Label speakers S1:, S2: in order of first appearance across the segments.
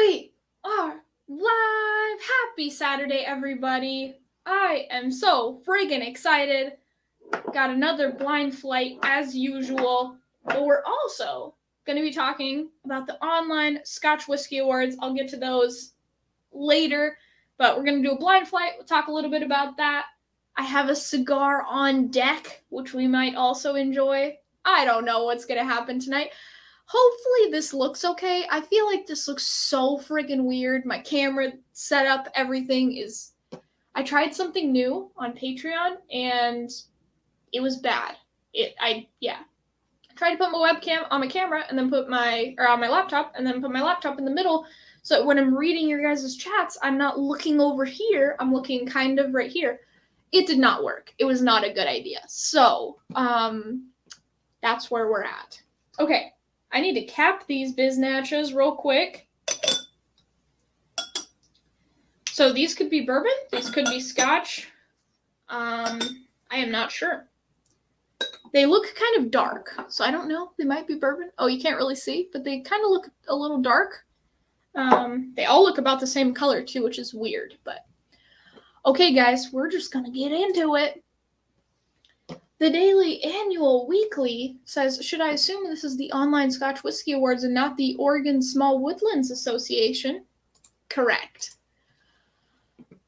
S1: We are live! Happy Saturday, everybody! I am so friggin' excited. Got another blind flight as usual, but we're also going to be talking about the online Scotch Whiskey Awards. I'll get to those later, but we're going to do a blind flight. We'll talk a little bit about that. I have a cigar on deck, which we might also enjoy. I don't know what's going to happen tonight. Hopefully this looks okay. I feel like this looks so friggin' weird. My camera setup, everything is... I tried something new on Patreon, and it was bad. I tried to put my webcam on my camera, and then on my laptop, and then put my laptop in the middle, so when I'm reading your guys' chats, I'm not looking over here. I'm looking kind of right here. It did not work. It was not a good idea. So, that's where we're at. Okay. I need to cap these biznatches real quick. So these could be bourbon. These could be Scotch. I am not sure. They look kind of dark, so I don't know. They might be bourbon. Oh, you can't really see, but they kind of look a little dark. They all look about the same color too, which is weird. But okay, guys, we're just gonna get into it. The Daily Annual Weekly says, should I assume this is the online Scotch Whiskey Awards and not the Oregon Small Woodlands Association? Correct.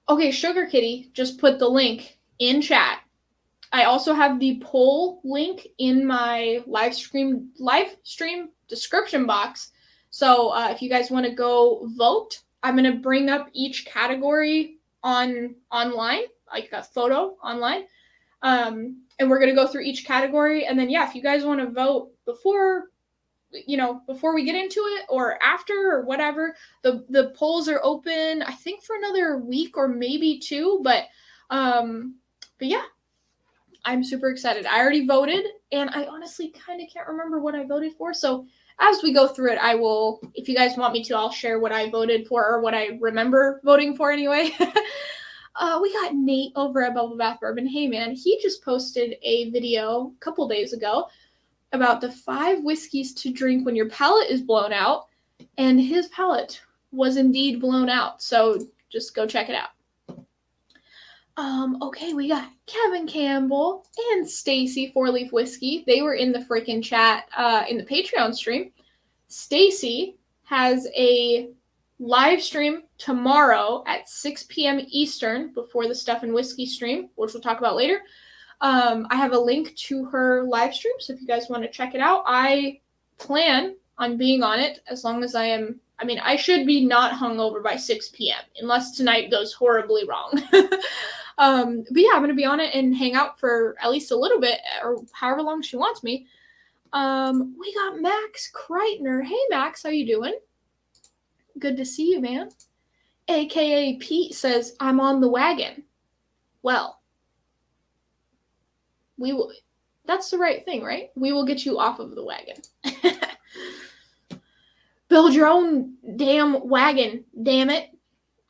S1: Okay, Sugar Kitty just put the link in chat. I also have the poll link in my live stream description box. So if you guys want to go vote, I'm going to bring up each category online, like a photo online. And we're going to go through each category. And then, if you guys want to vote before we get into it or after or whatever, the polls are open, I think for another week or maybe two. But yeah, I'm super excited. I already voted, and I honestly kind of can't remember what I voted for. So as we go through it, I will, if you guys want me to, I'll share what I voted for or what I remember voting for anyway. We got Nate over at Bubble Bath Bourbon. Hey, man, he just posted a video a couple days ago about the 5 whiskeys to drink when your palate is blown out, and his palate was indeed blown out, so just go check it out. Okay, we got Kevin Campbell and Stacie 4-Leaf Whiskey. They were in the freaking chat in the Patreon stream. Stacie has a live stream tomorrow at 6 p.m. Eastern before the Stuff and Whiskey stream, which we'll talk about later. I have a link to her live stream, so if you guys want to check it out, I plan on being on it as long as I should be not hungover by 6 p.m. unless tonight goes horribly wrong. But yeah, I'm going to be on it and hang out for at least a little bit or however long she wants me. We got Max Kreitner. Hey, Max, how you doing? Good to see you, man. AKA Pete says, I'm on the wagon. Well, we will. That's the right thing, right? We will get you off of the wagon. Build your own damn wagon, damn it.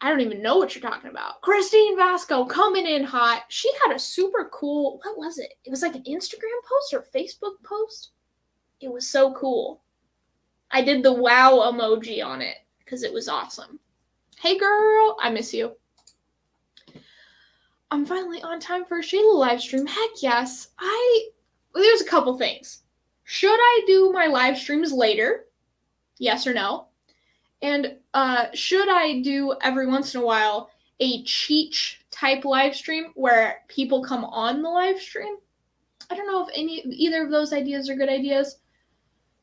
S1: I don't even know what you're talking about. Christine Vasco coming in hot. She had a super cool, what was it? It was like an Instagram post or Facebook post. It was so cool. I did the wow emoji on it because it was awesome. Hey girl, I miss you. I'm finally on time for a Shayla live stream. Heck yes. There's a couple things. Should I do my live streams later? Yes or no? And should I do every once in a while a Cheech type live stream where people come on the live stream? I don't know if either of those ideas are good ideas.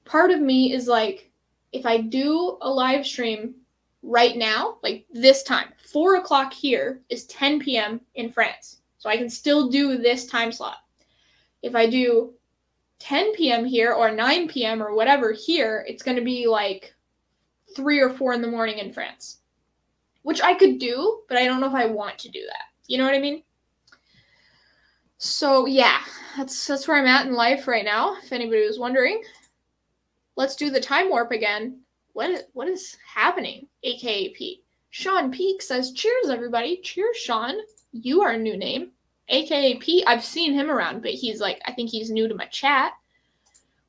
S1: Part of me is like, if I do a live stream right now, like this time, 4 o'clock here is 10 p.m. in France. So I can still do this time slot. If I do 10 p.m. here or 9 p.m. or whatever here, it's going to be like 3 or 4 in the morning in France. Which I could do, but I don't know if I want to do that. You know what I mean? So yeah, that's where I'm at in life right now, if anybody was wondering. Let's do the time warp again. What is happening, AKA Pete? Sean Peak says, cheers, everybody. Cheers, Sean. You are a new name. AKA Pete, I've seen him around, but he's like, I think he's new to my chat.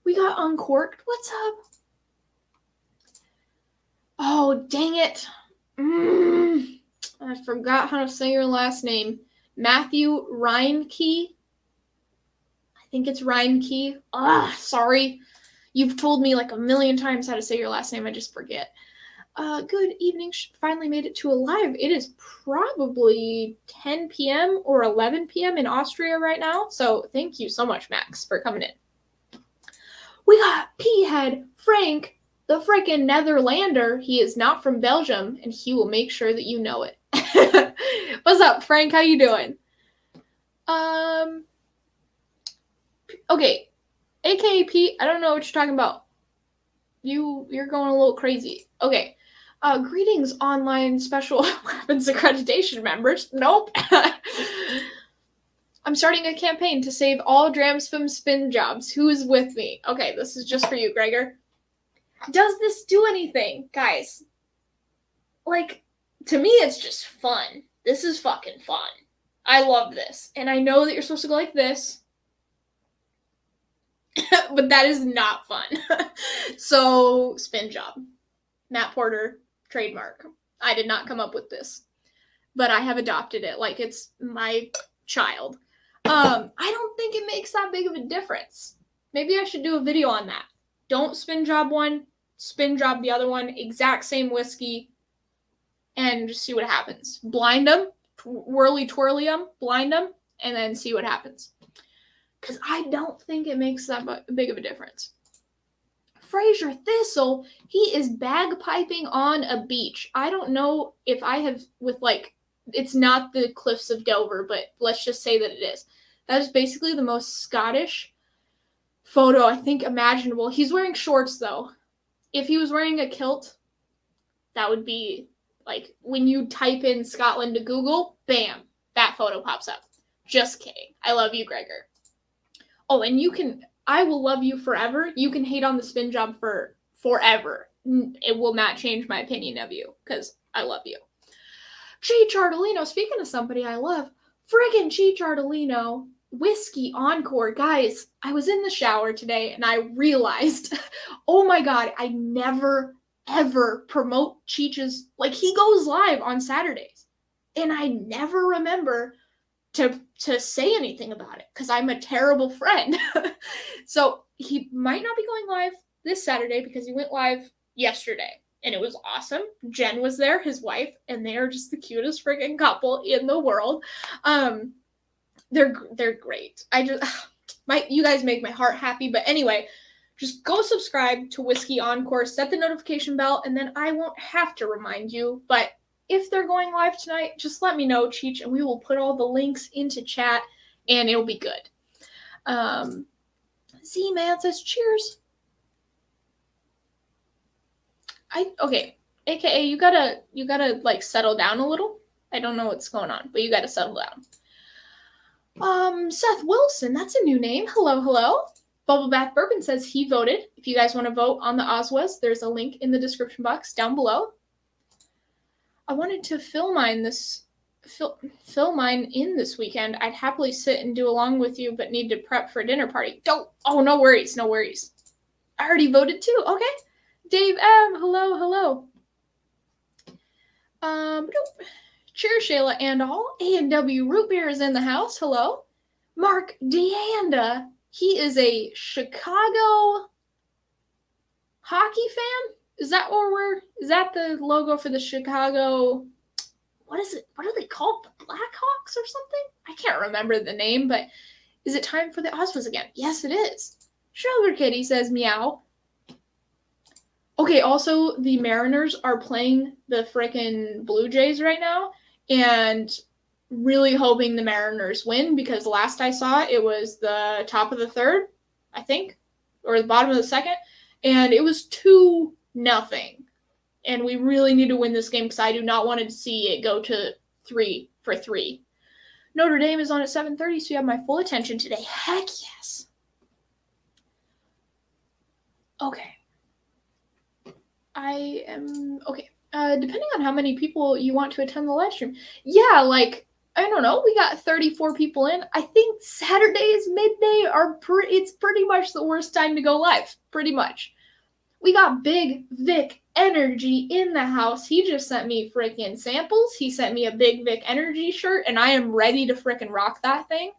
S1: We got Uncorked. What's up? Oh, dang it. I forgot how to say your last name. Matthew Reinke. I think it's Reinke. Sorry. You've told me like a million times how to say your last name. I just forget. Good evening. Finally made it to a live. It is probably 10 p.m. or 11 p.m. in Austria right now. So thank you so much, Max, for coming in. We got P-Head Frank, the freaking Netherlander. He is not from Belgium, and he will make sure that you know it. What's up, Frank? How you doing? Okay. AKA Pete, I don't know what you're talking about. You're going a little crazy. Okay. Greetings, online special weapons accreditation members. Nope. I'm starting a campaign to save all Dramsfam spin jobs. Who is with me? Okay, this is just for you, Gregor. Does this do anything, guys? Like, to me, it's just fun. This is fucking fun. I love this. And I know that you're supposed to go like this. But that is not fun. So, spin job. Matt Porter, trademark. I did not come up with this. But I have adopted it like it's my child. I don't think it makes that big of a difference. Maybe I should do a video on that. Don't spin job one, spin job the other one, exact same whiskey, and just see what happens. Blind them, whirly twirly them, blind them, and then see what happens. Because I don't think it makes that big of a difference. Fraser Thistle, he is bagpiping on a beach. I don't know if I have with like, it's not the cliffs of Dover, but let's just say that it is. That is basically the most Scottish photo I think imaginable. He's wearing shorts though. If he was wearing a kilt, that would be like when you type in Scotland to Google, bam, that photo pops up. Just kidding. I love you, Gregor. Oh, and I will love you forever. You can hate on the spin job for forever. It will not change my opinion of you because I love you. Chi Chardolino, speaking of somebody I love, friggin' Chi Chardolino, Whiskey Encore. Guys, I was in the shower today and I realized, oh my God, I never, ever promote Cheech's, like he goes live on Saturdays. And I never remember to say anything about it because I'm a terrible friend. So he might not be going live this Saturday because he went live yesterday and it was awesome. Jen was there, his wife, and they are just the cutest freaking couple in the world. They're great. You guys make my heart happy. But anyway, just go subscribe to Whiskey Encore, set the notification bell, and then I won't have to remind you. But if they're going live tonight, just let me know, Cheech, and we will put all the links into chat, and it'll be good. Z-Man says, cheers. Okay, AKA, you gotta, like, settle down a little. I don't know what's going on, but you gotta settle down. Seth Wilson, that's a new name. Hello, hello. Bubble Bath Bourbon says he voted. If you guys want to vote on the OSWAs, there's a link in the description box down below. I wanted to fill mine in this weekend. I'd happily sit and do along with you, but need to prep for a dinner party. No worries. I already voted too. Okay. Dave M, hello. Cheers, Shayla and all. A&W Root Beer is in the house. Hello. Mark Deanda. He is a Chicago hockey fan. Is that the logo for the Chicago? What is it? What are they called? The Blackhawks or something? I can't remember the name, but is it time for the OSWAs again? Yes, it is. Sugar Kitty says meow. Okay, also, the Mariners are playing the frickin' Blue Jays right now, and really hoping the Mariners win, because last I saw it was the top of the third, I think, or the bottom of the second, and it was 2-0. And we really need to win this game because I do not want to see it go to 3-3. Notre Dame is on at 7:30, so you have my full attention today. Heck yes. Okay. Depending on how many people you want to attend the live stream. Yeah, like, I don't know, we got 34 people in. I think Saturdays midday it's pretty much the worst time to go live. Pretty much. We got Big Vic Energy in the house. He just sent me freaking samples. He sent me a Big Vic Energy shirt, and I am ready to freaking rock that thing.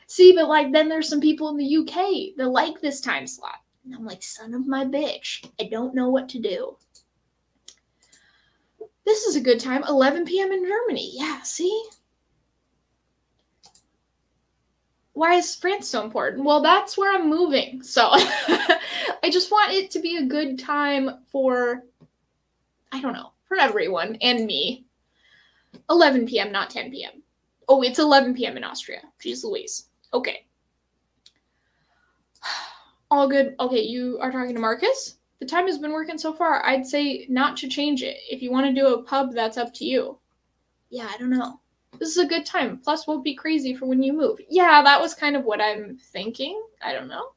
S1: See, but like then there's some people in the UK that like this time slot. And I'm like, son of my bitch, I don't know what to do. This is a good time. 11 p.m. in Germany. Yeah, see? Why is France so important? Well, that's where I'm moving. So I just want it to be a good time for, I don't know, for everyone and me. 11 p.m., not 10 p.m. Oh, it's 11 p.m. in Austria. Jeez Louise. Okay. All good. Okay, you are talking to Marcus? The time has been working so far. I'd say not to change it. If you want to do a pub, that's up to you. Yeah, I don't know. This is a good time. Plus, won't be crazy for when you move. Yeah, that was kind of what I'm thinking. I don't know.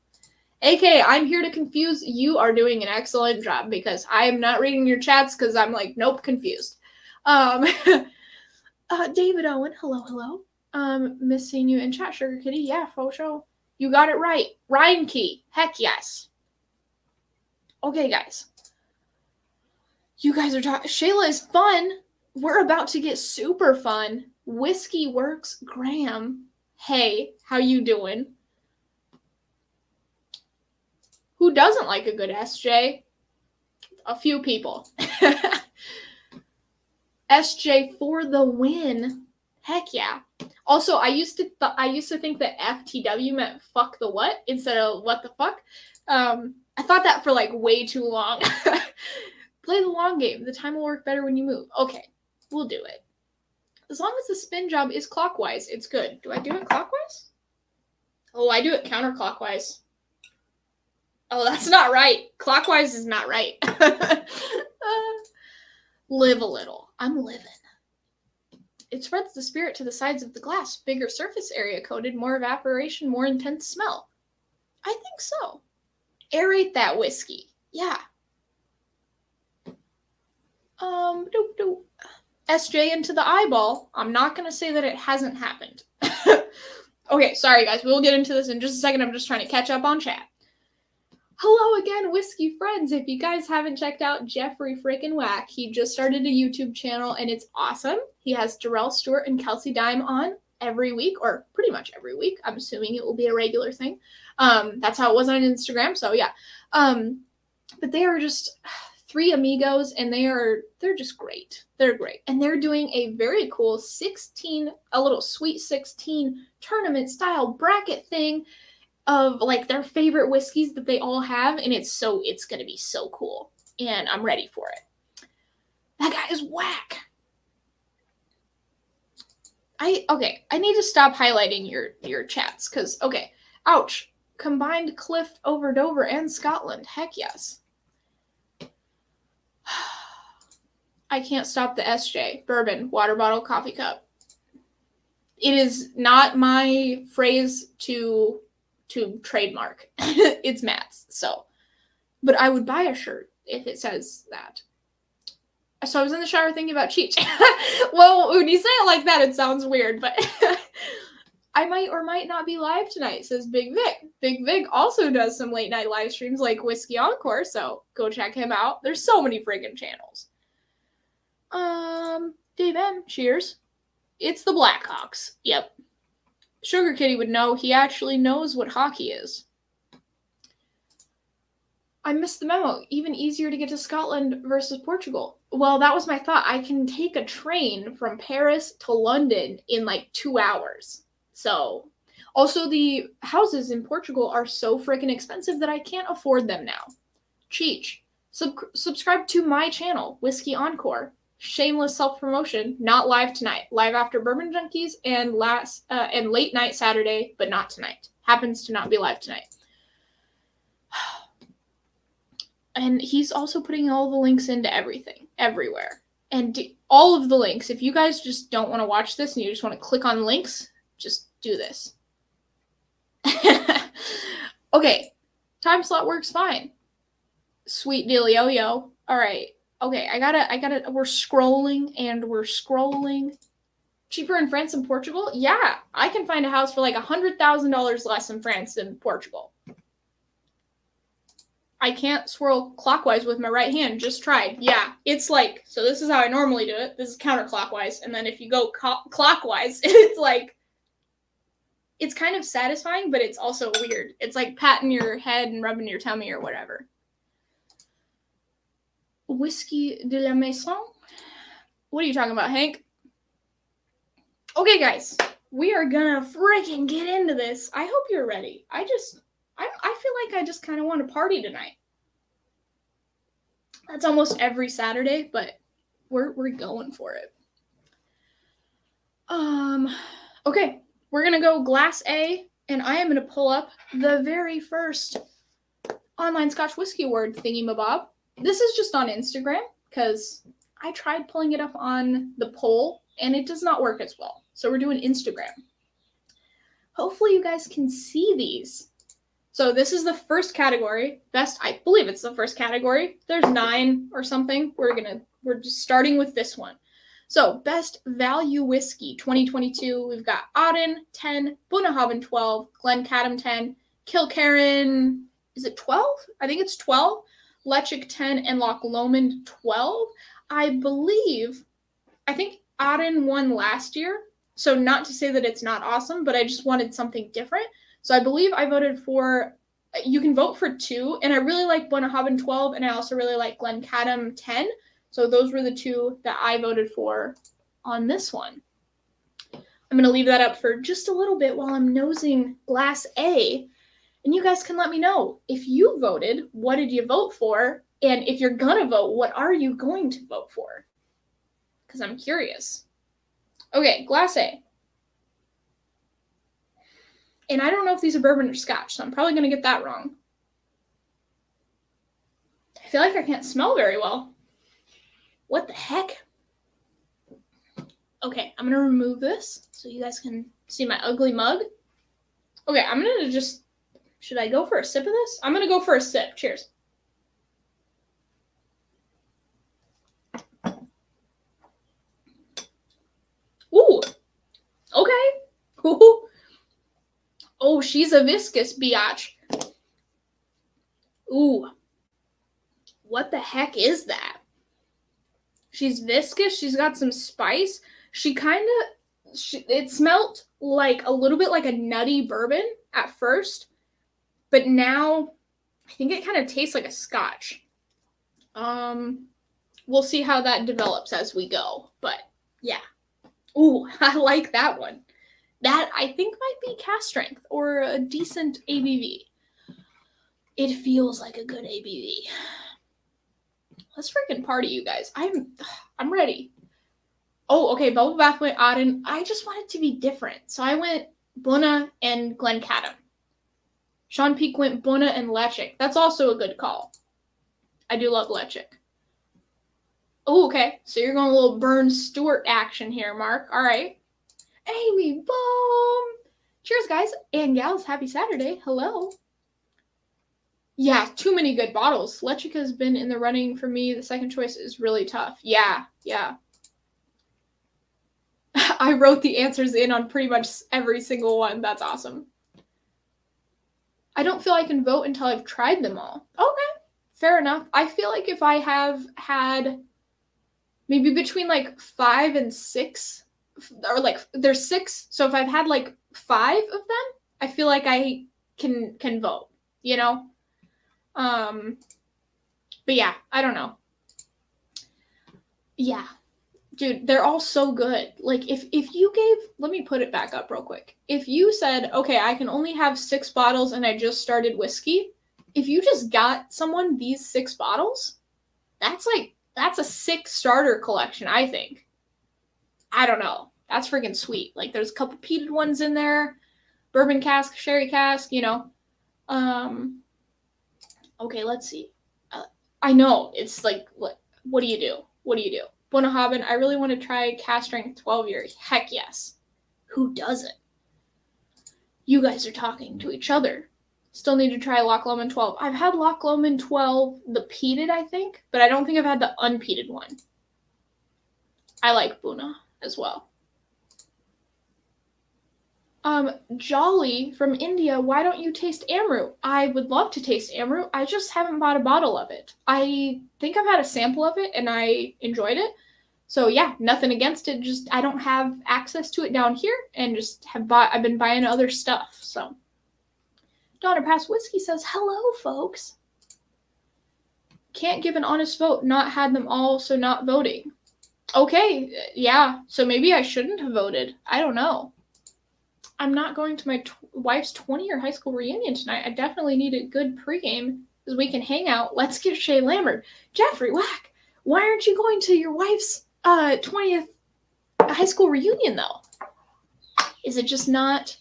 S1: AK, I'm here to confuse. You are doing an excellent job because I am not reading your chats because I'm like, nope, confused. David Owen, hello. Missing you in chat, Sugar Kitty. Yeah, for sure. You got it right. Ryan Key. Heck yes. Okay, guys. You guys are talking. Shayla is fun. We're about to get super fun. Whiskey Works Graham. Hey, how you doing? Who doesn't like a good SJ? A few people. SJ for the win. Heck yeah. Also, I used to think that FTW meant fuck the what instead of what the fuck. I thought that for like way too long. Play the long game. The time will work better when you move. Okay, we'll do it. As long as the spin job is clockwise, it's good. Do I do it clockwise? Oh, I do it counterclockwise. Oh, that's not right. Clockwise is not right. Live a little. I'm living. It spreads the spirit to the sides of the glass. Bigger surface area coated, more evaporation, more intense smell. I think so. Aerate that whiskey. Yeah. SJ into the eyeball. I'm not going to say that it hasn't happened. Okay, sorry guys. We'll get into this in just a second. I'm just trying to catch up on chat. Hello again, whiskey friends. If you guys haven't checked out Jeffrey frickin' Whack, he just started a YouTube channel and it's awesome. He has Darrell Stewart and Kelsey Dime on every week, or pretty much every week. I'm assuming it will be a regular thing. That's how it was on Instagram, so yeah. But they are just three amigos and they're just great. They're great. And they're doing a very cool a little Sweet 16 tournament style bracket thing of like their favorite whiskeys that they all have, and it's gonna be so cool, and I'm ready for it. That guy is whack. I need to stop highlighting your chats because ouch. Combined Cliff over Dover and Scotland. Heck yes. I can't stop the SJ. Bourbon, water bottle, coffee cup. It is not my phrase to trademark. It's Matt's, so. But I would buy a shirt if it says that. So I was in the shower thinking about Cheech. Well, when you say it like that, it sounds weird, but I might or might not be live tonight, says Big Vic. Big Vic also does some late night live streams like Whiskey Encore, so go check him out. There's so many friggin' channels. Dave M, cheers. It's the Blackhawks. Yep. Sugar Kitty would know. He actually knows what hockey is. I missed the memo. Even easier to get to Scotland versus Portugal. Well, that was my thought. I can take a train from Paris to London in like 2 hours. So, also the houses in Portugal are so freaking expensive that I can't afford them now. Cheech. Subscribe to my channel, Whiskey Encore. Shameless self-promotion, not live tonight. Live after Bourbon Junkies and late night Saturday, but not tonight. Happens to not be live tonight. And he's also putting all the links into everything, everywhere. And all of the links, if you guys just don't want to watch this and you just want to click on links, just do this. Okay, time slot works fine. Sweet dealio-yo. All right. Okay, I gotta, we're scrolling. Cheaper in France and Portugal? Yeah, I can find a house for like $100,000 less in France than Portugal. I can't swirl clockwise with my right hand. Just tried. Yeah, it's like, so this is how I normally do it. This is counterclockwise. And then if you go clockwise, it's like, it's kind of satisfying, but it's also weird. It's like patting your head and rubbing your tummy or whatever. Whiskey de la Maison? What are you talking about, Hank? Okay, guys. We are gonna freaking get into this. I hope you're ready. I feel like I just kind of want to party tonight. That's almost every Saturday, but we're going for it. Okay, we're gonna go Glass A, and I am gonna pull up the very first online Scotch Whiskey Award thingy-mabob. This is just on Instagram, because I tried pulling it up on the poll, and it does not work as well. So we're doing Instagram. Hopefully you guys can see these. So this is the first category. I believe it's the first category. There's 9 or something. We're just starting with this one. So best value whiskey 2022. We've got Auden 10, Bunnahabhain 12, Glencadam 10, Kilkerran, is it 12? I think it's 12. Lechick 10 and Loch Lomond 12. I think Auden won last year. So not to say that it's not awesome, but I just wanted something different. So I believe I voted for, you can vote for 2, and I really like Bunnahabhain 12, and I also really like Glencadam 10. So those were the 2 that I voted for on this one. I'm going to leave that up for just a little bit while I'm nosing Glass A, and you guys can let me know if you voted, what did you vote for, and if you're going to vote, what are you going to vote for? Because I'm curious. Okay, Glass A. And I don't know if these are bourbon or Scotch, so I'm probably going to get that wrong. I feel like I can't smell very well. What the heck? Okay, I'm going to remove this so you guys can see my ugly mug. Okay, I'm going to just... Should I go for a sip of this? I'm going to go for a sip. Cheers. Ooh. Okay. Ooh. Oh, she's a viscous biatch. Ooh. What the heck is that? She's viscous. She's got some spice. It smelled like a little bit like a nutty bourbon at first, but now I think it kind of tastes like a Scotch. We'll see how that develops as we go, but yeah. Ooh, I like that one. That, I think, might be cask strength or a decent ABV. It feels like a good ABV. Let's freaking party, you guys. I'm ready. Oh, okay, Bubble Bath went Auden. I just want it to be different. So I went Bunna and Glencadam. Sean Peake went Bunna and Lechick. That's also a good call. I do love Lechick. Oh, okay. So you're going a little Burns Stewart action here, Mark. All right. Amy, boom! Cheers, guys and gals. Happy Saturday. Hello. Yeah, too many good bottles. Lechick has been in the running for me. The second choice is really tough. Yeah. I wrote the answers in on pretty much every single one. That's awesome. I don't feel I can vote until I've tried them all. Okay, fair enough. I feel like if I have had maybe between like 5 and 6, or like there's 6, so if I've had like 5 of them, I feel like I can vote, you know? But yeah, I don't know. Yeah. Dude, they're all so good. Like, if you gave... Let me put it back up real quick. If you said, okay, I can only have 6 bottles and I just started whiskey, if you just got someone these 6 bottles, that's a sick starter collection, I think. I don't know. That's freaking sweet. Like, there's a couple peated ones in there. Bourbon cask, sherry cask, you know. Okay, let's see. I know. It's like, what do you do? What do you do? Bunnahabhain, I really want to try cask strength 12 years. Heck yes. Who doesn't? You guys are talking to each other. Still need to try Loch Lomond 12. I've had Loch Lomond 12, the peated, I think, but I don't think I've had the unpeated one. I like Bunna as well. Jolly from India, why don't you taste Amru? I would love to taste Amru. I just haven't bought a bottle of it. I think I've had a sample of it and I enjoyed it. So yeah, nothing against it. Just I don't have access to it down here and just I've been buying other stuff. So Donner Pass Whiskey says, hello, folks. Can't give an honest vote. Not had them all, so not voting. Okay, yeah. So maybe I shouldn't have voted. I don't know. I'm not going to my wife's 20-year high school reunion tonight. I definitely need a good pregame because we can hang out. Let's get Shay Lambert. Jeffrey, whack. Why aren't you going to your wife's 20th high school reunion, though? Is it just not...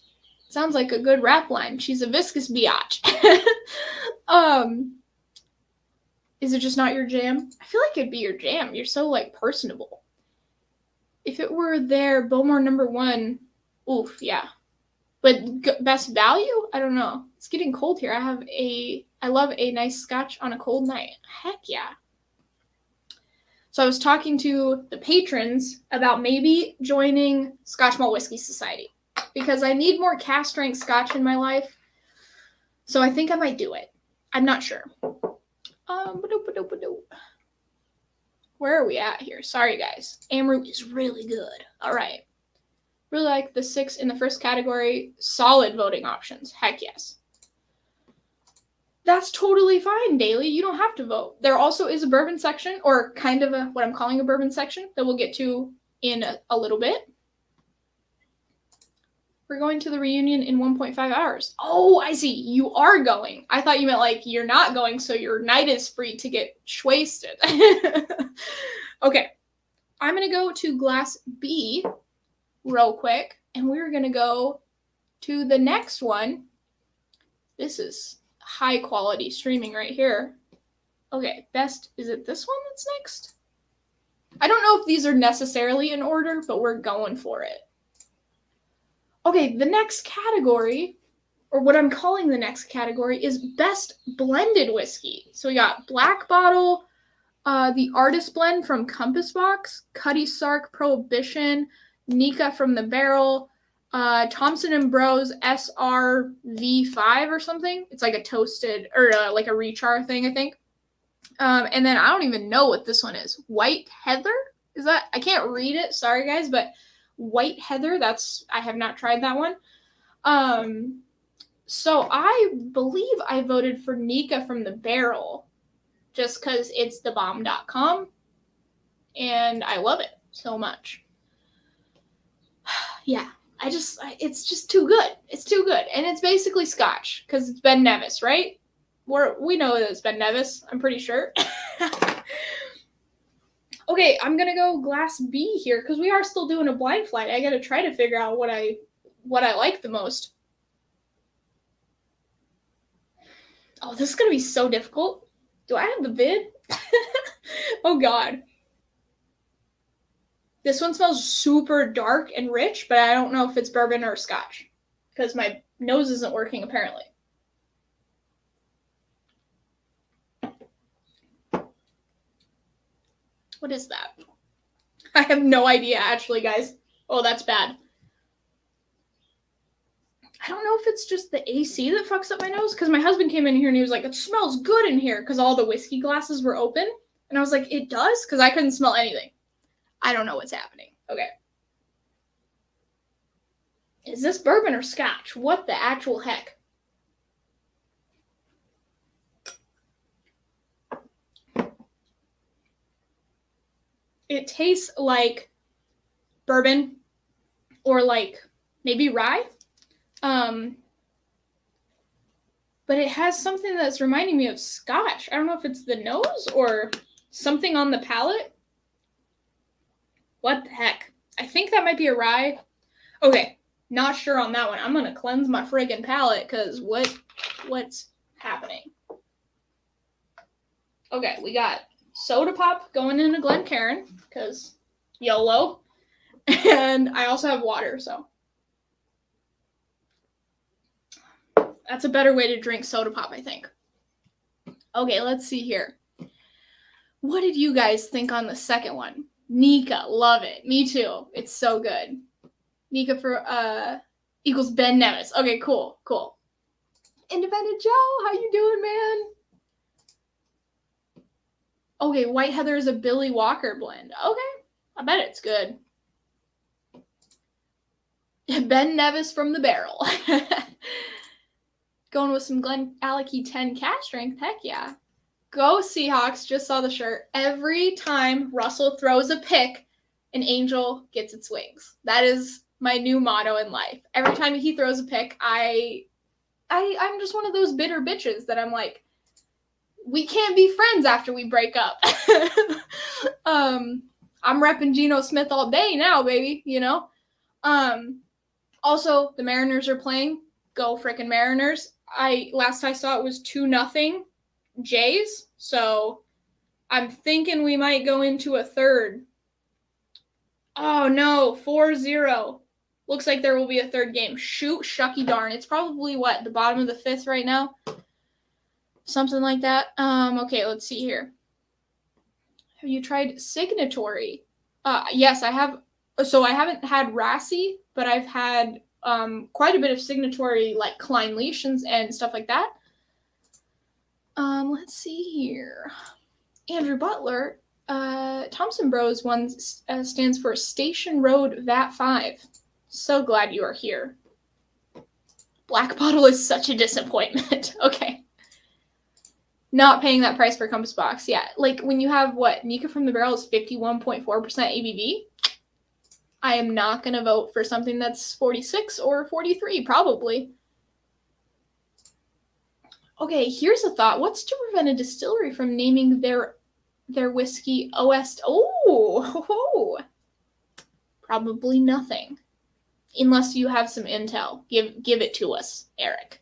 S1: Sounds like a good rap line. She's a viscous biatch. Is it just not your jam? I feel like it'd be your jam. You're so, like, personable. If it were there, Bowmore #1, oof, yeah. But best value? I don't know. It's getting cold here. I love a nice scotch on a cold night. Heck yeah. So I was talking to the patrons about maybe joining Scotch Malt Whiskey Society because I need more cask strength scotch in my life. So I think I might do it. I'm not sure. Where are we at here? Sorry, guys. Amru is really good. All right. Really like the 6 in the first category. Solid voting options. Heck yes. That's totally fine, Daily. You don't have to vote. There also is a bourbon section, or kind of what I'm calling a bourbon section, that we'll get to in a little bit. We're going to the reunion in 1.5 hours. Oh, I see. You are going. I thought you meant like you're not going, so your night is free to get wasted. Okay. I'm going to go to glass B real quick, and we're going to go to the next one. This is high quality streaming right here. Okay, best, is it this one that's next? I don't know if these are necessarily in order, but we're going for it. Okay, the next category, or what I'm calling the next category, is best blended whiskey. So we got Black Bottle, the Artist Blend from Compass Box, Cuddy Sark Prohibition, Nika from the Barrel, Thompson & Bros SRV5 or something. It's like a toasted, or like a rechar thing, I think. And then I don't even know what this one is. White Heather? Is that? I can't read it. Sorry, guys, but White Heather, I have not tried that one. So I believe I voted for Nika from the Barrel just because it's thebomb.com and I love it so much. Yeah, it's just too good. It's too good. And it's basically Scotch because it's Ben Nevis, right? We know that it's Ben Nevis, I'm pretty sure. Okay, I'm going to go glass B here because we are still doing a blind flight. I got to try to figure out what I like the most. Oh, this is going to be so difficult. Do I have the vid? Oh, God. This one smells super dark and rich, but I don't know if it's bourbon or Scotch because my nose isn't working, apparently. What is that? I have no idea, actually, guys. Oh, that's bad. I don't know if it's just the AC that fucks up my nose, because my husband came in here and he was like, it smells good in here, because all the whiskey glasses were open. And I was like, it does? Because I couldn't smell anything. I don't know what's happening. Okay. Is this bourbon or Scotch? What the actual heck? It tastes like bourbon or like maybe rye. But it has something that's reminding me of Scotch. I don't know if it's the nose or something on the palate. What the heck? I think that might be a rye. Okay, not sure on that one. I'm going to cleanse my friggin' palate because what's happening? Okay, we got soda pop going into Glencairn because YOLO. And I also have water, so. That's a better way to drink soda pop, I think. Okay, let's see here. What did you guys think on the second one? Nika, love it. Me too. It's so good. Nika equals Ben Nevis. Okay, cool. Independent Joe, how you doing, man? Okay, White Heather is a Billy Walker blend. Okay, I bet it's good. Ben Nevis from the barrel. Going with some Glen Alecky 10 cat strength. Heck yeah. Go Seahawks. Just saw the shirt. Every time Russell throws a pick, an angel gets its wings. That is my new motto in life. Every time he throws a pick, I'm just one of those bitter bitches that I'm like, we can't be friends after we break up. I'm repping Geno Smith all day now, baby, you know? Also, the Mariners are playing. Go frickin' Mariners. Last I saw it was 2-0 Jays, so I'm thinking we might go into a third. Oh no, 4-0. Looks like there will be a third game. Shoot, shucky darn. It's probably what, the bottom of the fifth right now? Something like that. Okay, let's see here. Have you tried Signatory? Yes, I have. So I haven't had Rassi, but I've had quite a bit of Signatory, like Klein Leishens and stuff like that. Let's see here. Andrew Butler, Thompson Bros one stands for Station Road VAT 5. So glad you are here. Black Bottle is such a disappointment. Okay. Not paying that price for Compass Box. Yeah, like when you have what? Nika from the Barrel is 51.4% ABV. I am not going to vote for something that's 46 or 43, probably. Okay, here's a thought. What's to prevent a distillery from naming their whiskey OS? Oh, probably nothing. Unless you have some intel. Give it to us, Eric.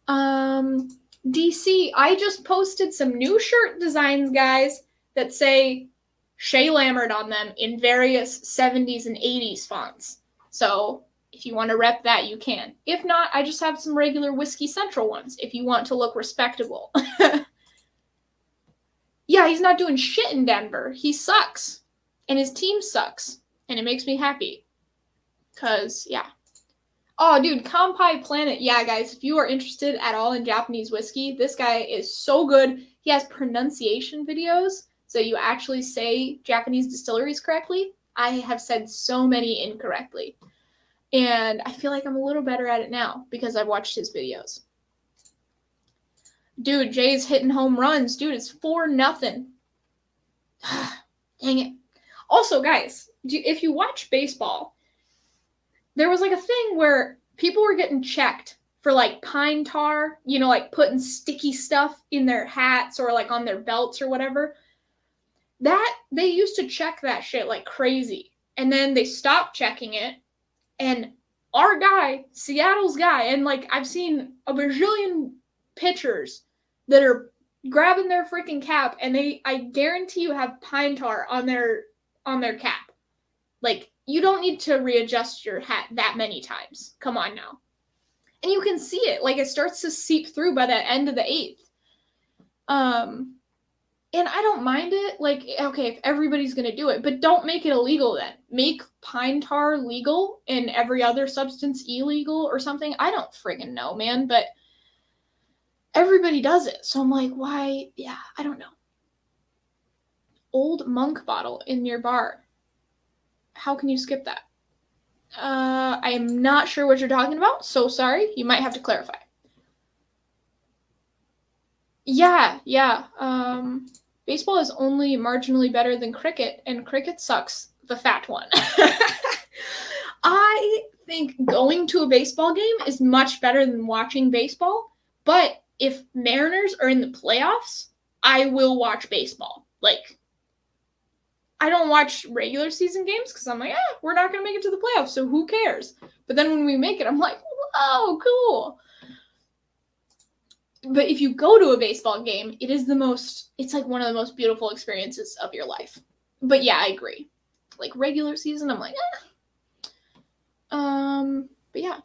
S1: DC, I just posted some new shirt designs, guys, that say Shea Lammert on them in various 70s and 80s fonts. So if you want to rep that, you can. If not, I just have some regular Whiskey Central ones if you want to look respectable. Yeah, he's not doing shit in Denver. He sucks. And his team sucks. And it makes me happy. Because, yeah. Oh, dude, Kampai Planet. Yeah, guys, if you are interested at all in Japanese whiskey, this guy is so good. He has pronunciation videos, so you actually say Japanese distilleries correctly. I have said so many incorrectly. And I feel like I'm a little better at it now because I've watched his videos. Dude, Jay's hitting home runs. Dude, it's 4-0. Dang it. Also, guys, if you watch baseball, there was like a thing where people were getting checked for like pine tar, you know, like putting sticky stuff in their hats or like on their belts or whatever. That they used to check that shit like crazy. And then they stopped checking it. And our guy, Seattle's guy, and like I've seen a bajillion pitchers that are grabbing their freaking cap and I guarantee you have pine tar on their cap. Like, you don't need to readjust your hat that many times. Come on now. And you can see it. Like, it starts to seep through by the end of the 8th. And I don't mind it. Like, okay, if everybody's going to do it. But don't make it illegal then. Make pine tar legal and every other substance illegal or something. I don't friggin' know, man. But everybody does it. So I'm like, why? Yeah, I don't know. Old Monk bottle in your bar. How can you skip that? I am not sure what you're talking about. So sorry. You might have to clarify. Yeah. Baseball is only marginally better than cricket, and cricket sucks. The fat one. I think going to a baseball game is much better than watching baseball. But if Mariners are in the playoffs, I will watch baseball. Like, I don't watch regular season games because I'm like, we're not going to make it to the playoffs, so who cares? But then when we make it, I'm like, whoa, cool. But if you go to a baseball game, it's like one of the most beautiful experiences of your life. But yeah, I agree. Like regular season, I'm like, But yeah.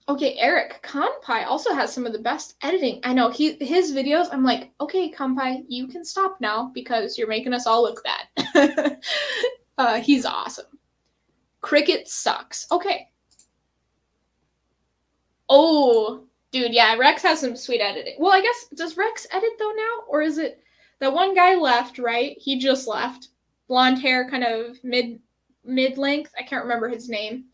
S1: Okay, Eric, Kanpai also has some of the best editing. I know, his videos, I'm like, okay, Kanpai, you can stop now because you're making us all look bad. He's awesome. Cricket sucks. Okay. Oh, dude, yeah, Rex has some sweet editing. Well, I guess, does Rex edit though now? Or is it that one guy left, right? He just left. Blonde hair, kind of mid-length. I can't remember his name.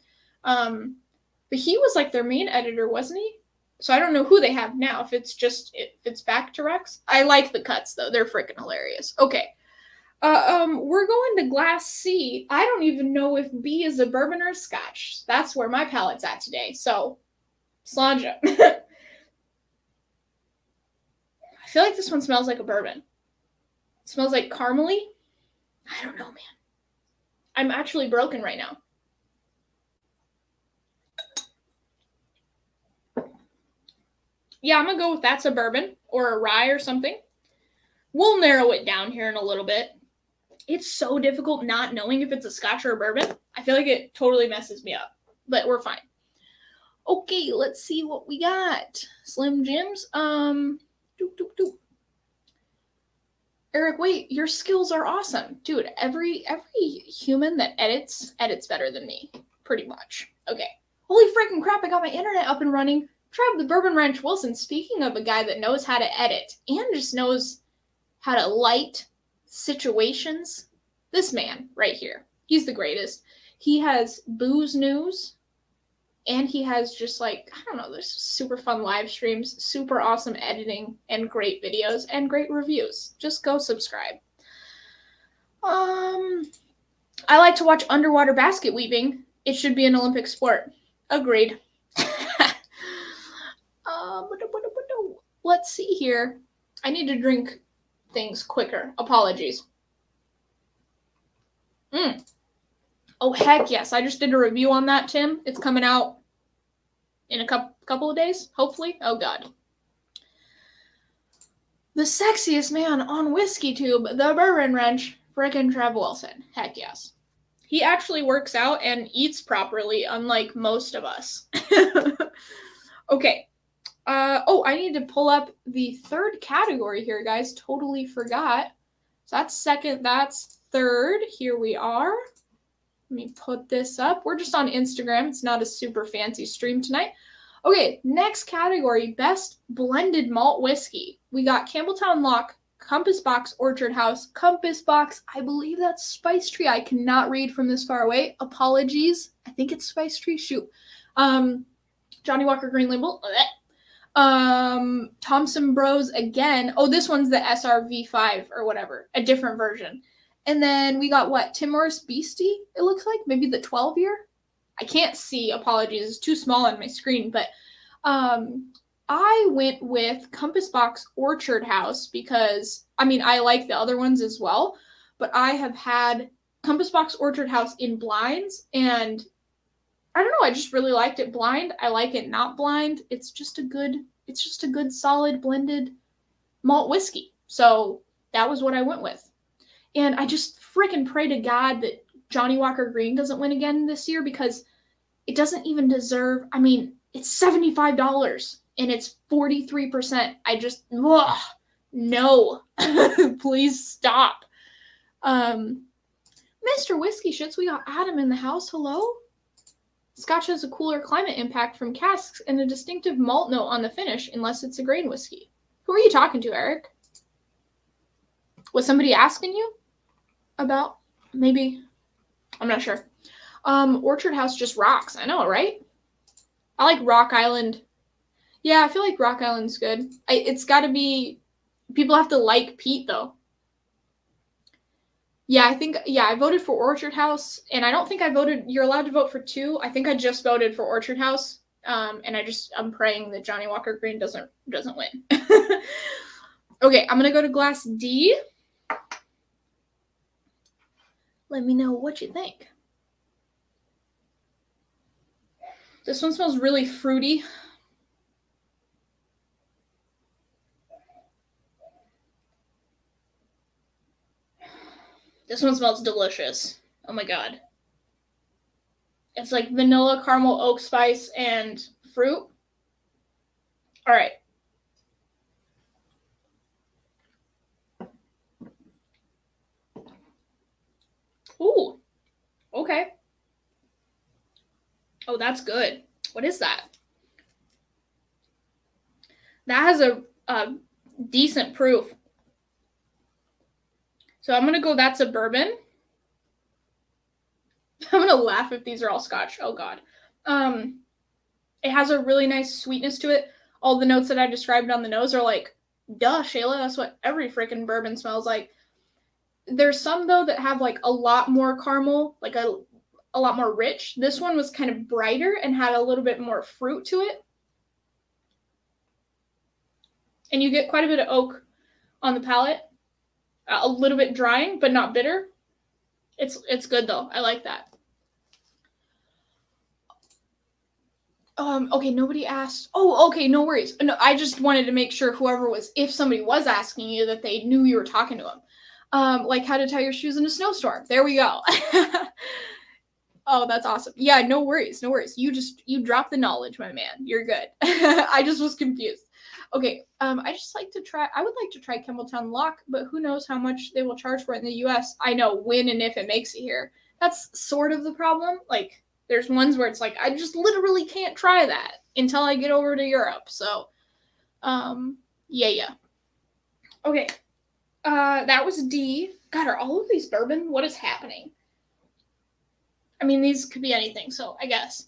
S1: But he was like their main editor, wasn't he? So I don't know who they have now. If it's back to Rex. I like the cuts though. They're freaking hilarious. Okay. We're going to Glass C. I don't even know if B is a bourbon or a Scotch. That's where my palate's at today. So, Slanja. I feel like this one smells like a bourbon. It smells like caramely. I don't know, man. I'm actually broken right now. Yeah, I'm gonna go with that's a bourbon or a rye or something. We'll narrow it down here in a little bit. It's so difficult not knowing if it's a Scotch or a bourbon. I feel like it totally messes me up, but we're fine. Okay, let's see what we got. Slim Jims. Eric, wait, your skills are awesome. Dude, every human that edits better than me, pretty much. Okay. Holy freaking crap, I got my internet up and running. Tribe the Bourbon Ranch Wilson, speaking of a guy that knows how to edit and just knows how to light situations, this man right here, he's the greatest. He has booze news, and he has just like, I don't know, there's super fun live streams, super awesome editing, and great videos, and great reviews. Just go subscribe. I like to watch underwater basket weaving. It should be an Olympic sport. Agreed. Let's see here. I need to drink things quicker. Apologies. Oh, heck yes. I just did a review on that, Tim. It's coming out in a couple of days, hopefully. Oh, God. The sexiest man on Whiskey Tube, the Bourbon Ranch, frickin' Trev Wilson. Heck yes. He actually works out and eats properly, unlike most of us. Okay. I need to pull up the third category here, guys. Totally forgot. So that's second, that's third. Here we are. Let me put this up. We're just on Instagram. It's not a super fancy stream tonight. Okay, next category, best blended malt whiskey. We got Campbelltown Lock, Compass Box Orchard House, Compass Box, I believe that's Spice Tree. I cannot read from this far away. Apologies. I think it's Spice Tree. Shoot. Johnny Walker Green Label. Thompson Bros again. Oh, this one's the SRV5 or whatever. A different version. And then we got what? Tim Morris Beastie, it looks like. Maybe the 12-year? I can't see. Apologies. It's too small on my screen. But I went with Compass Box Orchard House because, I mean, I like the other ones as well. But I have had Compass Box Orchard House in blinds, and I don't know, I just really liked it blind. I like it not blind. It's just a good solid blended malt whiskey. So that was what I went with. And I just freaking pray to God that Johnny Walker Green doesn't win again this year, because it doesn't even deserve, I mean, it's $75 and it's 43%. I just, no, please stop. Mr. Whiskey Shits, we got Adam in the house. Hello. Scotch has a cooler climate impact from casks and a distinctive malt note on the finish, unless it's a grain whiskey. Who are you talking to, Eric? Was somebody asking you about, maybe? I'm not sure. Orchard House just rocks. I know, right? I like Rock Island. Yeah, I feel like Rock Island's good. It's got to be, people have to like Pete, though. Yeah, I voted for Orchard House, and I don't think I voted, you're allowed to vote for two. I think I just voted for Orchard House, and I'm praying that Johnny Walker Green doesn't win. Okay, I'm going to go to Glass D. Let me know what you think. This one smells really fruity. This one smells delicious. Oh my God. It's like vanilla, caramel, oak spice, and fruit. All right. Ooh. Okay. Oh, that's good. What is that? That has a decent proof. So I'm going to go that's a bourbon. I'm going to laugh if these are all Scotch. Oh, God. It has a really nice sweetness to it. All the notes that I described on the nose are like, duh, Shayla, that's what every freaking bourbon smells like. There's some, though, that have like a lot more caramel, like a lot more rich. This one was kind of brighter and had a little bit more fruit to it. And you get quite a bit of oak on the palate. A little bit drying, but not bitter. It's good, though. I like that. Okay, nobody asked. Oh, okay, no worries. No, I just wanted to make sure if somebody was asking you, that they knew you were talking to them. Like how to tie your shoes in a snowstorm. There we go. Oh, that's awesome. Yeah, no worries. You dropped the knowledge, my man. You're good. I just was confused. Okay, I would like to try Campbelltown Lock, but who knows how much they will charge for it in the US. I know when and if it makes it here. That's sort of the problem. Like, there's ones where it's like, I just literally can't try that until I get over to Europe. So, yeah. Okay, that was D. God, are all of these bourbon? What is happening? I mean, these could be anything, so I guess.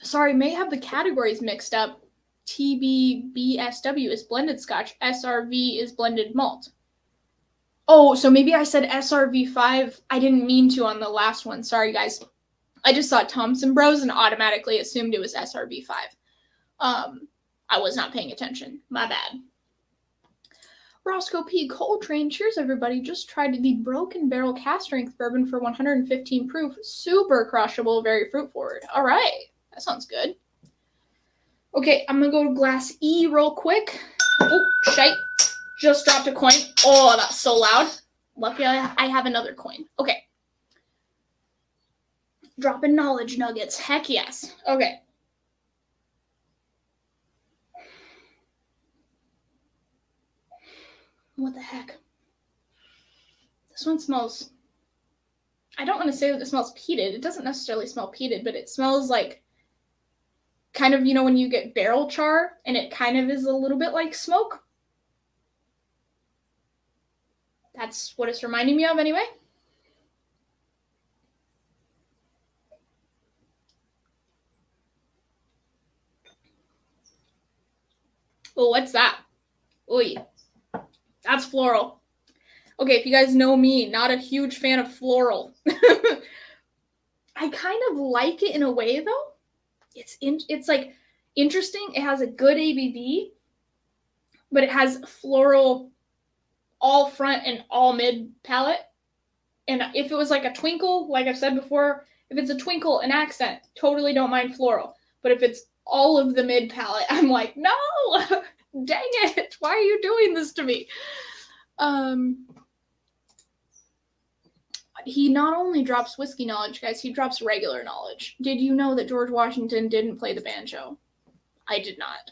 S1: Sorry, may have the categories mixed up. TBBSW is blended Scotch. SRV is blended malt. Oh, so maybe I said SRV5. I didn't mean to on the last one. Sorry, guys. I just saw Thompson Bros and automatically assumed it was SRV5. I was not paying attention. My bad. Roscoe P. Coltrane. Cheers, everybody. Just tried the Broken Barrel Cask Strength Bourbon for 115 proof. Super crushable, very fruit forward. All right. That sounds good. Okay, I'm going to go to glass E real quick. Oh, shite. Just dropped a coin. Oh, that's so loud. Lucky I have another coin. Okay. Dropping knowledge nuggets. Heck yes. Okay. What the heck? This one smells... I don't want to say that it smells peated. It doesn't necessarily smell peated, but it smells like kind of, when you get barrel char and it kind of is a little bit like smoke. That's what it's reminding me of anyway. Oh, what's that? Oy. That's floral. Okay, if you guys know me, not a huge fan of floral. I kind of like it in a way, though. It's like interesting. It has a good ABV, but it has floral all front and all mid palate. And if it was like a twinkle, like I've said before, if it's a twinkle, an accent, totally don't mind floral. But if it's all of the mid palate, I'm like, no, dang it. Why are you doing this to me? He not only drops whiskey knowledge, guys, he drops regular knowledge. Did you know that George Washington didn't play the banjo? I did not.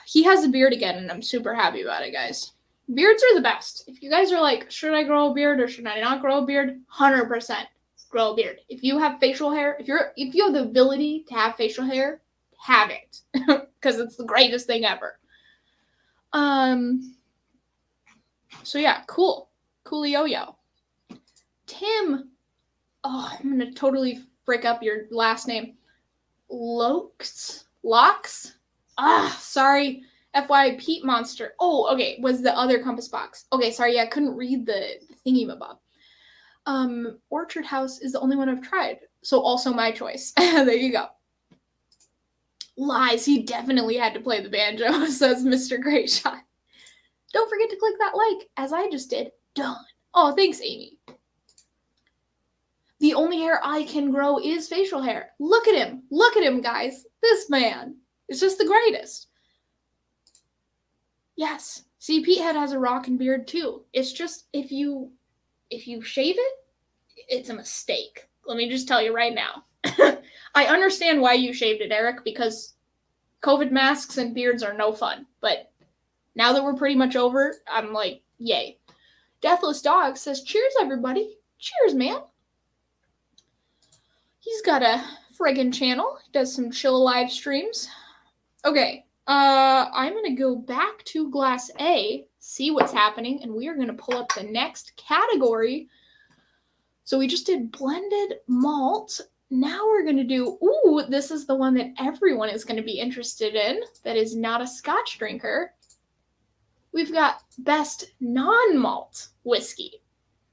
S1: He has a beard again, and I'm super happy about it, guys. Beards are the best. If you guys are like, should I grow a beard or should I not grow a beard? 100% grow a beard. If you have facial hair, if you have the ability to have facial hair, have it. Because it's the greatest thing ever. So yeah, cool. Coolio-yo. Tim. Oh, I'm going to totally frick up your last name. Locks? Sorry. FYI, Peat Monster. Oh, okay. Was the other compass box. Okay, sorry. Yeah, I couldn't read the thingy-mabob. Orchard House is the only one I've tried. So also my choice. There you go. Lies. He definitely had to play the banjo, says Mr. Great Shot. Don't forget to click that like, as I just did. Done. Oh, thanks, Amy. The only hair I can grow is facial hair. Look at him. Look at him, guys. This man is just the greatest. Yes. See, Pete Head has a rockin' beard too. It's just if you shave it, it's a mistake. Let me just tell you right now. I understand why you shaved it, Eric, because COVID masks and beards are no fun. But now that we're pretty much over, I'm like, yay. Deathless Dog says, cheers, everybody. Cheers, man. He's got a friggin' channel. He does some chill live streams. Okay, I'm gonna go back to Glass A, see what's happening, and we are gonna pull up the next category. So we just did blended malt. Now we're gonna do, ooh, this is the one that everyone is gonna be interested in that is not a Scotch drinker. We've got best non-malt whiskey.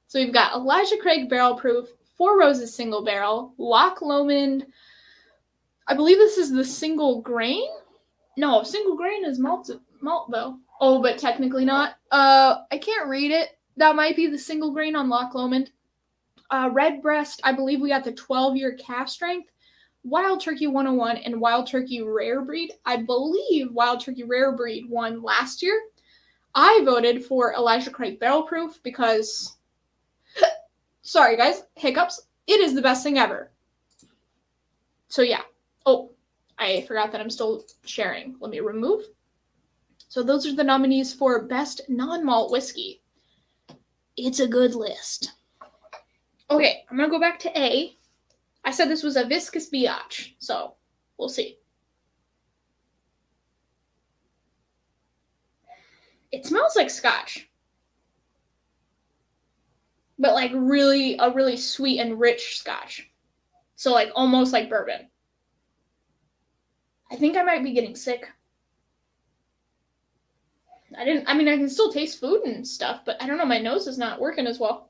S1: So we've got Elijah Craig Barrel Proof, Four Roses Single Barrel, Loch Lomond. I believe this is the single grain. No, single grain is malt though. Oh, but technically not. I can't read it. That might be the single grain on Loch Lomond. Redbreast, I believe we got the 12-year cask strength. Wild Turkey 101 and Wild Turkey Rare Breed. I believe Wild Turkey Rare Breed won last year. I voted for Elijah Craig Barrel Proof because, sorry guys, hiccups. It is the best thing ever. So yeah. Oh, I forgot that I'm still sharing. Let me remove. So those are the nominees for best non-malt whiskey. It's a good list. Okay, I'm going to go back to A. I said this was a viscous biatch, so we'll see. It smells like Scotch. But like a really sweet and rich Scotch. So like almost like bourbon. I think I might be getting sick. I can still taste food and stuff, but I don't know, my nose is not working as well.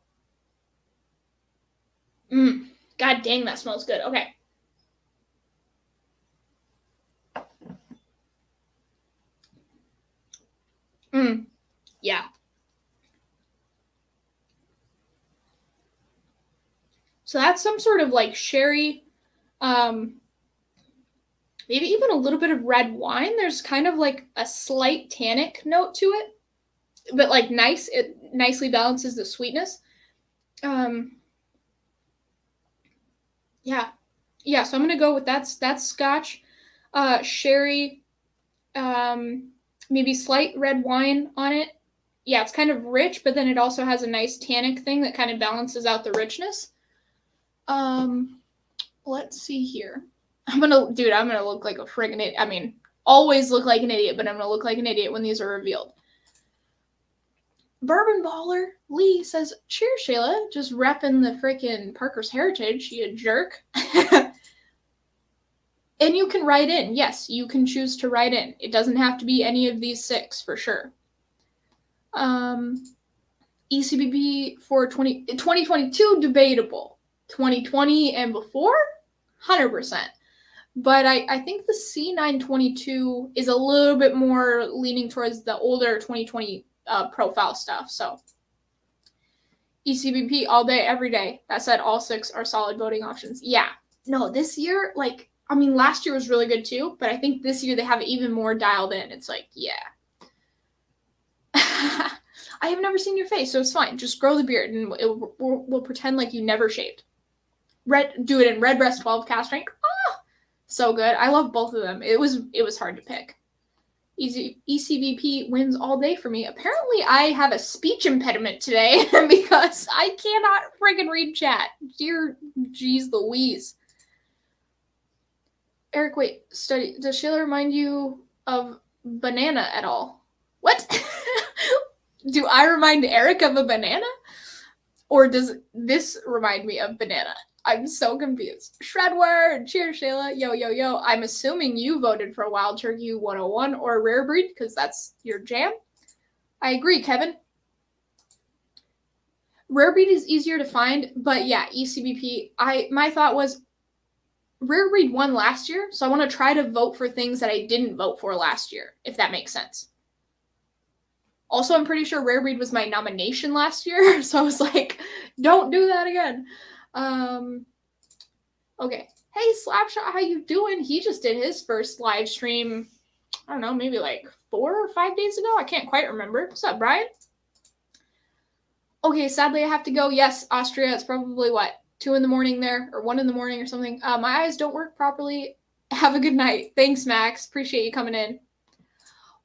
S1: God dang, that smells good. Okay. Yeah. So that's some sort of like sherry, maybe even a little bit of red wine. There's kind of like a slight tannic note to it, but like nice. It nicely balances the sweetness. Yeah. So I'm gonna go with that's Scotch, sherry, maybe slight red wine on it. Yeah, it's kind of rich, but then it also has a nice tannic thing that kind of balances out the richness. Let's see here. I'm gonna look like a friggin' idiot. I mean, always look like an idiot, but I'm gonna look like an idiot when these are revealed. Bourbon Baller Lee says, cheers, Shayla. Just repping the frickin' Parker's Heritage, you jerk. And you can write in. Yes, you can choose to write in. It doesn't have to be any of these 6 for sure. ECBP for 2022, debatable. 2020 and before, 100%. But I think the C922 is a little bit more leaning towards the older 2020 profile stuff. So ECBP all day, every day. That said, all 6 are solid voting options. Yeah. No, this year, last year was really good too, but I think this year they have it even more dialed in. It's like, yeah. I have never seen your face, so it's fine. Just grow the beard and we'll pretend like you never shaved. Do it in Redbreast 12 cask strength. So good. I love both of them. It was hard to pick. ECBP wins all day for me. Apparently, I have a speech impediment today because I cannot friggin' read chat. Dear geez Louise. Eric, wait. Does Shayla remind you of banana at all? What? Do I remind Eric of a banana? Or does this remind me of banana? I'm so confused. Shredward! Cheers, Shayla. Yo, yo, yo. I'm assuming you voted for Wild Turkey 101 or Rare Breed because that's your jam. I agree, Kevin. Rare Breed is easier to find, but yeah, ECBP. My thought was Rare Breed won last year, so I want to try to vote for things that I didn't vote for last year, if that makes sense. Also, I'm pretty sure Rare Breed was my nomination last year, so I was like, don't do that again. Okay. Hey, Slapshot, how you doing? He just did his first live stream, I don't know, maybe like 4 or 5 days ago. I can't quite remember. What's up, Brian? Okay, sadly I have to go. Yes, Austria, it's probably what, 2 in the morning there, or 1 in the morning or something. My eyes don't work properly. Have a good night. Thanks, Max. Appreciate you coming in.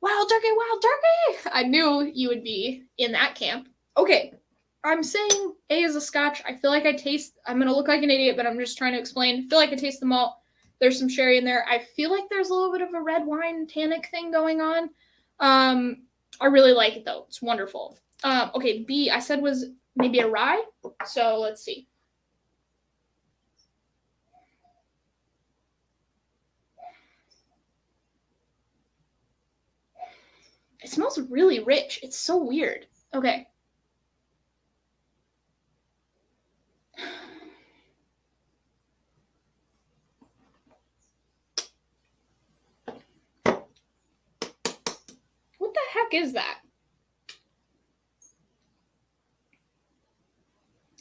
S1: Wild turkey, wild turkey! I knew you would be in that camp. Okay. I'm saying A is a Scotch. I feel like I'm going to look like an idiot, but I'm just trying to explain. I feel like I taste the malt. There's some sherry in there. I feel like there's a little bit of a red wine tannic thing going on. I really like it, though. It's wonderful. Okay, B, I said was maybe a rye. So let's see. It smells really rich. It's so weird. Okay. What the heck is that?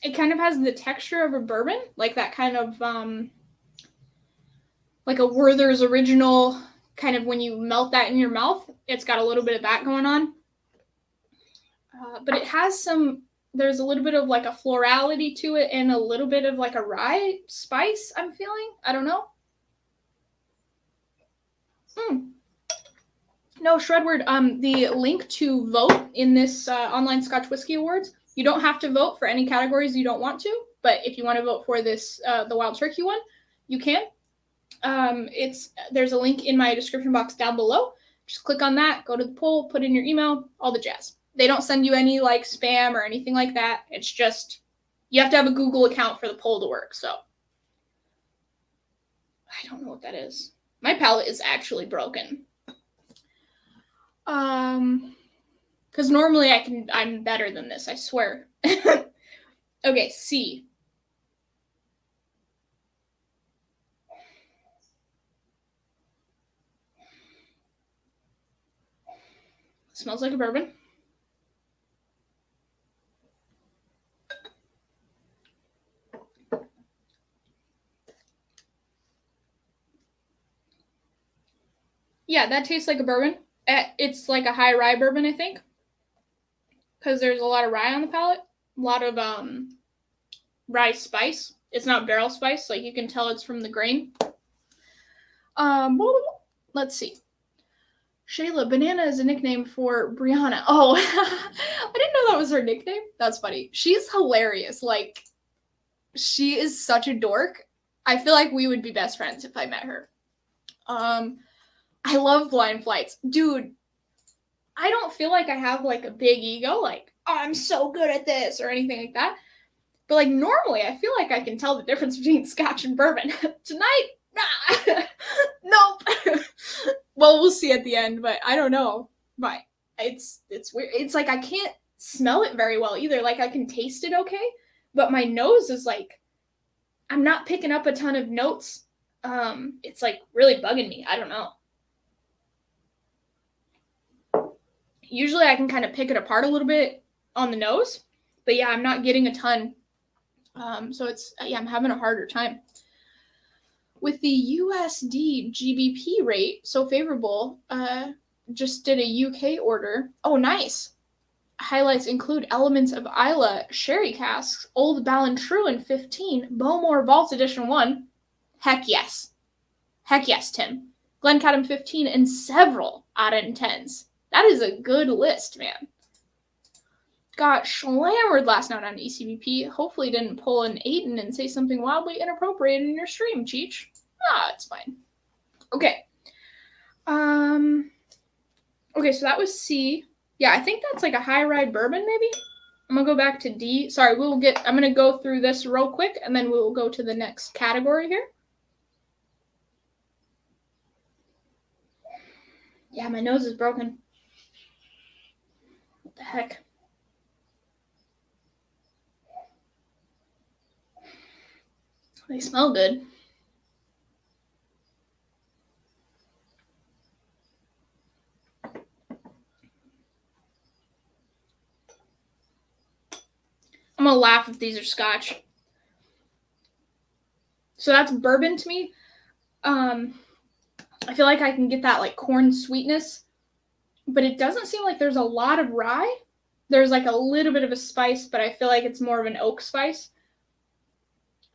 S1: It kind of has the texture of a bourbon, like that kind of, like a Werther's Original, kind of when you melt that in your mouth. It's got a little bit of that going on. But it has there's a little bit of like a florality to it and a little bit of like a rye spice I'm feeling. I don't know. No, Shredward, the link to vote in this online Scotch Whiskey Awards, you don't have to vote for any categories you don't want to, but if you want to vote for this, the Wild Turkey one, you can. There's a link in my description box down below. Just click on that, go to the poll, put in your email, all the jazz. They don't send you any like spam or anything like that. It's just, you have to have a Google account for the poll to work, so. I don't know what that is. My palate is actually broken. Because normally I'm better than this, I swear. Okay, C. Smells like a bourbon. Yeah, that tastes like a bourbon. It's like a high rye bourbon, I think. Because there's a lot of rye on the palate. A lot of rye spice. It's not barrel spice. Like, you can tell it's from the grain. Let's see. Shayla, banana is a nickname for Brianna. Oh, I didn't know that was her nickname. That's funny. She's hilarious. Like, she is such a dork. I feel like we would be best friends if I met her. I love blind flights. Dude, I don't feel like I have like a big ego, like, oh, I'm so good at this or anything like that. But like normally I feel like I can tell the difference between Scotch and bourbon. Tonight, nah. Nope. Well, we'll see at the end, but I don't know. But it's weird. It's like I can't smell it very well either. Like I can taste it okay, but my nose is like, I'm not picking up a ton of notes. It's like really bugging me. I don't know. Usually I can kind of pick it apart a little bit on the nose, but yeah, I'm not getting a ton. So I'm having a harder time. With the USD GBP rate so favorable, just did a UK order. Oh, nice. Highlights include elements of Isla sherry casks, Old Ballantrae 15, Bowmore Vault Edition 1. Heck yes. Heck yes, Tim. Glencadam 15, and several out of 10s. That is a good list, man. Got slammered last night on ECBP. Hopefully didn't pull an Aiden and say something wildly inappropriate in your stream, Cheech. It's fine. Okay. Okay, so that was C. Yeah, I think that's like a high rye bourbon, maybe? I'm gonna go back to D. Sorry, I'm gonna go through this real quick, and then we'll go to the next category here. Yeah, my nose is broken. What the heck? They smell good. I'm gonna laugh if these are Scotch. So that's bourbon to me. I feel like I can get that like corn sweetness, but it doesn't seem like there's a lot of rye. There's like a little bit of a spice, but I feel like it's more of an oak spice.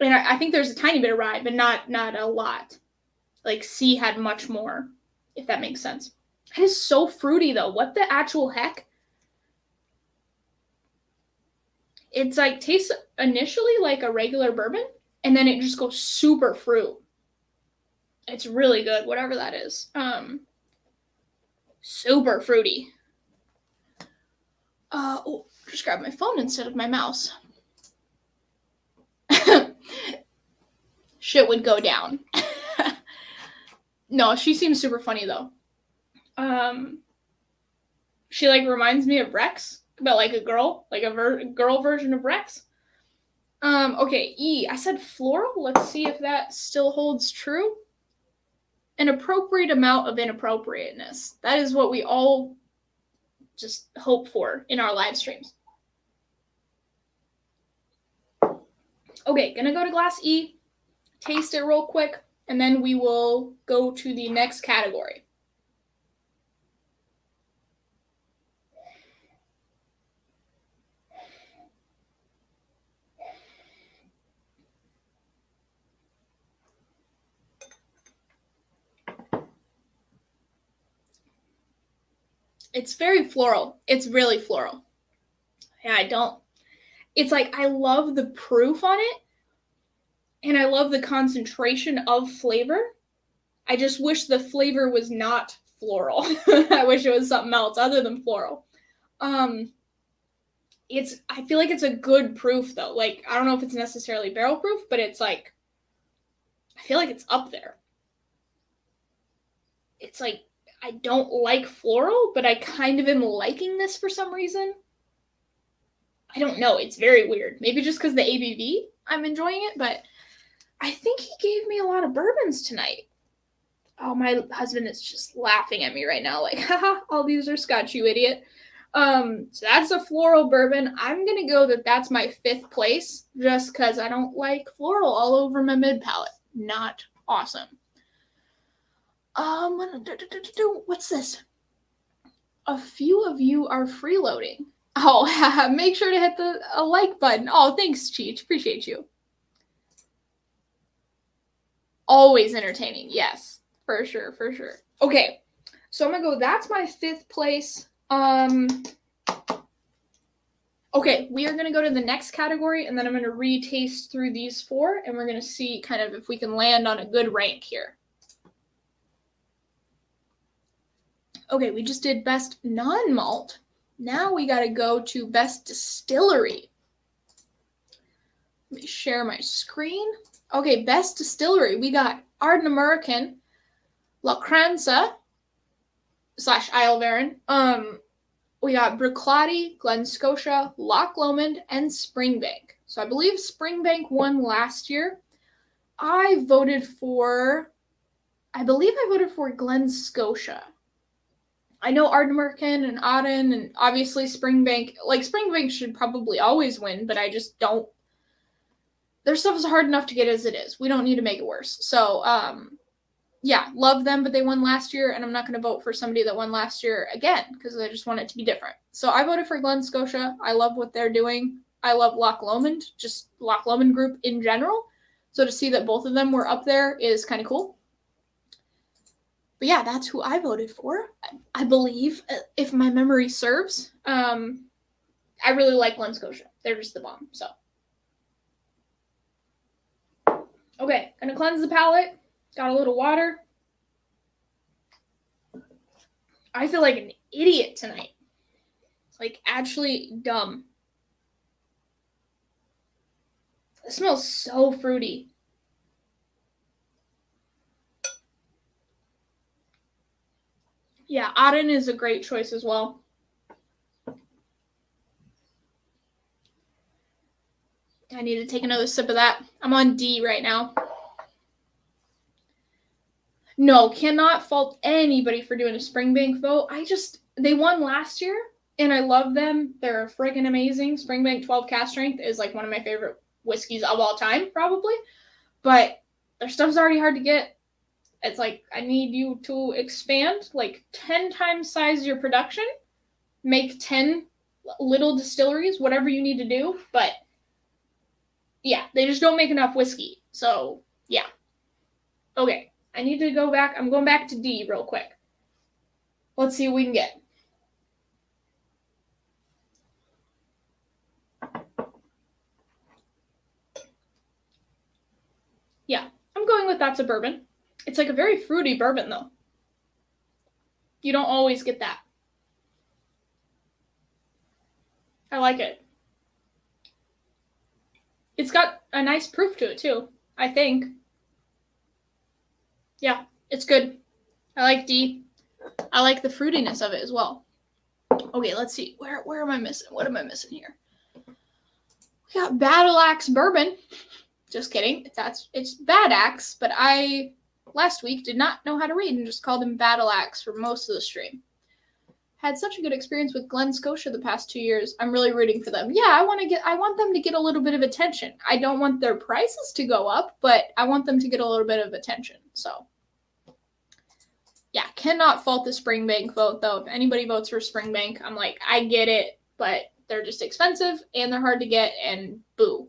S1: And I think there's a tiny bit of rye, but not a lot. Like C had much more, if that makes sense. It is so fruity though. What the actual heck? It's like tastes initially like a regular bourbon, and then it just goes super fruit. It's really good, whatever that is. Super fruity. Oh, just grab my phone instead of my mouse. Shit would go down. No, she seems super funny though. She like reminds me of Rex, but like a girl, like a girl version of Rex. Okay, E. I said floral. Let's see if that still holds true. An appropriate amount of inappropriateness. That is what we all just hope for in our live streams. Okay, gonna go to glass E, taste it real quick, and then we will go to the next category. It's very floral. It's really floral. Yeah, it's like I love the proof on it, and I love the concentration of flavor. I just wish the flavor was not floral. I wish it was something else other than floral. I feel like it's a good proof though. Like, I don't know if it's necessarily barrel proof, but it's like, I feel like it's up there. It's like, I don't like floral, but I kind of am liking this for some reason. I don't know. It's very weird. Maybe just because the ABV, I'm enjoying it, but I think he gave me a lot of bourbons tonight. Oh, my husband is just laughing at me right now, like, haha, all these are Scotch, you idiot. So that's a floral bourbon. I'm gonna go that's my 5th place, just because I don't like floral all over my mid palate. Not awesome. What's this? A few of you are freeloading. Oh, make sure to hit the like button. Oh, thanks, Cheech. Appreciate you. Always entertaining. Yes, for sure, for sure. Okay, so I'm gonna go. That's my 5th place. Okay, we are gonna go to the next category, and then I'm gonna retaste through these 4, and we're gonna see kind of if we can land on a good rank here. Okay, we just did best non-malt. Now we gotta go to best distillery. Let me share my screen. Okay, best distillery. We got Ardent American, La Cranza / Isle of Erin. We got Bruichladdich, Glen Scotia, Loch Lomond, and Springbank. So I believe Springbank won last year. I believe I voted for Glen Scotia. I know Ardent American and Auden and obviously Springbank. Like, Springbank should probably always win, but I just don't. Their stuff is hard enough to get as it is. We don't need to make it worse. So, yeah, love them, but they won last year, and I'm not going to vote for somebody that won last year again because I just want it to be different. So I voted for Glen Scotia. I love what they're doing. I love Loch Lomond, just Loch Lomond group in general. So to see that both of them were up there is kind of cool. But yeah, that's who I voted for. I believe, if my memory serves. I really like Glen Scotia. They're just the bomb. So, okay, gonna cleanse the palate. Got a little water. I feel like an idiot tonight. Like, actually dumb. It smells so fruity. Yeah, Auden is a great choice as well. I need to take another sip of that. I'm on D right now. No, cannot fault anybody for doing a Springbank vote. They won last year, and I love them. They're friggin' amazing. Springbank 12 cask strength is like one of my favorite whiskeys of all time, probably. But their stuff's already hard to get. It's like, I need you to expand, like 10 times size your production, make 10 little distilleries, whatever you need to do. But yeah, they just don't make enough whiskey. So yeah. Okay, I need to go back. I'm going back to D real quick. Let's see what we can get. That's a bourbon. It's like a very fruity bourbon, though. You don't always get that. I like it. It's got a nice proof to it, too, I think. Yeah, it's good. I like D. I like the fruitiness of it as well. Okay, let's see. Where am I missing? What am I missing here? We got Battle Axe Bourbon. Just kidding. It's Bad Axe, but I last week did not know how to read and just called him Battle Axe for most of the stream. Had such a good experience with Glen Scotia the past 2 years. I'm really rooting for them. Yeah, I want them to get a little bit of attention. I don't want their prices to go up, but I want them to get a little bit of attention. So yeah, cannot fault the Springbank vote though. If anybody votes for Springbank, I'm like, I get it, but they're just expensive and they're hard to get and boo.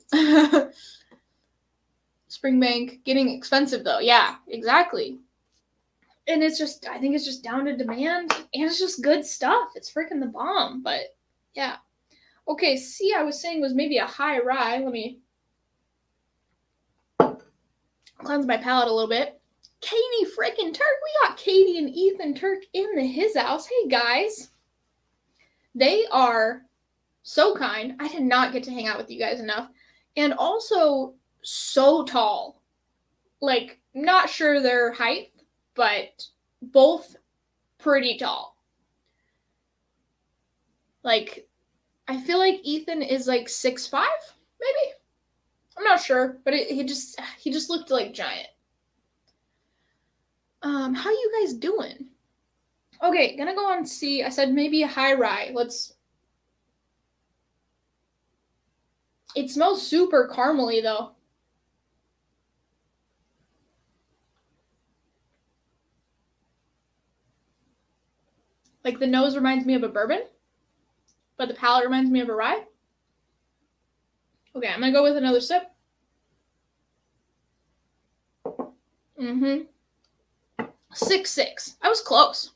S1: Springbank getting expensive though. Yeah, exactly. And it's just, I think it's just down to demand and it's just good stuff. It's freaking the bomb, but yeah. Okay, C, I was saying was maybe a high rye. Let me cleanse my palate a little bit. Katie freaking Turk. We got Katie and Ethan Turk in his house. Hey guys. They are so kind. I did not get to hang out with you guys enough. And also so tall. Like, not sure their height, but both pretty tall. Like, I feel like Ethan is like 6'5", maybe? I'm not sure, but he just looked like giant. How you guys doing? Okay, gonna go on C. I said maybe a high rye. It smells super caramely though. Like the nose reminds me of a bourbon, but the palate reminds me of a rye. Okay, I'm gonna go with another sip. 6'6". I was close.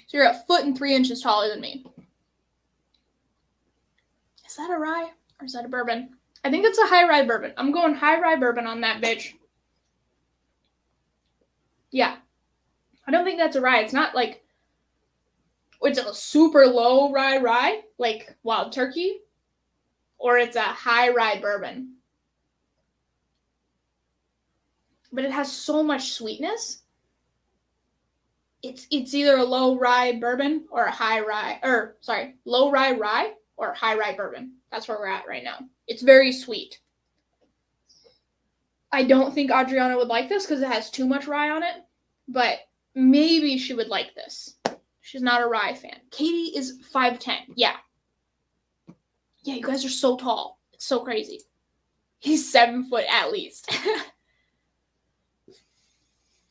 S1: So you're a foot and 3 inches taller than me. Is that a rye or is that a bourbon? I think it's a high rye bourbon. I'm going high rye bourbon on that bitch. Yeah. I don't think that's a rye. It's not like it's a super low rye, like Wild Turkey, or it's a high rye bourbon. But it has so much sweetness. It's either a low rye bourbon or a high rye, low rye or high rye bourbon. That's where we're at right now. It's very sweet. I don't think Adriana would like this because it has too much rye on it, but maybe she would like this. She's not a rye fan. Katie is 5'10". Yeah. Yeah, you guys are so tall. It's so crazy. He's 7 foot at least.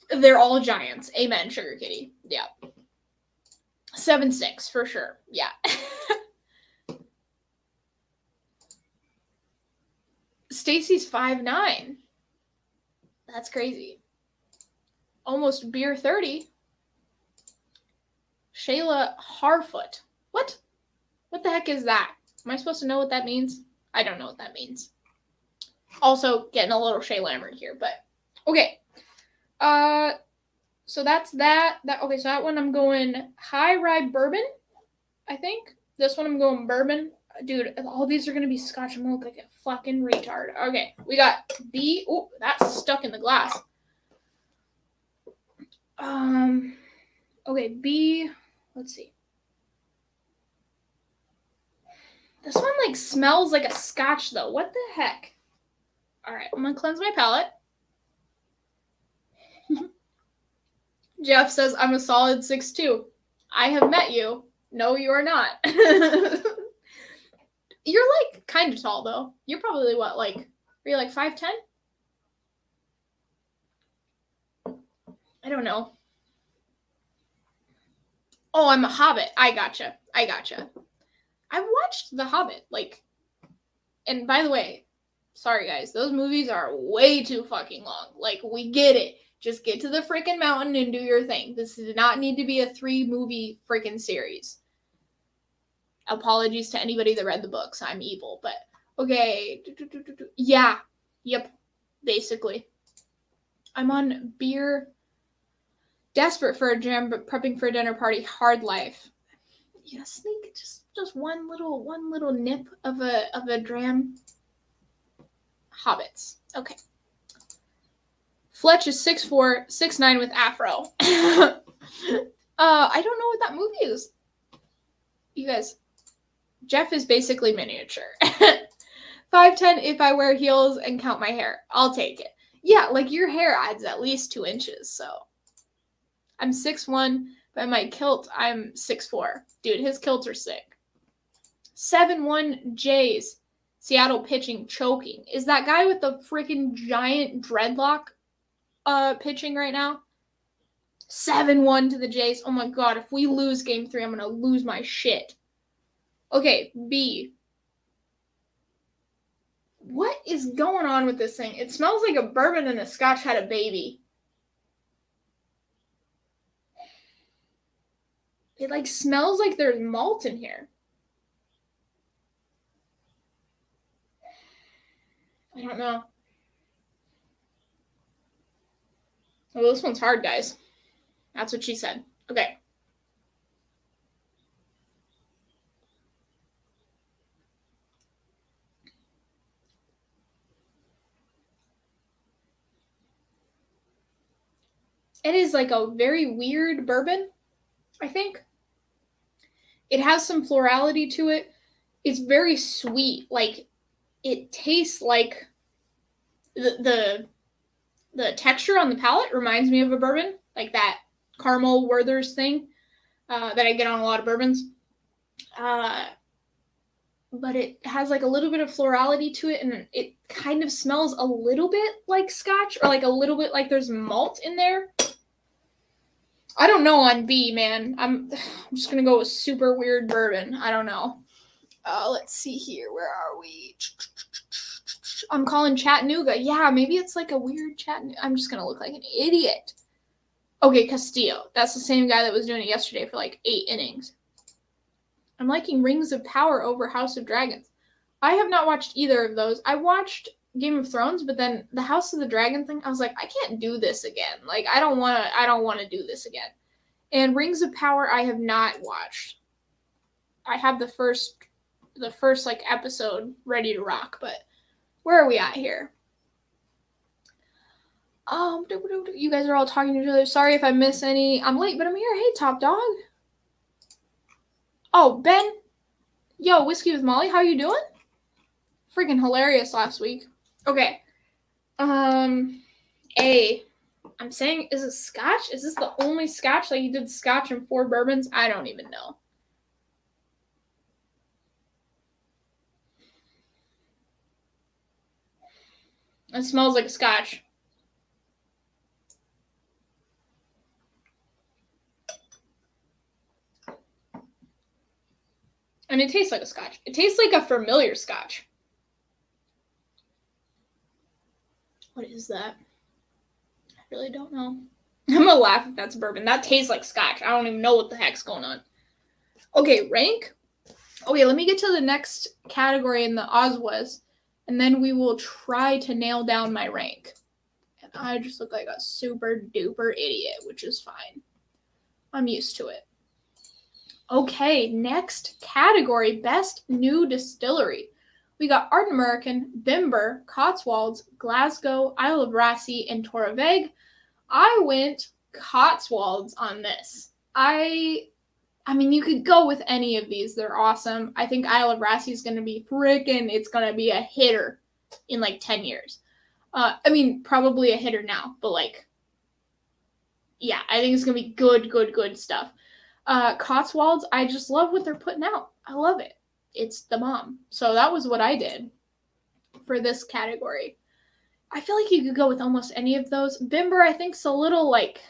S1: They're all giants. Amen, Sugar Kitty. Yeah. 7'6" for sure. Yeah. Stacie's 5'9". That's crazy. Almost beer 30. Shayla Harfoot. What? What the heck is that? Am I supposed to know what that means? I don't know what that means. Also, getting a little Shay Lambert here, but okay. So that's that. Okay, so that one I'm going high rye bourbon, I think. This one I'm going bourbon. Dude, all these are going to be Scotch. I'm going to look like a fucking retard. Okay, we got B. Oh, that's stuck in the glass. Okay, B. Let's see. This one, like, smells like a Scotch, though. What the heck? All right, I'm going to cleanse my palate. Jeff says, I'm a solid 6'2". I have met you. No, you are not. You're, like, kind of tall, though. You're probably, what, like, are you, like, 5'10"? I don't know. Oh, I'm a Hobbit. I gotcha. I've watched The Hobbit, like, and by the way, sorry, guys, those movies are way too fucking long. Like, we get it. Just get to the freaking mountain and do your thing. This does not need to be a 3-movie freaking series. Apologies to anybody that read the books. I'm evil, but okay. Yeah. Yep. basically. I'm on beer, desperate for a jam, but prepping for a dinner party, hard life. Yeah, sneak just one little nip of a dram. Hobbits. Okay. Fletch is 6'4", 6'9" with afro. I don't know what that movie is. You guys, Jeff is basically miniature. 5'10" if I wear heels and count my hair. I'll take it. Yeah, like your hair adds at least 2 inches, so. I'm 6'1", by my kilt, I'm 6'4". Dude, his kilts are sick. 7'1" Jays. Seattle pitching, choking. Is that guy with the freaking giant dreadlock pitching right now? 7-1 to the Jays. Oh my god, if we lose game 3, I'm going to lose my shit. Okay, B. What is going on with this thing? It smells like a bourbon and a Scotch had a baby. It like smells like there's malt in here. I don't know. Oh, this one's hard, guys. That's what she said. Okay. It is like a very weird bourbon, I think. It has some florality to it. It's very sweet. Like, it tastes like the texture on the palate reminds me of a bourbon, like that caramel Werther's thing that I get on a lot of bourbons. But it has like a little bit of florality to it, and it kind of smells a little bit like Scotch, or like a little bit like there's malt in there. I don't know on B, man. I'm just gonna go with super weird bourbon. I don't know. Let's see here. Where are we? I'm calling Chattanooga. Yeah, maybe it's like a weird Chattanooga. I'm just gonna look like an idiot. Okay, Castillo. That's the same guy that was doing it yesterday for like 8 innings. I'm liking Rings of Power over House of Dragons. I have not watched either of those. I watched Game of Thrones, but then the House of the Dragon thing, I was like, I can't do this again. Like, I don't want to do this again. And Rings of Power, I have not watched. I have the first like episode ready to rock, but where are we at here? You guys are all talking to each other. Sorry if I miss any. I'm late, but I'm here. Hey, Top Dog. Oh, Ben. Yo, Whiskey with Molly, how you doing? Freaking hilarious last week. Okay. A. I'm saying, is it Scotch? Is this the only Scotch? Like, you did Scotch and 4 bourbons? I don't even know. It smells like a Scotch. And it tastes like a Scotch. It tastes like a familiar Scotch. What is that? I really don't know. I'm gonna laugh if that's bourbon. That tastes like Scotch. I don't even know what the heck's going on. Okay, rank. Okay, let me get to the next category in the OSWAs, and then we will try to nail down my rank. And I just look like a super duper idiot, which is fine. I'm used to it. Okay, next category, Best New Distillery. We got Ardent American, Bimber, Cotswolds, Glasgow, Isle of Rassy, and Torreveg. I went Cotswolds on this. I mean, you could go with any of these. They're awesome. I think Isle of Rassy is going to be it's going to be a hitter in like 10 years. I mean, probably a hitter now, but like, yeah, I think it's going to be good stuff. Cotswolds, I just love what they're putting out. I love it. It's the bomb. So that was what I did for this category. I feel like you could go with almost any of those. Bimber, I think, is a little like,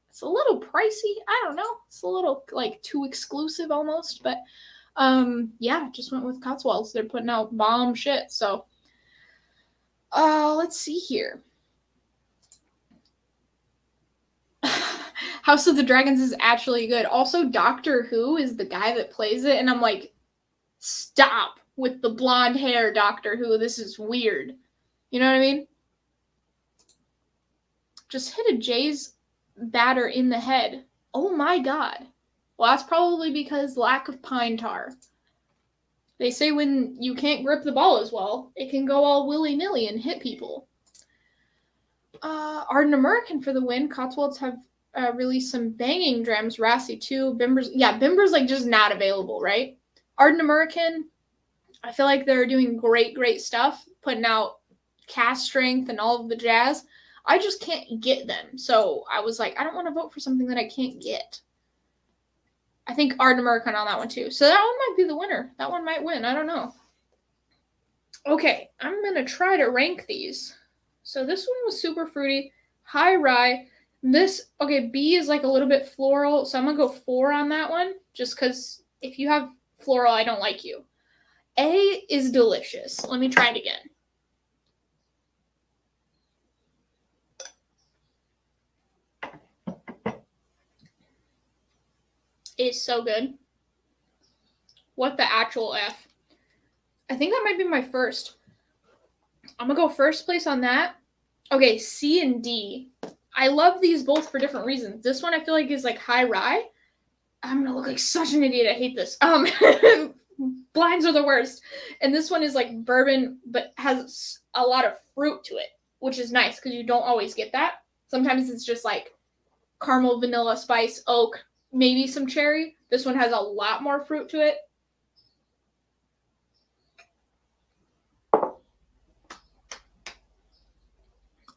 S1: it's a little pricey. I don't know. It's a little like too exclusive almost. But yeah, just went with Cotswolds. They're putting out bomb shit. So let's see here. House of the Dragons is actually good. Also, Doctor Who is the guy that plays it, and I'm like, stop with the blonde hair, Doctor Who. This is weird. You know what I mean? just hit a Jay's batter in the head. Oh my god. Well, that's probably because lack of pine tar. They say when you can't grip the ball as well, it can go all willy-nilly and hit people. Ardent American for the win. Cotswolds have released some banging drams. Rassy too. Bimber's, Bimber's like just not available, right? Ardent American, I feel like they're doing great stuff, putting out cast strength and all of the jazz. I just can't get them. So I was like, I don't want to vote for something that I can't get. I think Ardent American on that one too. So that one might be the winner. That one might win. I don't know. Okay, I'm going to try to rank these. So this one was super fruity, high rye. This, okay, B is like a little bit floral, so I'm going to go 4 on that one, just because if you have floral, I don't like you. A is delicious. Let me try it again. It's so good. What the actual F? I think that might be my first. I'm going to go first place on that. Okay, C and D. I love these both for different reasons. This one I feel like is like high rye. I'm going to look like such an idiot. I hate this. Blinds are the worst. And this one is like bourbon, but has a lot of fruit to it, which is nice because you don't always get that. Sometimes it's just like caramel, vanilla, spice, oak, maybe some cherry. This one has a lot more fruit to it.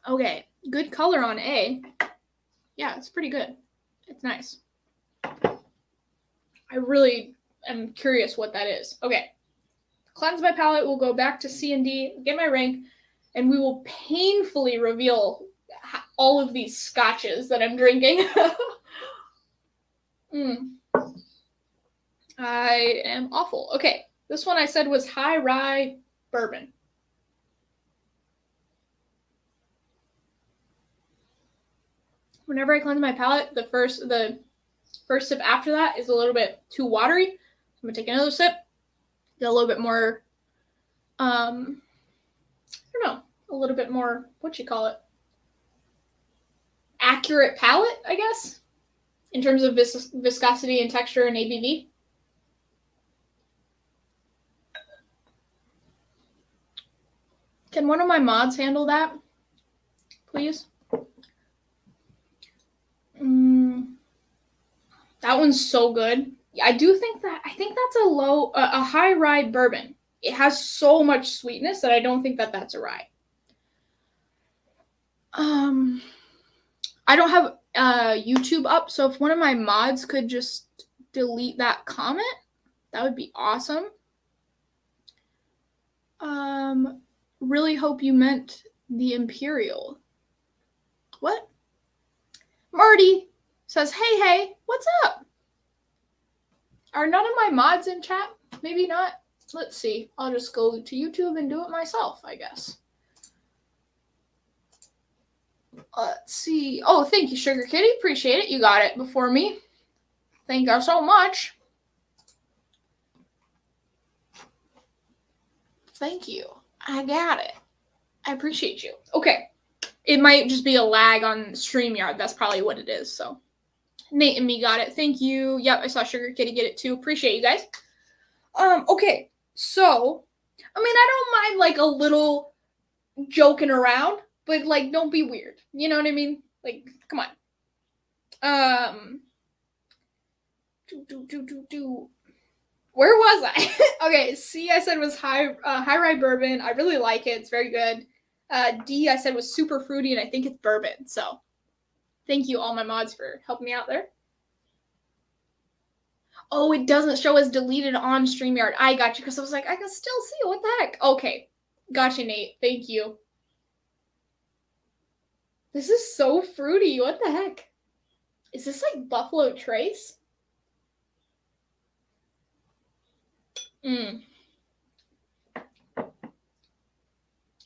S1: Okay, good color on A. Yeah, it's pretty good. It's nice. I really am curious what that is. Okay, cleanse my palate. We'll go back to C and D, get my rank, and we will painfully reveal all of these scotches that I'm drinking. I am awful. Okay, this one I said was high rye bourbon. Whenever I cleanse my palate, the first sip after that is a little bit too watery. I'm gonna take another sip, get a little bit more, I don't know, a little bit more, what you call it, accurate palate, I guess, in terms of viscosity and texture and ABV. Can one of my mods handle that, please? That one's so good. I think that's a high rye bourbon. It has so much sweetness that I don't think that that's a rye. I don't have YouTube up, so if one of my mods could just delete that comment, that would be awesome. Really hope you meant the Imperial. What? Marty says, hey, what's up? Are none of my mods in chat? Maybe not. Let's see. I'll just go to YouTube and do it myself, I guess. Let's see. Oh, thank you, Sugar Kitty. Appreciate it. You got it before me. Thank you so much. Thank you. I got it. I appreciate you. Okay. It might just be a lag on StreamYard. That's probably what it is. So Nate and me got it. Thank you. Yep, I saw Sugar Kitty get it too. Appreciate you guys. Okay. So, I mean, I don't mind like a little joking around, but like don't be weird. You know what I mean? Like, come on. Where was I? Okay, C I said was high rye bourbon. I really like it. It's very good. D I said was super fruity, and I think it's bourbon. So thank you all my mods for helping me out there. Oh, it doesn't show as deleted on StreamYard. I got you because I was like, I can still see it. What the heck? Okay. Gotcha, Nate. Thank you. This is so fruity. What the heck? Is this like Buffalo Trace?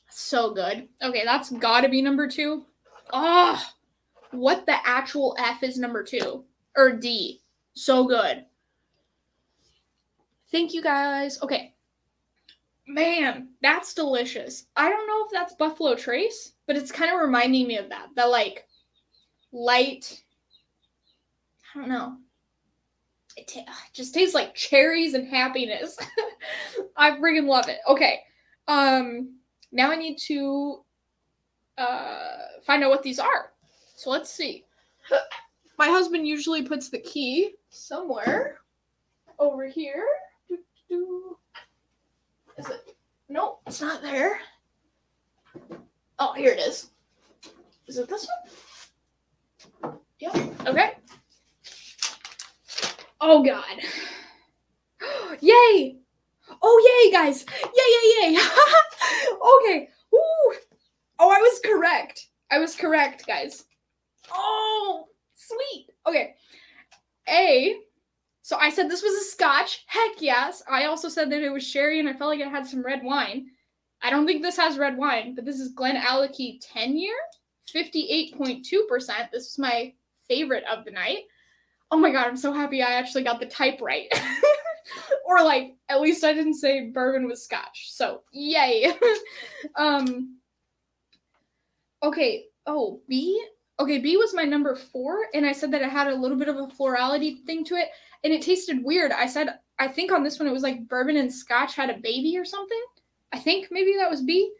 S1: So good. Okay, that's gotta be number 2. Oh, what the actual F is number 2? Or D. So good. Thank you guys. Okay. Man, that's delicious. I don't know if that's Buffalo Trace, but it's kind of reminding me of that. That like light, I don't know. It just tastes like cherries and happiness. I freaking love it. Okay. Now I need to find out what these are. So let's see. My husband usually puts the key somewhere over here. Is it? Nope, it's not there. Oh, here it is. Is it this one? Yep. Okay. Oh, God. Yay! Oh, yay, guys! Yay, yay, yay! Okay. Woo! Oh, I was correct. I was correct, guys. Oh, sweet. Okay. So I said this was a Scotch. Heck yes. I also said that it was sherry, and I felt like it had some red wine. I don't think this has red wine, but this is Glenallachie 10-year, 58.2%. This is my favorite of the night. Oh my God, I'm so happy I actually got the type right. Or like, at least I didn't say bourbon with Scotch. So, yay. Okay. Oh, B? Okay, B was my number 4, and I said that it had a little bit of a florality thing to it, and it tasted weird. I think on this one it was like bourbon and Scotch had a baby or something. I think maybe that was B.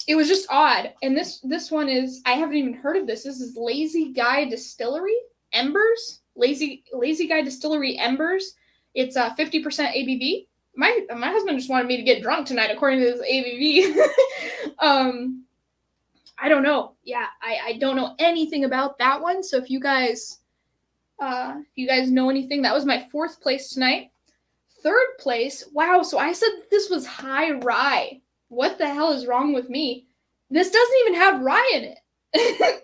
S1: It was just odd. And this one is, I haven't even heard of this. This is Lazy Guy Distillery Embers. Lazy Guy Distillery Embers. It's 50% ABV. My husband just wanted me to get drunk tonight according to this ABV. I don't know. Yeah, I don't know anything about that one. So if you guys know anything, that was my 4th place tonight. 3rd place, wow, so I said this was high rye. What the hell is wrong with me? This doesn't even have rye in it.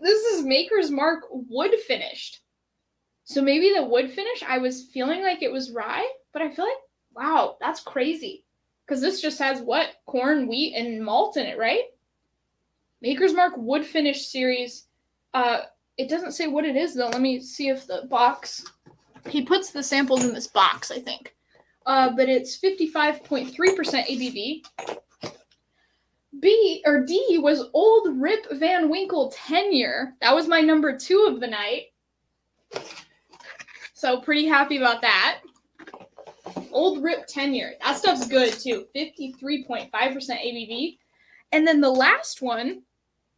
S1: This is Maker's Mark wood finished. So maybe the wood finish, I was feeling like it was rye, but I feel like, wow, that's crazy. Because this just has what? Corn, wheat, and malt in it, right? Maker's Mark wood finish series. It doesn't say what it is, though. Let me see if the box... He puts the samples in this box, I think. But it's 55.3% ABV. D was Old Rip Van Winkle 10-year. That was my number 2 of the night. So pretty happy about that. Old Rip 10-year. That stuff's good too. 53.5% ABV. And then the last one,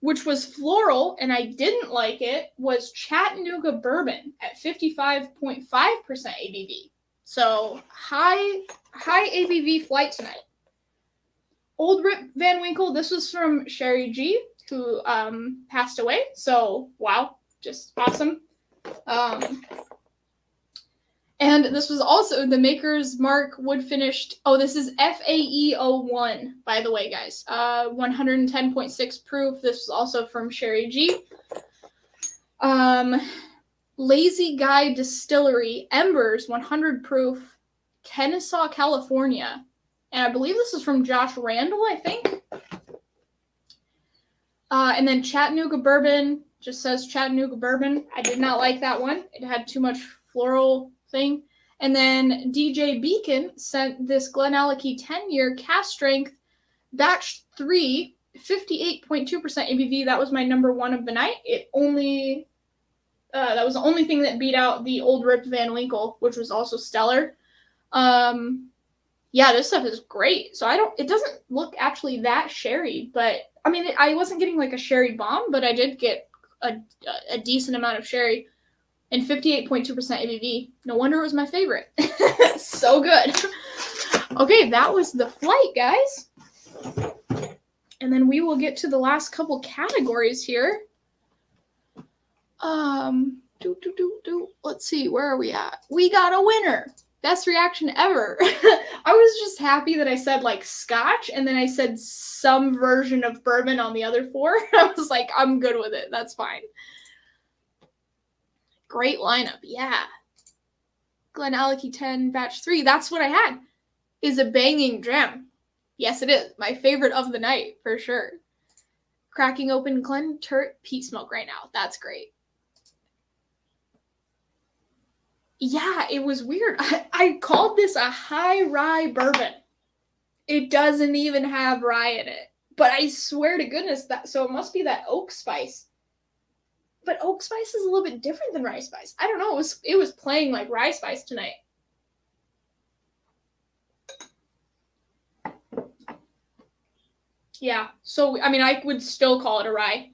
S1: which was floral, and I didn't like it, was Chattanooga Bourbon at 55.5% ABV. So high ABV flight tonight. Old Rip Van Winkle, this was from Sherry G, who passed away. So, wow, just awesome. And this was also the Maker's Mark wood finished. Oh, this is FAE01, by the way, guys. 110.6 proof. This was also from Sherry G. Lazy Guy Distillery Embers 100 proof, Kennesaw, California. And I believe this is from Josh Randall, I think. And then Chattanooga Bourbon, just says Chattanooga Bourbon. I did not like that one. It had too much floral thing. And then DJ Beacon sent this Glenallachie 10-year cast strength batch 3, 58.2% ABV. That was my number 1 of the night. That was the only thing that beat out the Old Rip Van Winkle, which was also stellar. Yeah, this stuff is great. So it doesn't look actually that sherry, but I mean, I wasn't getting like a sherry bomb, but I did get a decent amount of sherry and 58.2% ABV. No wonder it was my favorite. So good. Okay, that was the flight, guys. And then we will get to the last couple categories here. Let's see, where are we at? We got a winner. Best reaction ever. I was just happy that I said like Scotch and then I said some version of bourbon on the other 4. I was like, I'm good with it. That's fine. Great lineup. Yeah. Glenallachie 10 batch 3. That's what I had. Is a banging gem. Yes, it is. My favorite of the night for sure. Cracking open Glen Turret peat smoke right now. That's great. Yeah, it was weird. I called this a high rye bourbon. It doesn't even have rye in it. But I swear to goodness so it must be that oak spice. But oak spice is a little bit different than rye spice. I don't know. It was playing like rye spice tonight. Yeah. So, I mean, I would still call it a rye.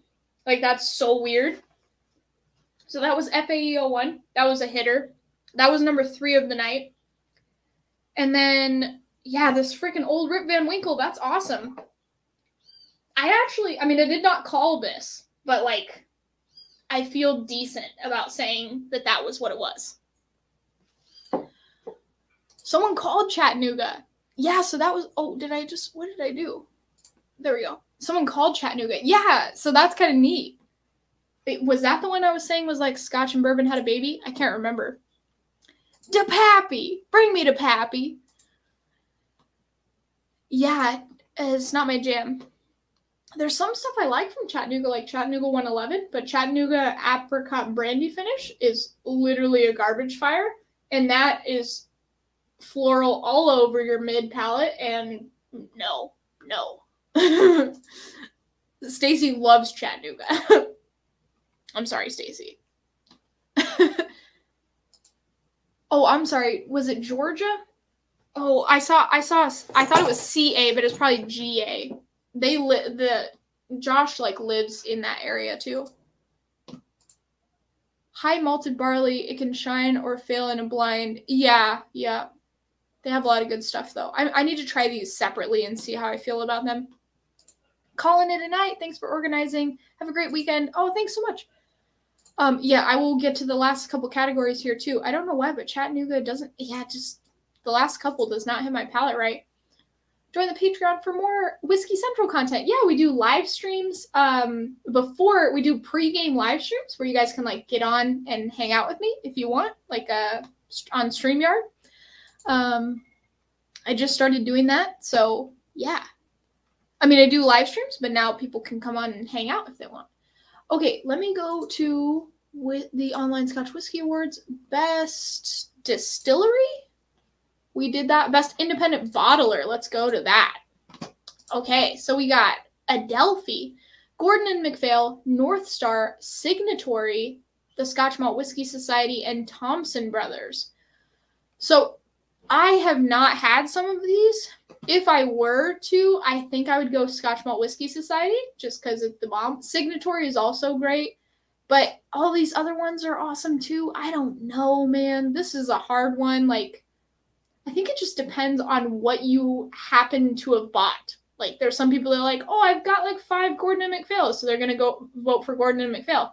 S1: Like, that's so weird. So that was FAE01. That was a hitter. That was number 3 of the night. And then, yeah, this freaking old Rip Van Winkle. That's awesome. I did not call this, but, like, I feel decent about saying that that was what it was. Someone called Chattanooga. Yeah, so that was, what did I do? There we go. Someone called Chattanooga. Yeah, so that's kind of neat. Was that the one I was saying was like Scotch and bourbon had a baby? I can't remember. To Pappy! Bring me to Pappy! Yeah, it's not my jam. There's some stuff I like from Chattanooga, like Chattanooga 111, but Chattanooga apricot brandy finish is literally a garbage fire, and that is floral all over your mid palate, and no. Stacie loves Chattanooga. I'm sorry, Stacie. Oh, I'm sorry. Was it Georgia? Oh, I thought it was CA, but it's probably GA. Josh like lives in that area too. High malted barley, it can shine or fail in a blind. Yeah. They have a lot of good stuff though. I need to try these separately and see how I feel about them. Calling it a night. Thanks for organizing. Have a great weekend. Oh, thanks so much. Yeah, I will get to the last couple categories here too. I don't know why, but Chattanooga doesn't. Yeah, just the last couple does not hit my palate right. Join the Patreon for more Whiskey Central content. Yeah, we do live streams. Before we do pregame live streams where you guys can like get on and hang out with me if you want, like on StreamYard. I just started doing that, so yeah. I mean, I do live streams, but now people can come on and hang out if they want. Okay, let me go to the Online Scotch Whiskey Awards. Best Distillery? We did that. Best Independent Bottler. Let's go to that. Okay, so we got Adelphi, Gordon and MacPhail, North Star, Signatory, the Scotch Malt Whiskey Society, and Thompson Brothers. So I have not had some of these. If I were to, I think I would go Scotch Malt Whiskey Society just because it's the bomb. Signatory is also great, but all these other ones are awesome too. I don't know, man. This is a hard one. Like, I think it just depends on what you happen to have bought. Like, there's some people that are like, oh, I've got like 5 Gordon and MacPhails, so they're going to go vote for Gordon and MacPhail.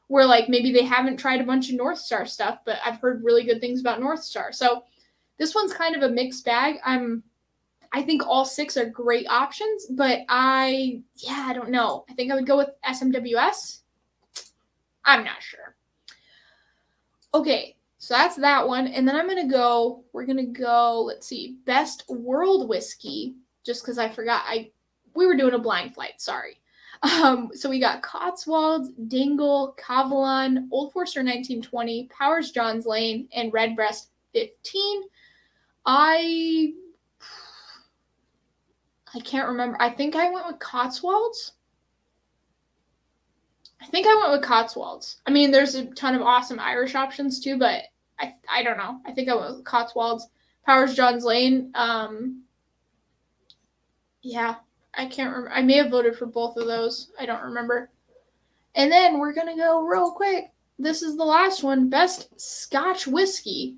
S1: Where, like, maybe they haven't tried a bunch of North Star stuff, but I've heard really good things about North Star. So this one's kind of a mixed bag. I think all 6 are great options, but I don't know. I think I would go with SMWS. I'm not sure. Okay, so that's that one. And then we're going to go, let's see, Best World Whiskey, just because I forgot. We were doing a blind flight, sorry. So we got Cotswolds, Dingle, Cavalon, Old Forester 1920, Powers Johns Lane, and Redbreast 15. I can't remember. I think I went with Cotswolds. I mean, there's a ton of awesome Irish options too, but I don't know. I think I went with Cotswolds. Powers Johns Lane. Yeah, I can't remember. I may have voted for both of those. I don't remember. And then we're going to go real quick. This is the last one. Best Scotch Whiskey.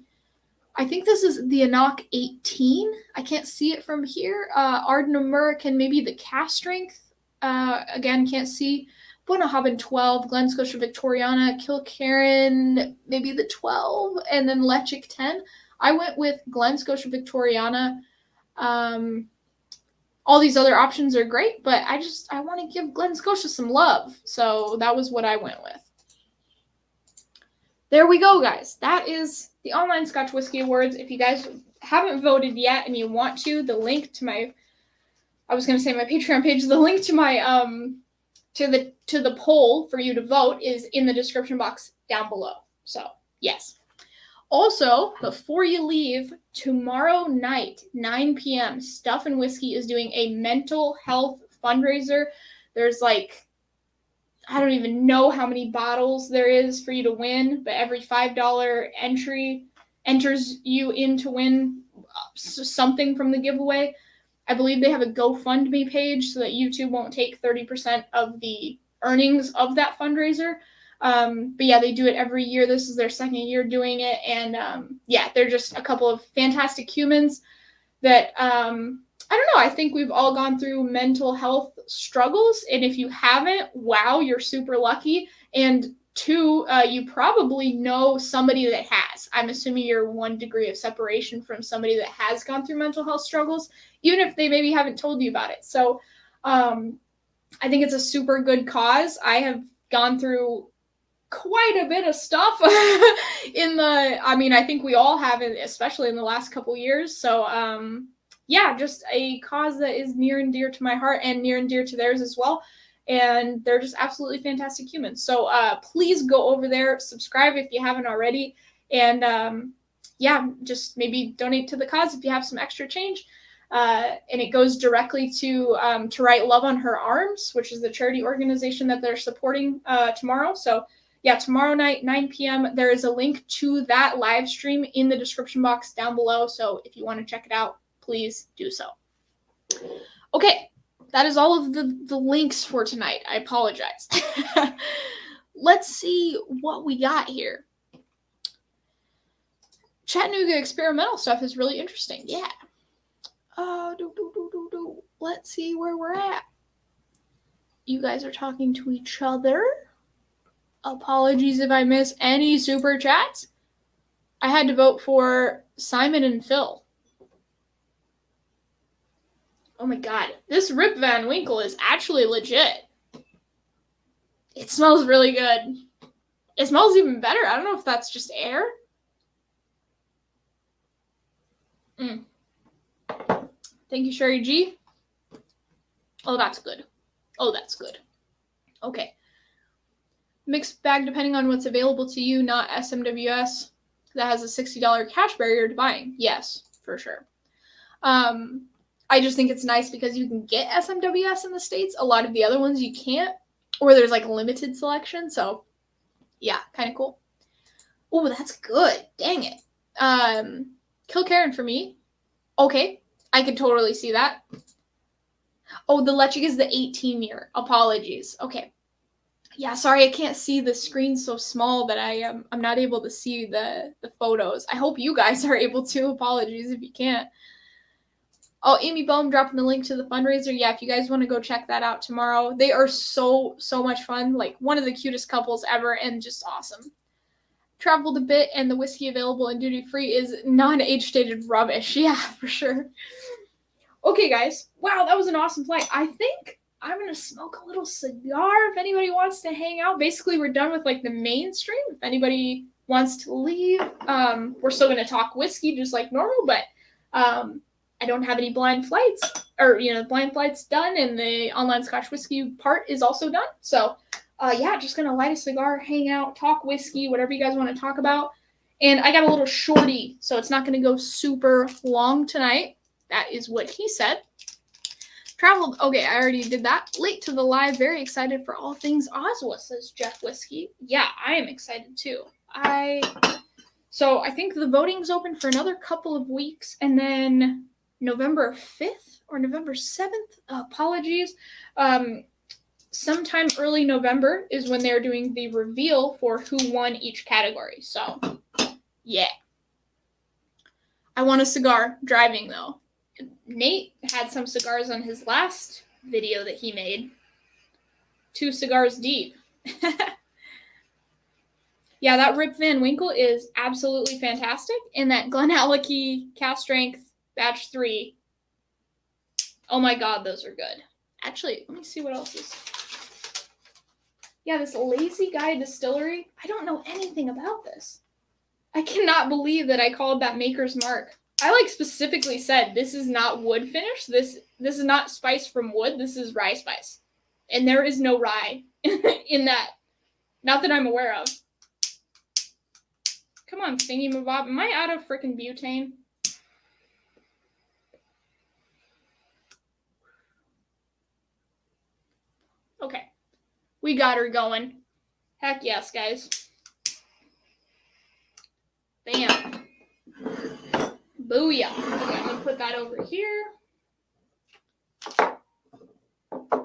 S1: I think this is the Enoch 18. I can't see it from here. Arden American, maybe the Cask Strength. Again, can't see. Bunnahabhain 12. Glen Scotia Victoriana. Kilkerran, maybe the 12. And then Lechick 10. I went with Glen Scotia Victoriana. All these other options are great, but I want to give Glen Scotia some love. So that was what I went with. There we go, guys. That is the Online Scotch Whiskey Awards. If you guys haven't voted yet and you want to, the link to my Patreon page, the link to my to the poll for you to vote is in the description box down below. So, yes. Also, before you leave, tomorrow night, 9 p.m., Stuff and Whiskey is doing a mental health fundraiser. There's like I don't even know how many bottles there is for you to win, but every $5 entry enters you in to win something from the giveaway. I believe they have a GoFundMe page so that YouTube won't take 30% of the earnings of that fundraiser. But yeah, they do it every year. This is their second year doing it. And yeah, they're just a couple of fantastic humans that, I don't know, I think we've all gone through mental health struggles. And if you haven't, wow, you're super lucky. And two, you probably know somebody that has. I'm assuming you're 1 degree of separation from somebody that has gone through mental health struggles, even if they maybe haven't told you about it. So I think it's a super good cause. I have gone through quite a bit of stuff I think we all have it, especially in the last couple years. So yeah, just a cause that is near and dear to my heart and near and dear to theirs as well. And they're just absolutely fantastic humans. So please go over there, subscribe if you haven't already, and yeah, just maybe donate to the cause if you have some extra change. And it goes directly to Write Love on Her Arms, which is the charity organization that they're supporting tomorrow. So yeah, tomorrow night, 9 p.m., there is a link to that live stream in the description box down below. So if you want to check it out, please do so. Okay, that is all of the links for tonight. I apologize. Let's see what we got here. Chattanooga experimental stuff is really interesting. Yeah. Let's see where we're at. You guys are talking to each other. Apologies if I miss any super chats. I had to vote for Simon and Phil. Oh my god, this Rip Van Winkle is actually legit. It smells really good. It smells even better. I don't know if that's just air. Thank you, Sherry G. Oh, that's good. Oh, that's good. Okay. Mixed bag depending on what's available to you, not SMWS. That has a $60 cash barrier to buying. Yes, for sure. I just think it's nice because you can get SMWS in the States. A lot of the other ones you can't, or there's like limited selection. So yeah, kind of cool. Oh, that's good. Dang it. Kill Karen for me. Okay, I could totally see that. Oh, the Lechig is the 18-year. Apologies. Okay. Yeah, sorry, I can't see the screen so small that I'm not able to see the photos. I hope you guys are able to. Apologies if you can't. Oh, Amy Bohm dropping the link to the fundraiser. Yeah, if you guys want to go check that out tomorrow. They are so much fun. Like, one of the cutest couples ever and just awesome. Traveled a bit, and the whiskey available in duty-free is non-age-stated rubbish. Yeah, for sure. Okay, guys. Wow, that was an awesome flight. I think I'm going to smoke a little cigar if anybody wants to hang out. Basically, we're done with, like, the mainstream. If anybody wants to leave, we're still going to talk whiskey just like normal, but I don't have any blind flights, or, blind flights done, and the online Scotch whiskey part is also done. So, yeah, just going to light a cigar, hang out, talk whiskey, whatever you guys want to talk about. And I got a little shorty, so it's not going to go super long tonight. That is what he said. Traveled. Okay, I already did that. Late to the live. Very excited for all things OSWAs, says Jeff Whiskey. Yeah, I am excited too. So I think the voting's open for another couple of weeks, and then November 5th or November 7th. Apologies. Sometime early November is when they're doing the reveal for who won each category. So, yeah. I want a cigar. Driving, though. Nate had some cigars on his last video that he made. 2 cigars deep. Yeah, that Rip Van Winkle is absolutely fantastic. And that Glenallachie Cast Strength Batch 3. Oh my god, those are good. Actually, let me see what else is. Yeah, this Lazy Guy Distillery. I don't know anything about this. I cannot believe that I called that Maker's Mark. I specifically said this is not wood finish. This is not spice from wood. This is rye spice. And there is no rye in that. Not that I'm aware of. Come on, thingy mabob. Am I out of frickin' butane? Okay. We got her going. Heck yes, guys. Bam. Booyah. Okay, I'm going to put that over here.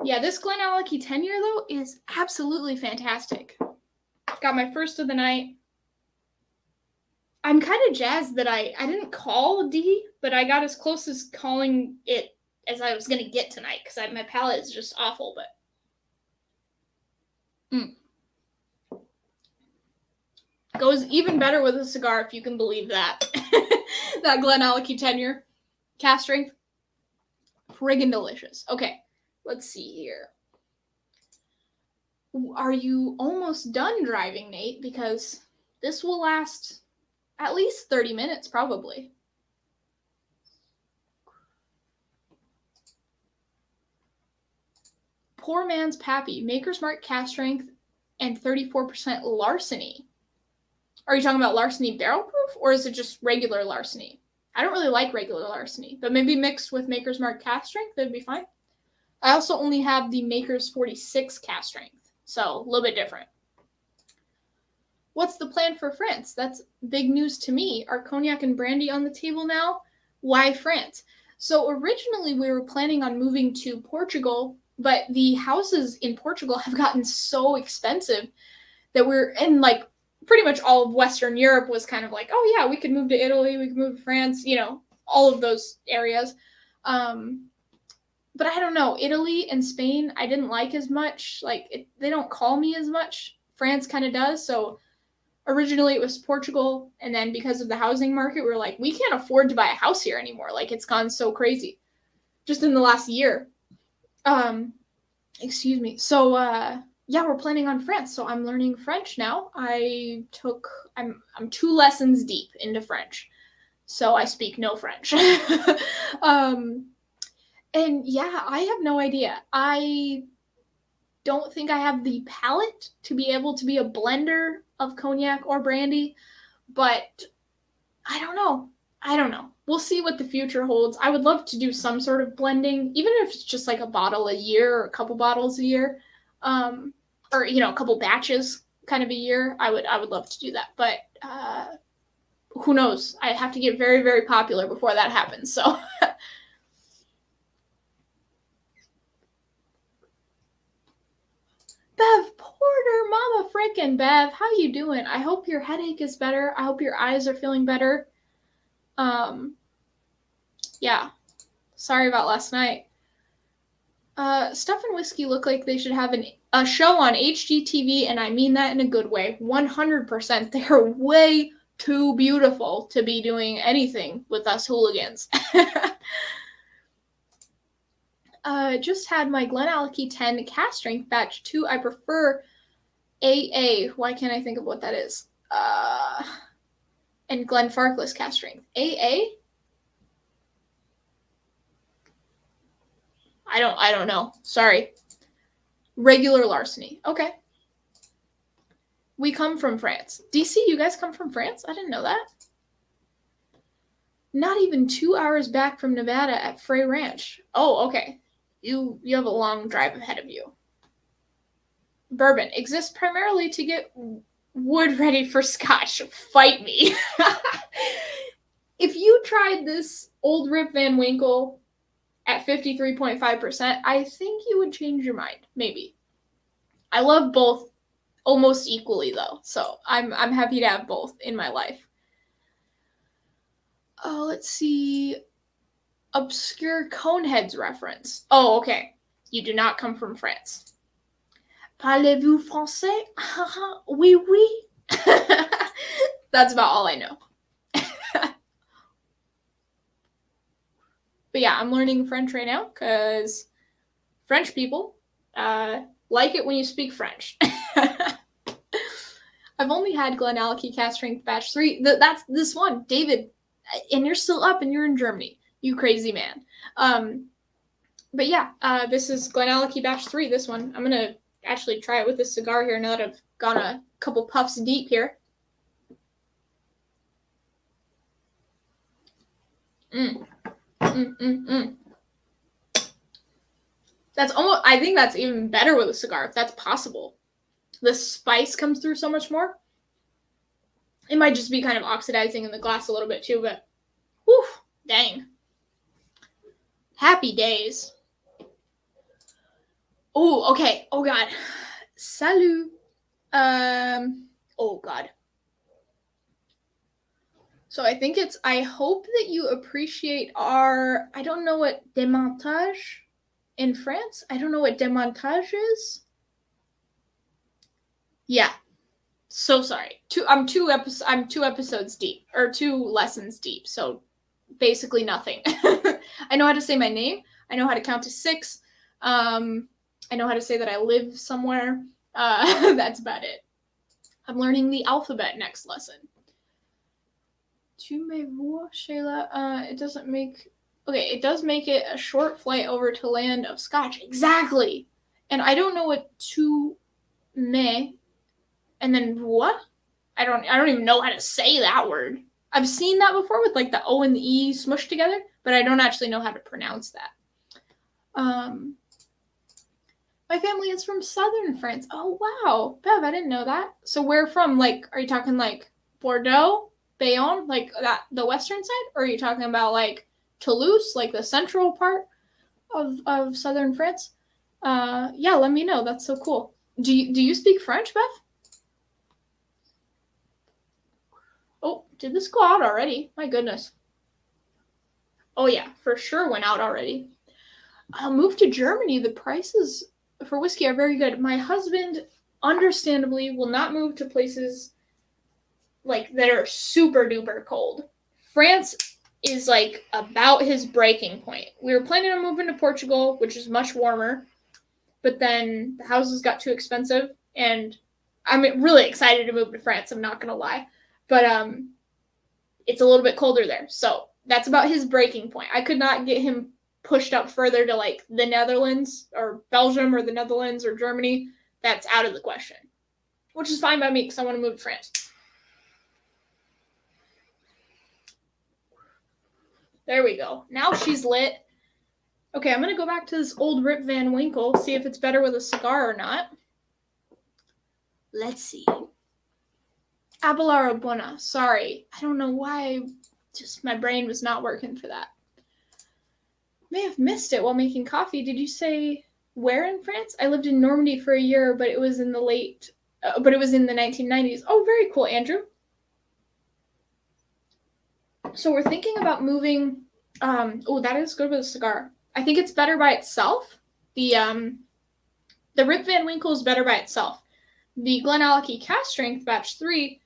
S1: Yeah, this Glenallachie 10-year, though, is absolutely fantastic. Got my first of the night. I'm kind of jazzed that I didn't call D, but I got as close as calling it as I was going to get tonight, because my palate is just awful, but... Goes even better with a cigar, if you can believe that. That Glenallachie 10-year. Cask strength. Friggin' delicious. Okay, let's see here. Are you almost done driving, Nate? Because this will last at least 30 minutes, probably. Poor man's Pappy. Maker's Mark cask strength and 34% larceny. Are you talking about larceny barrel proof, or is it just regular larceny? I don't really like regular larceny, but maybe mixed with Maker's Mark cask strength, that'd be fine. I also only have the Maker's 46 cask strength, so a little bit different. What's the plan for France? That's big news to me. Are cognac and brandy on the table now? Why France? So originally we were planning on moving to Portugal, but the houses in Portugal have gotten so expensive that we're in, like, pretty much all of Western Europe was kind of like, oh yeah, we could move to Italy, we could move to France, you know, all of those areas. But I don't know, Italy and Spain, I didn't like as much. Like, they don't call me as much. France kind of does. So originally it was Portugal, and then because of the housing market, we were like, we can't afford to buy a house here anymore. Like, it's gone so crazy just in the last year. Excuse me. So, yeah, we're planning on France. So I'm learning French now. I'm 2 lessons deep into French. So I speak no French. And yeah, I have no idea. I don't think I have the palate to be able to be a blender of cognac or brandy, but I don't know. We'll see what the future holds. I would love to do some sort of blending, even if it's just like a bottle a year or a couple bottles a year, or, you know, a couple batches kind of a year. I would love to do that, but who knows? I have to get very, very popular before that happens. So. Bev Porter, mama frickin' Bev, how you doing? I hope your headache is better. I hope your eyes are feeling better. Yeah, sorry about last night. Stuff and Whiskey look like they should have a show on HGTV, and I mean that in a good way. 100%. They're way too beautiful to be doing anything with us hooligans. Just had my Glenallachie 10 cask strength batch 2. I prefer AA. Why can't I think of what that is? And Glenfarclas cask strength. AA? I don't know. Sorry. Regular larceny. Okay. We come from France. DC, you guys come from France? I didn't know that. Not even 2 hours back from Nevada at Frey Ranch. Oh, okay. You have a long drive ahead of you. Bourbon exists primarily to get wood ready for Scotch. Fight me. If you tried this Old Rip Van Winkle at 53.5%, I think you would change your mind. Maybe. I love both almost equally, though. So I'm happy to have both in my life. Oh, let's see. Obscure Coneheads reference. Oh, okay. You do not come from France. Parlez-vous français? Oui, oui. That's about all I know. But yeah, I'm learning French right now because French people like it when you speak French. I've only had Glenallachie cask strength batch 3. That's this one, David. And you're still up and you're in Germany. You crazy man. But yeah, this is Glenallachie batch 3, this one. I'm going to actually try it with this cigar here now that I've gone a couple puffs deep here. I think that's even better with a cigar, if that's possible. The spice comes through so much more. It might just be kind of oxidizing in the glass a little bit too, but whew, dang. Happy days. Oh, okay. Oh, God. Salut. Oh, God. So I think I hope that you appreciate I don't know what démontage in France. I don't know what démontage is. Yeah. So sorry. I'm two episodes deep, or 2 lessons deep. So basically nothing. I know how to say my name. I know how to count to 6. I know how to say that I live somewhere. That's about it. I'm learning the alphabet next lesson. Tu me vois, Shayla? It doesn't make... Okay, it does make it a short flight over to land of Scotch. Exactly! And I don't know what tu me... And then what? I don't even know how to say that word. I've seen that before with like the O and the E smushed together, but I don't actually know how to pronounce that. My family is from southern France. Oh, wow. Bev, I didn't know that. So where from? Like, are you talking like Bordeaux, Bayonne, like that, the western side? Or are you talking about like Toulouse, like the central part of southern France? Yeah, let me know. That's so cool. Do you speak French, Beth? Oh, did this go out already? My goodness. Oh, yeah, for sure went out already. I'll move to Germany. The prices for whiskey are very good. My husband, understandably, will not move to places like that are super duper cold. France is like about his breaking point. We were planning on moving to Portugal, which is much warmer, but then the houses got too expensive, and I'm really excited to move to France. I'm not gonna lie, but it's a little bit colder there, so that's about his breaking point. I could not get him pushed up further to like the Netherlands or Belgium or the Netherlands or Germany. That's out of the question, which is fine by me because I want to move to France. There we go. Now she's lit. Okay, I'm going to go back to this old Rip Van Winkle, see if it's better with a cigar or not. Let's see. Abelara Buona. Sorry. I don't know why. Just my brain was not working for that. May have missed it while making coffee. Did you say where in France? I lived in Normandy for a year, but it was in the 1990s. Oh, very cool, Andrew. So we're thinking about moving. That is good with a cigar. I think it's better by itself. The Rip Van Winkle is better by itself. The Glenallachie Cask Strength Batch 3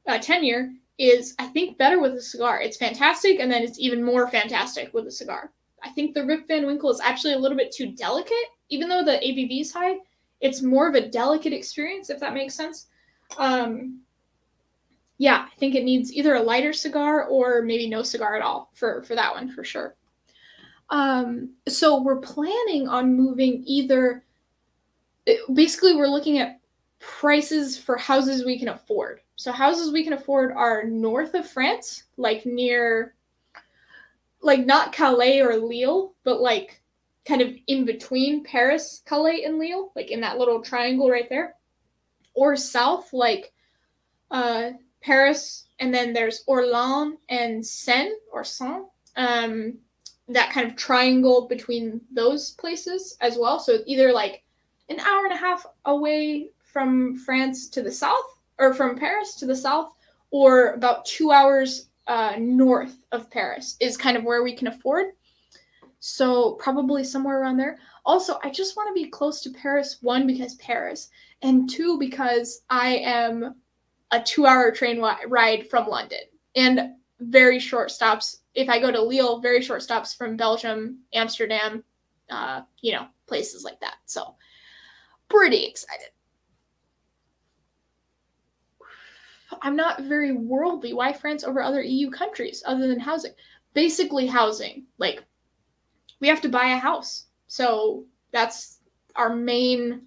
S1: 10-year is, I think, better with a cigar. It's fantastic, and then it's even more fantastic with a cigar. I think the Rip Van Winkle is actually a little bit too delicate. Even though the ABV is high, it's more of a delicate experience, if that makes sense. Yeah, I think it needs either a lighter cigar or maybe no cigar at all for that one, for sure. So we're planning on moving either... Basically, we're looking at prices for houses we can afford. So houses we can afford are north of France, like near... like not Calais or Lille, but like kind of in between Paris, Calais, and Lille, like in that little triangle right there. Or south, like Paris, and then there's Orléans and Seine, or Seine, that kind of triangle between those places as well. So either like an hour and a half away from France to the south, or from Paris to the south, or about 2 hours north of Paris is kind of where we can afford. So probably somewhere around there. Also, I just want to be close to Paris, 1, because Paris, and 2, because I am a 2-hour train ride from London, and very short stops. If I go to Lille, very short stops from Belgium, Amsterdam, places like that. So pretty excited. I'm not very worldly. Why France over other EU countries other than housing? Basically housing. Like, we have to buy a house. So that's our main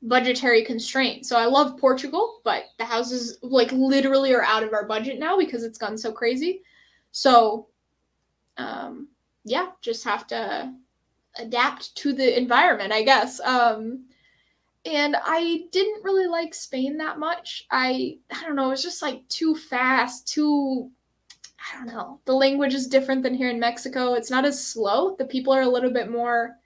S1: budgetary constraint. So I love Portugal, but the houses like literally are out of our budget now because it's gone so crazy. So just have to adapt to the environment, I guess. And I didn't really like Spain that much. I don't know, it was just like too fast, I don't know. The language is different than here in Mexico. It's not as slow. The people are a little bit more,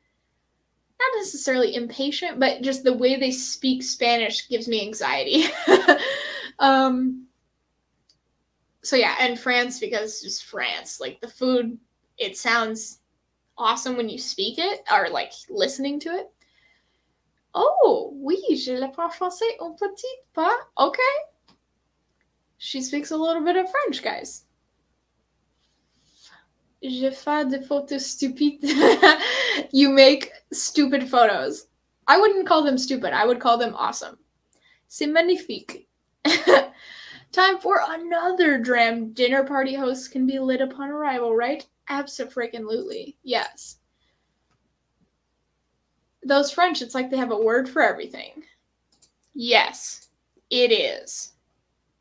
S1: not necessarily impatient, but just the way they speak Spanish gives me anxiety. So yeah, and France, because just France, like the food, it sounds awesome when you speak it or like listening to it. Oh, oui, je le parle français un petit pas. Okay. She speaks a little bit of French, guys. Je fais des photos stupides. You make stupid photos. I wouldn't call them stupid. I would call them awesome. C'est magnifique. Time for another dram. Dinner party hosts can be lit upon arrival, right? Abso-freaking-lutely. Yes. Those French, it's like they have a word for everything. Yes, it is.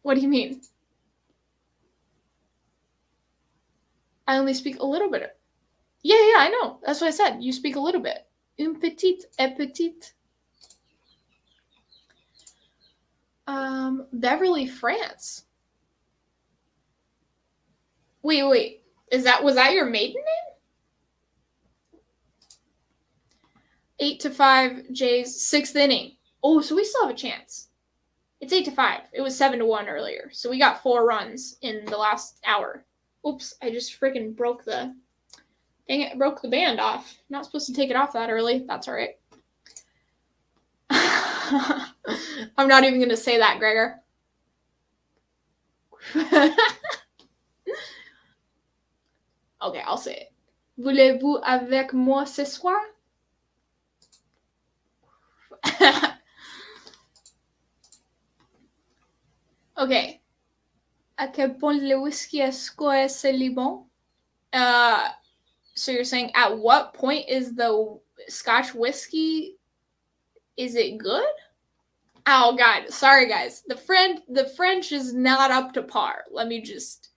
S1: What do you mean? I only speak a little bit. Yeah, I know. That's what I said. You speak a little bit. Un petit et petite. Beverly, France. Wait. Was that your maiden name? 8-5, Jay's 6th inning. Oh, so we still have a chance. It's 8-5. It was 7-1 earlier. So we got 4 runs in the last hour. Oops, I just freaking broke the... Dang it, I broke the band off. Not supposed to take it off that early. That's all right. I'm not even going to say that, Gregor. Okay, I'll say it. Voulez-vous avec moi ce soir? Okay. À quel point le whisky est bon? So you're saying at what point is the Scotch whiskey, is it good? Oh god, sorry guys. The French is not up to par. Let me just,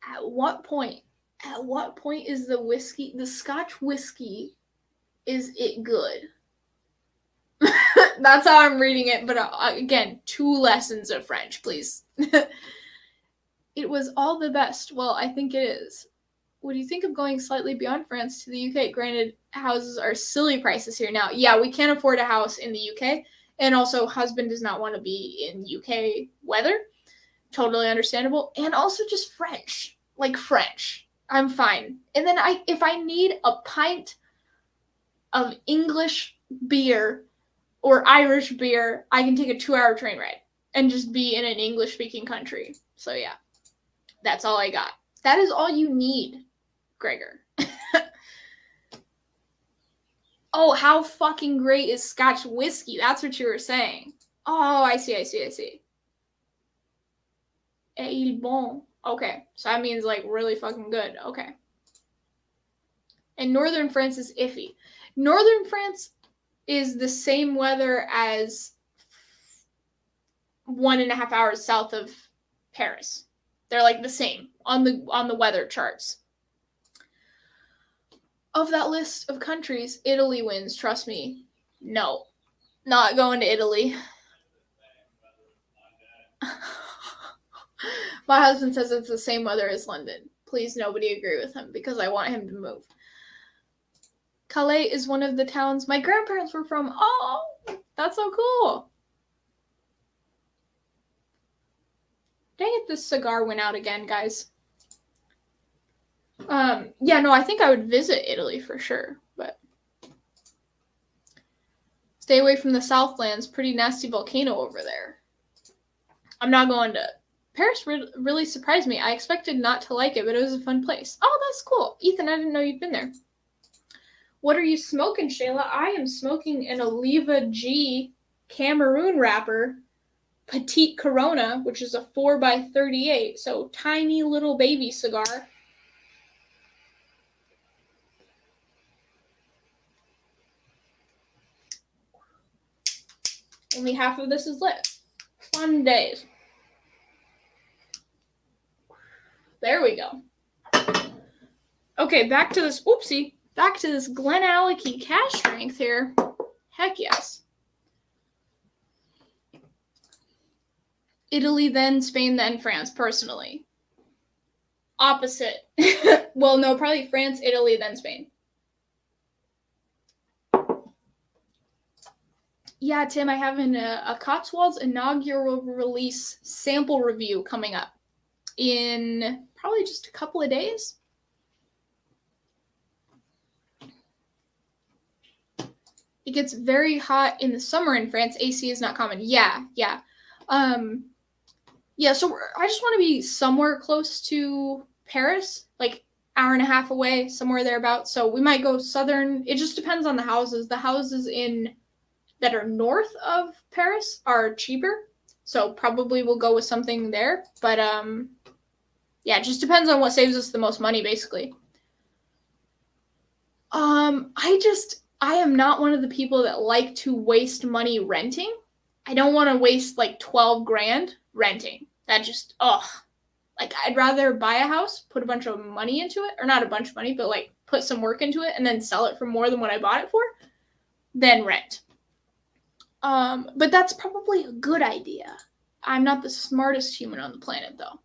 S1: at what point is the Scotch whiskey, is it good? That's how I'm reading it, but again, 2 lessons of French, please. It was all the best. Well, I think it is. What do you think of going slightly beyond France to the UK? Granted, houses are silly prices here now. Yeah, we can't afford a house in the UK. And also, husband does not want to be in UK weather. Totally understandable. And also just French. Like French. I'm fine. And then if I need a pint of English beer or Irish beer, I can take a 2-hour train ride and just be in an English-speaking country. So yeah, that's all I got. That is all you need, Gregor. Oh, how fucking great is Scotch whiskey? That's what you were saying. Oh, I see. Et il bon. Okay, so that means like really fucking good. Okay. And northern France is iffy. Northern France is the same weather as 1.5 hours south of Paris. They're like the same on the weather charts. Of that list of countries, Italy wins, trust me. No, not going to Italy. My husband says it's the same weather as London. Please, nobody agree with him because I want him to move. Calais is one of the towns my grandparents were from. Oh, that's so cool. Dang it, this cigar went out again, guys. Yeah, no, I think I would visit Italy for sure, but stay away from the Southlands. Pretty nasty volcano over there. I'm not going to Paris. Really surprised me. I expected not to like it, but it was a fun place. Oh, that's cool. Ethan, I didn't know you'd been there. What are you smoking, Shayla? I am smoking an Oliva G Cameroon wrapper, Petite Corona, which is a 4x38, so tiny little baby cigar. Only half of this is lit. Fun days. There we go. Okay, back to this. Oopsie. back to this Glenallachie cash strength here. Heck yes. Italy, then Spain, then France, personally. Opposite. Well, no, probably France, Italy, then Spain. Yeah, Tim, I have a Cotswolds inaugural release sample review coming up in probably just a couple of days. It gets very hot in the summer in France. AC is not common. Yeah. Yeah, so I just want to be somewhere close to Paris, like hour and a half away, somewhere thereabouts. So we might go southern. It just depends on the houses. The houses that are north of Paris are cheaper, so probably we'll go with something there. But yeah, it just depends on what saves us the most money, basically. I am not one of the people that like to waste money renting. I don't want to waste like 12 grand renting. That just, like I'd rather buy a house, put a bunch of money into it, or not a bunch of money, but like put some work into it and then sell it for more than what I bought it for, than rent. But that's probably a good idea. I'm not the smartest human on the planet, though.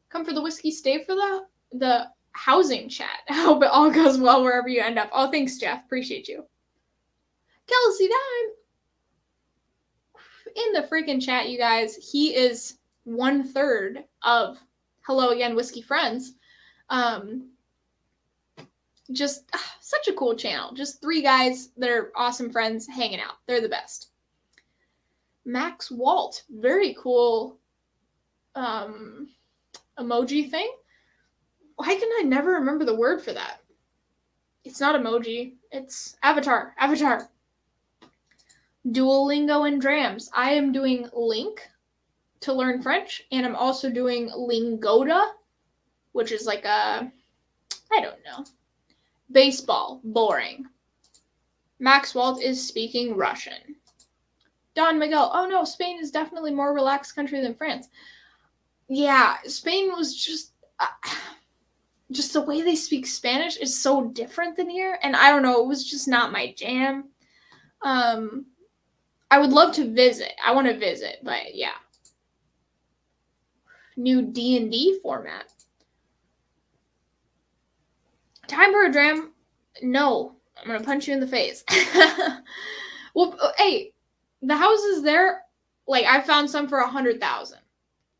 S1: Come for the whiskey, stay for the housing chat. I hope it all goes well wherever you end up. Oh, thanks, Jeff. Appreciate you. Kelsey Dime. In the freaking chat, you guys. He is 1/3 of Hello Again Whiskey Friends. Just such a cool channel. Just 3 guys that are awesome friends hanging out. They're the best. Max Walt. Very cool emoji thing. Why can I never remember the word for that? It's not emoji. It's avatar. Avatar. Duolingo and Drams. I am doing Link to learn French, and I'm also doing Lingoda, which is like I don't know. Baseball. Boring. Max Walt is speaking Russian. Don Miguel. Oh no, Spain is definitely more relaxed country than France. Yeah, Spain was just the way they speak Spanish is so different than here, and I don't know, it was just not my jam. I would love to visit. I want to visit, but yeah. New D&D format. Time for a dram? No. I'm going to punch you in the face. Well, hey, the houses there, like I found some for 100,000.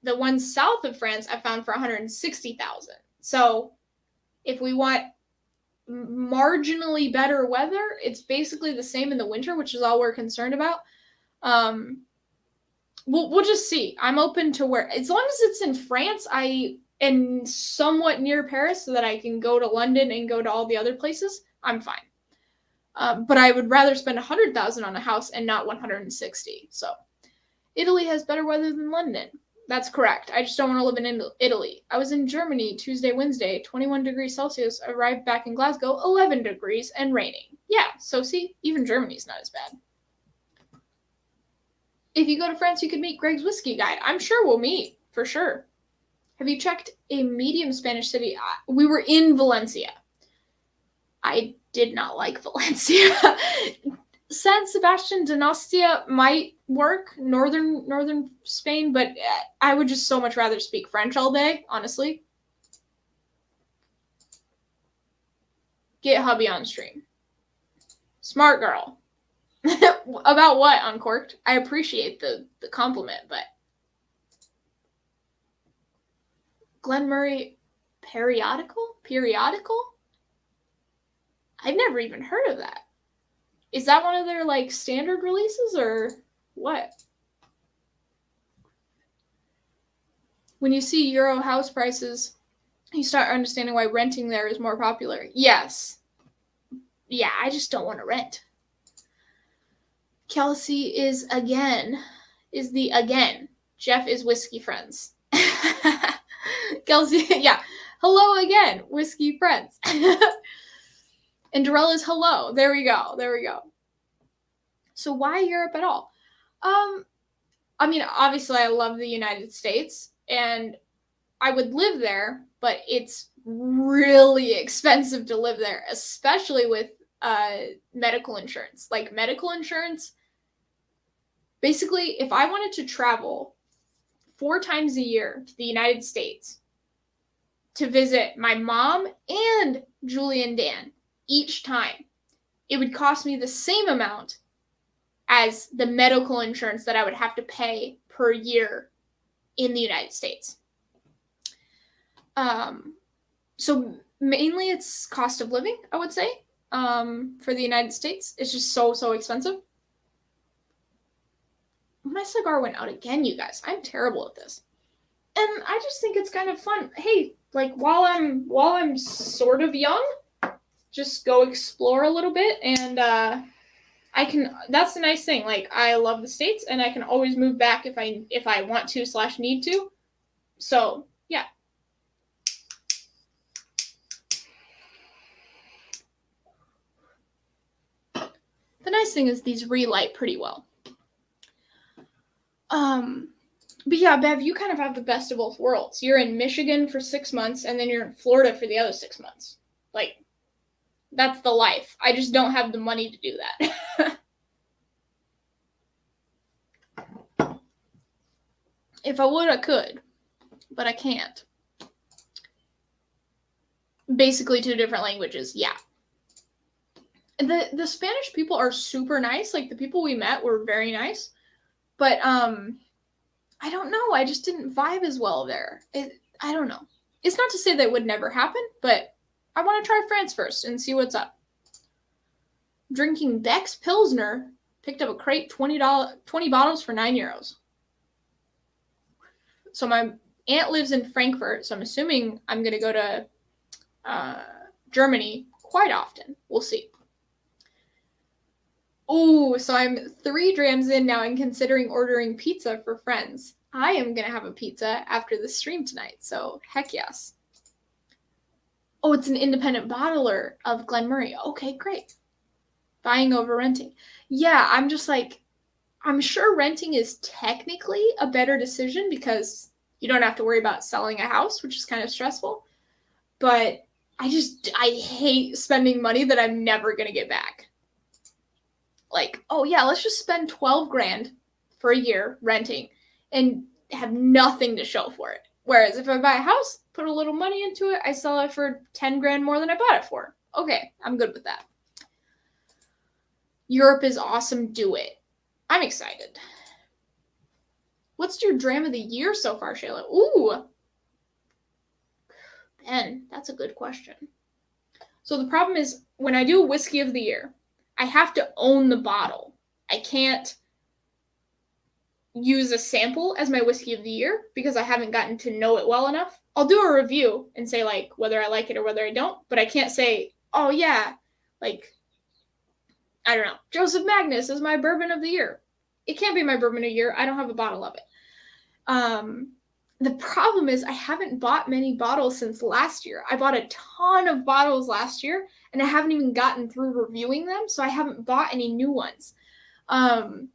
S1: The ones south of France I found for 160,000. So if we want marginally better weather, it's basically the same in the winter, which is all we're concerned about. We'll just see. I'm open to where, as long as it's in France, and somewhat near Paris, so that I can go to London and go to all the other places, I'm fine. But I would rather spend 100,000 on a house and not 160. So Italy has better weather than London. That's correct. I just don't want to live in Italy. I was in Germany Tuesday, Wednesday, 21 degrees Celsius. Arrived back in Glasgow, 11 degrees and raining. Yeah, so see, even Germany's not as bad. If you go to France, you could meet Greg's Whiskey Guide. I'm sure we'll meet, for sure. Have you checked a medium Spanish city? We were in Valencia. I did not like Valencia. San Sebastian, Donostia might work, northern Spain, but I would just so much rather speak French all day, honestly. Get hubby on stream. Smart girl. About what, Uncorked? I appreciate the compliment, but Glen Murray periodical? I've never even heard of that. Is that one of their like standard releases or what? When you see Euro house prices, you start understanding why renting there is more popular. Yes. Yeah, I just don't want to rent. Kelsey is the again. Jeff is Whiskey Friends. Kelsey, yeah. Hello again, Whiskey Friends. And Darrell is hello. There we go. So why Europe at all? I mean, obviously I love the United States, and I would live there, but it's really expensive to live there, especially with medical insurance. Like medical insurance, basically, if I wanted to travel 4 times a year to the United States to visit my mom and Julie and Dan each time, it would cost me the same amount as the medical insurance that I would have to pay per year in the United States. So mainly it's cost of living, I would say, for the United States. It's just so expensive. My cigar went out again, you guys. I'm terrible at this. And I just think it's kind of fun. Hey, like while I'm sort of young, just go explore a little bit, and that's the nice thing. Like I love the States, and I can always move back if I want to / need to. So yeah. The nice thing is these relight pretty well. But yeah, Bev, you kind of have the best of both worlds. You're in Michigan for 6 months, and then you're in Florida for the other 6 months. Like, that's the life. I just don't have the money to do that. If I would, I could, but I can't. Basically 2 different languages, yeah. The Spanish people are super nice. Like, the people we met were very nice. But, I don't know. I just didn't vibe as well there. I don't know. It's not to say that would never happen, but I want to try France first and see what's up. Drinking Beck's Pilsner. Picked up a crate, 20 bottles for €9. So my aunt lives in Frankfurt, so I'm assuming I'm going to go to Germany quite often. We'll see. Oh, so I'm 3 drams in now and considering ordering pizza for friends. I am going to have a pizza after the stream tonight, so heck yes. Oh, it's an independent bottler of Glenmurray. Okay, great. Buying over renting. Yeah, I'm just like, I'm sure renting is technically a better decision because you don't have to worry about selling a house, which is kind of stressful. But I hate spending money that I'm never going to get back. Like, oh yeah, let's just spend 12 grand for a year renting and have nothing to show for it. Whereas if I buy a house, put a little money into it, I sell it for 10 grand more than I bought it for. Okay, I'm good with that. Europe is awesome. Do it. I'm excited. What's your dram of the year so far, Shayla? Ooh. Ben, that's a good question. So the problem is when I do a whiskey of the year, I have to own the bottle. I can't use a sample as my whiskey of the year because I haven't gotten to know it well enough. I'll do a review and say like whether I like it or whether I don't, but I can't say, oh yeah, like, I don't know, Joseph Magnus is my bourbon of the year. It can't be my bourbon of the year. I don't have a bottle of it. The problem is I haven't bought many bottles since last year. I bought a ton of bottles last year, and I haven't even gotten through reviewing them, so I haven't bought any new ones. And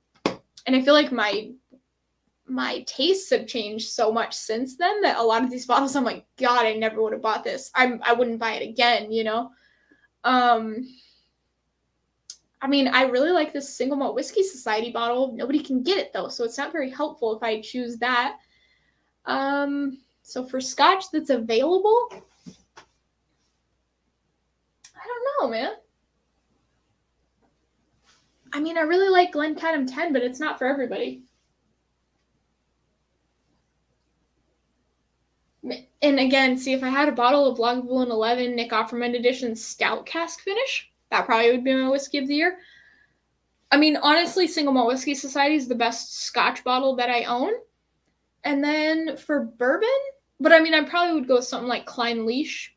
S1: I feel like my tastes have changed so much since then that a lot of these bottles, I'm like, God, I never would have bought this. I wouldn't buy it again, you know? I mean, I really like this Single Malt Whiskey Society bottle. Nobody can get it, though, so it's not very helpful if I choose that. So for Scotch that's available, I don't know, man. I mean, I really like Glencairn 10, but it's not for everybody. And again, see, if I had a bottle of Lagavulin 11 Nick Offerman Edition Stout Cask Finish, that probably would be my whiskey of the year. I mean, honestly, Single Malt Whiskey Society is the best Scotch bottle that I own. And then for bourbon, but I mean, I probably would go with something like Klein Leash.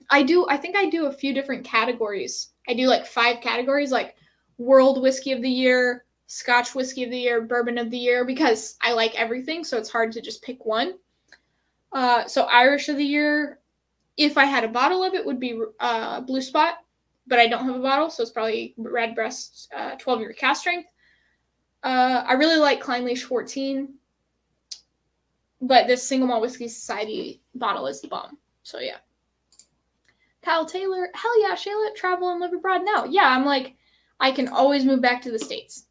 S1: I think I do a few different categories. I do like 5 categories, like World Whiskey of the Year, Scotch Whiskey of the Year, Bourbon of the Year, because I like everything, so it's hard to just pick one. So Irish of the Year, if I had a bottle of it, would be Blue Spot, but I don't have a bottle, so it's probably Redbreast 12-year cask strength. I really like Klein Leash 14. But this Single Malt Whiskey Society bottle is the bomb. So yeah. Kyle Taylor, hell yeah, Shayla, travel and live abroad now. Yeah, I'm like, I can always move back to the States.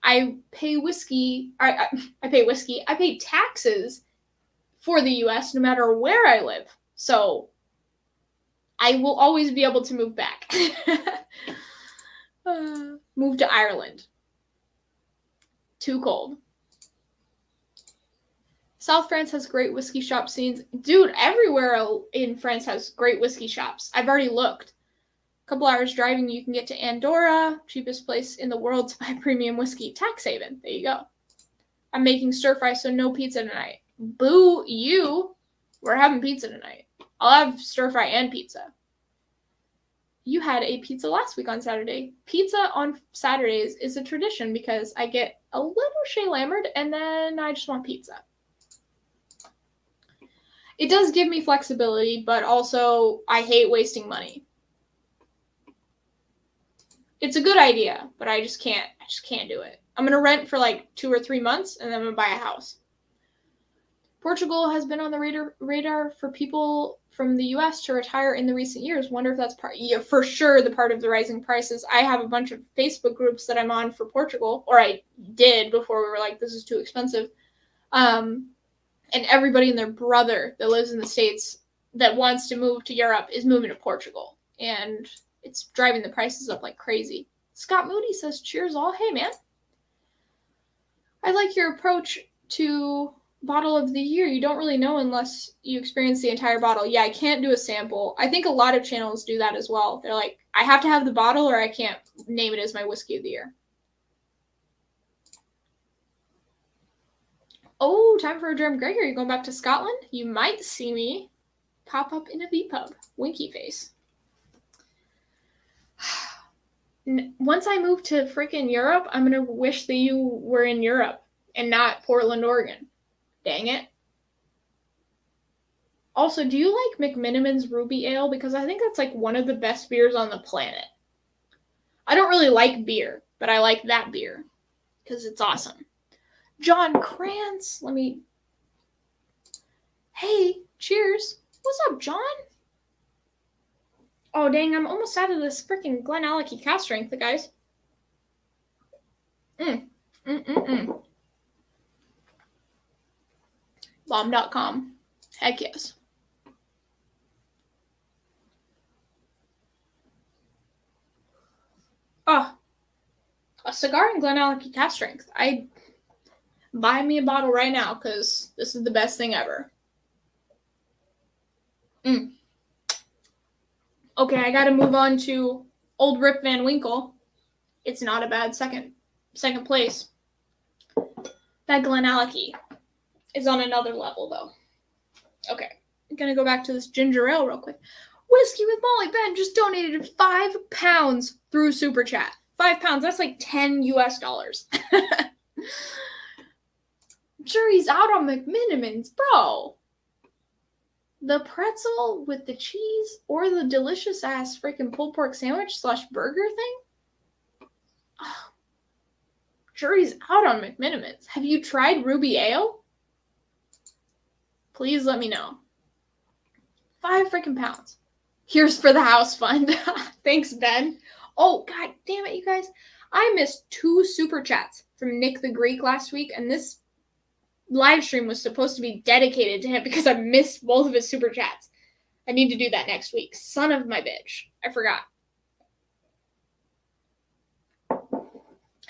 S1: I pay whiskey. I pay whiskey. I pay taxes for the U.S. no matter where I live. So I will always be able to move back. Move to Ireland. Too cold. South France has great whiskey shop scenes. Dude, everywhere in France has great whiskey shops. I've already looked. A couple hours driving, you can get to Andorra, cheapest place in the world to buy premium whiskey. Tax haven. There you go. I'm making stir fry, so no pizza tonight. Boo you. We're having pizza tonight. I'll have stir fry and pizza. You had a pizza last week on Saturday. Pizza on Saturdays is a tradition because I get a little Shea Lammered and then I just want pizza. It does give me flexibility, but also I hate wasting money. It's a good idea, but I just can't do it. I'm going to rent for like 2 or 3 months and then I'm going to buy a house. Portugal has been on the radar for people from the U.S. to retire in the recent years. Wonder if that's for sure the part of the rising prices. I have a bunch of Facebook groups that I'm on for Portugal, or I did before we were like, this is too expensive. And everybody and their brother that lives in the States that wants to move to Europe is moving to Portugal. And it's driving the prices up like crazy. Scott Moody says, cheers all. Hey, man. I like your approach to bottle of the year. You don't really know unless you experience the entire bottle. Yeah, I can't do a sample. I think a lot of channels do that as well. They're like, I have to have the bottle or I can't name it as my whiskey of the year. Oh, time for a Jerem Gregor. You're going back to Scotland? You might see me pop up in a V-pub. Winky face. Once I move to freaking Europe, I'm going to wish that you were in Europe and not Portland, Oregon. Dang it. Also, do you like McMiniman's Ruby Ale? Because I think that's like one of the best beers on the planet. I don't really like beer, but I like that beer because it's awesome. John Krantz. Hey, cheers. What's up, John? Oh, dang, I'm almost out of this freaking Glenallachie cast strength, guys. Bomb.com. Heck yes. Oh, a cigar in Glenallachie cast strength. I buy me a bottle right now because this is the best thing ever. Okay, I gotta move on to Old Rip Van Winkle. It's not a bad second place. That Glenallachie is on another level, though. Okay, I'm gonna go back to this ginger ale real quick. Whiskey with Molly Ben just donated £5 through Super Chat. £5, that's like $10 US. Jury's out on McMiniman's, bro. The pretzel with the cheese or the delicious ass freaking pulled pork sandwich / burger thing? Oh, jury's out on McMiniman's. Have you tried Ruby Ale? Please let me know. £5 freaking pounds. Here's for the house fund. Thanks, Ben. Oh, god damn it, you guys. I missed 2 super chats from Nick the Greek last week, and this live stream was supposed to be dedicated to him because I missed both of his super chats. I need to do that next week. Son of my bitch. I forgot.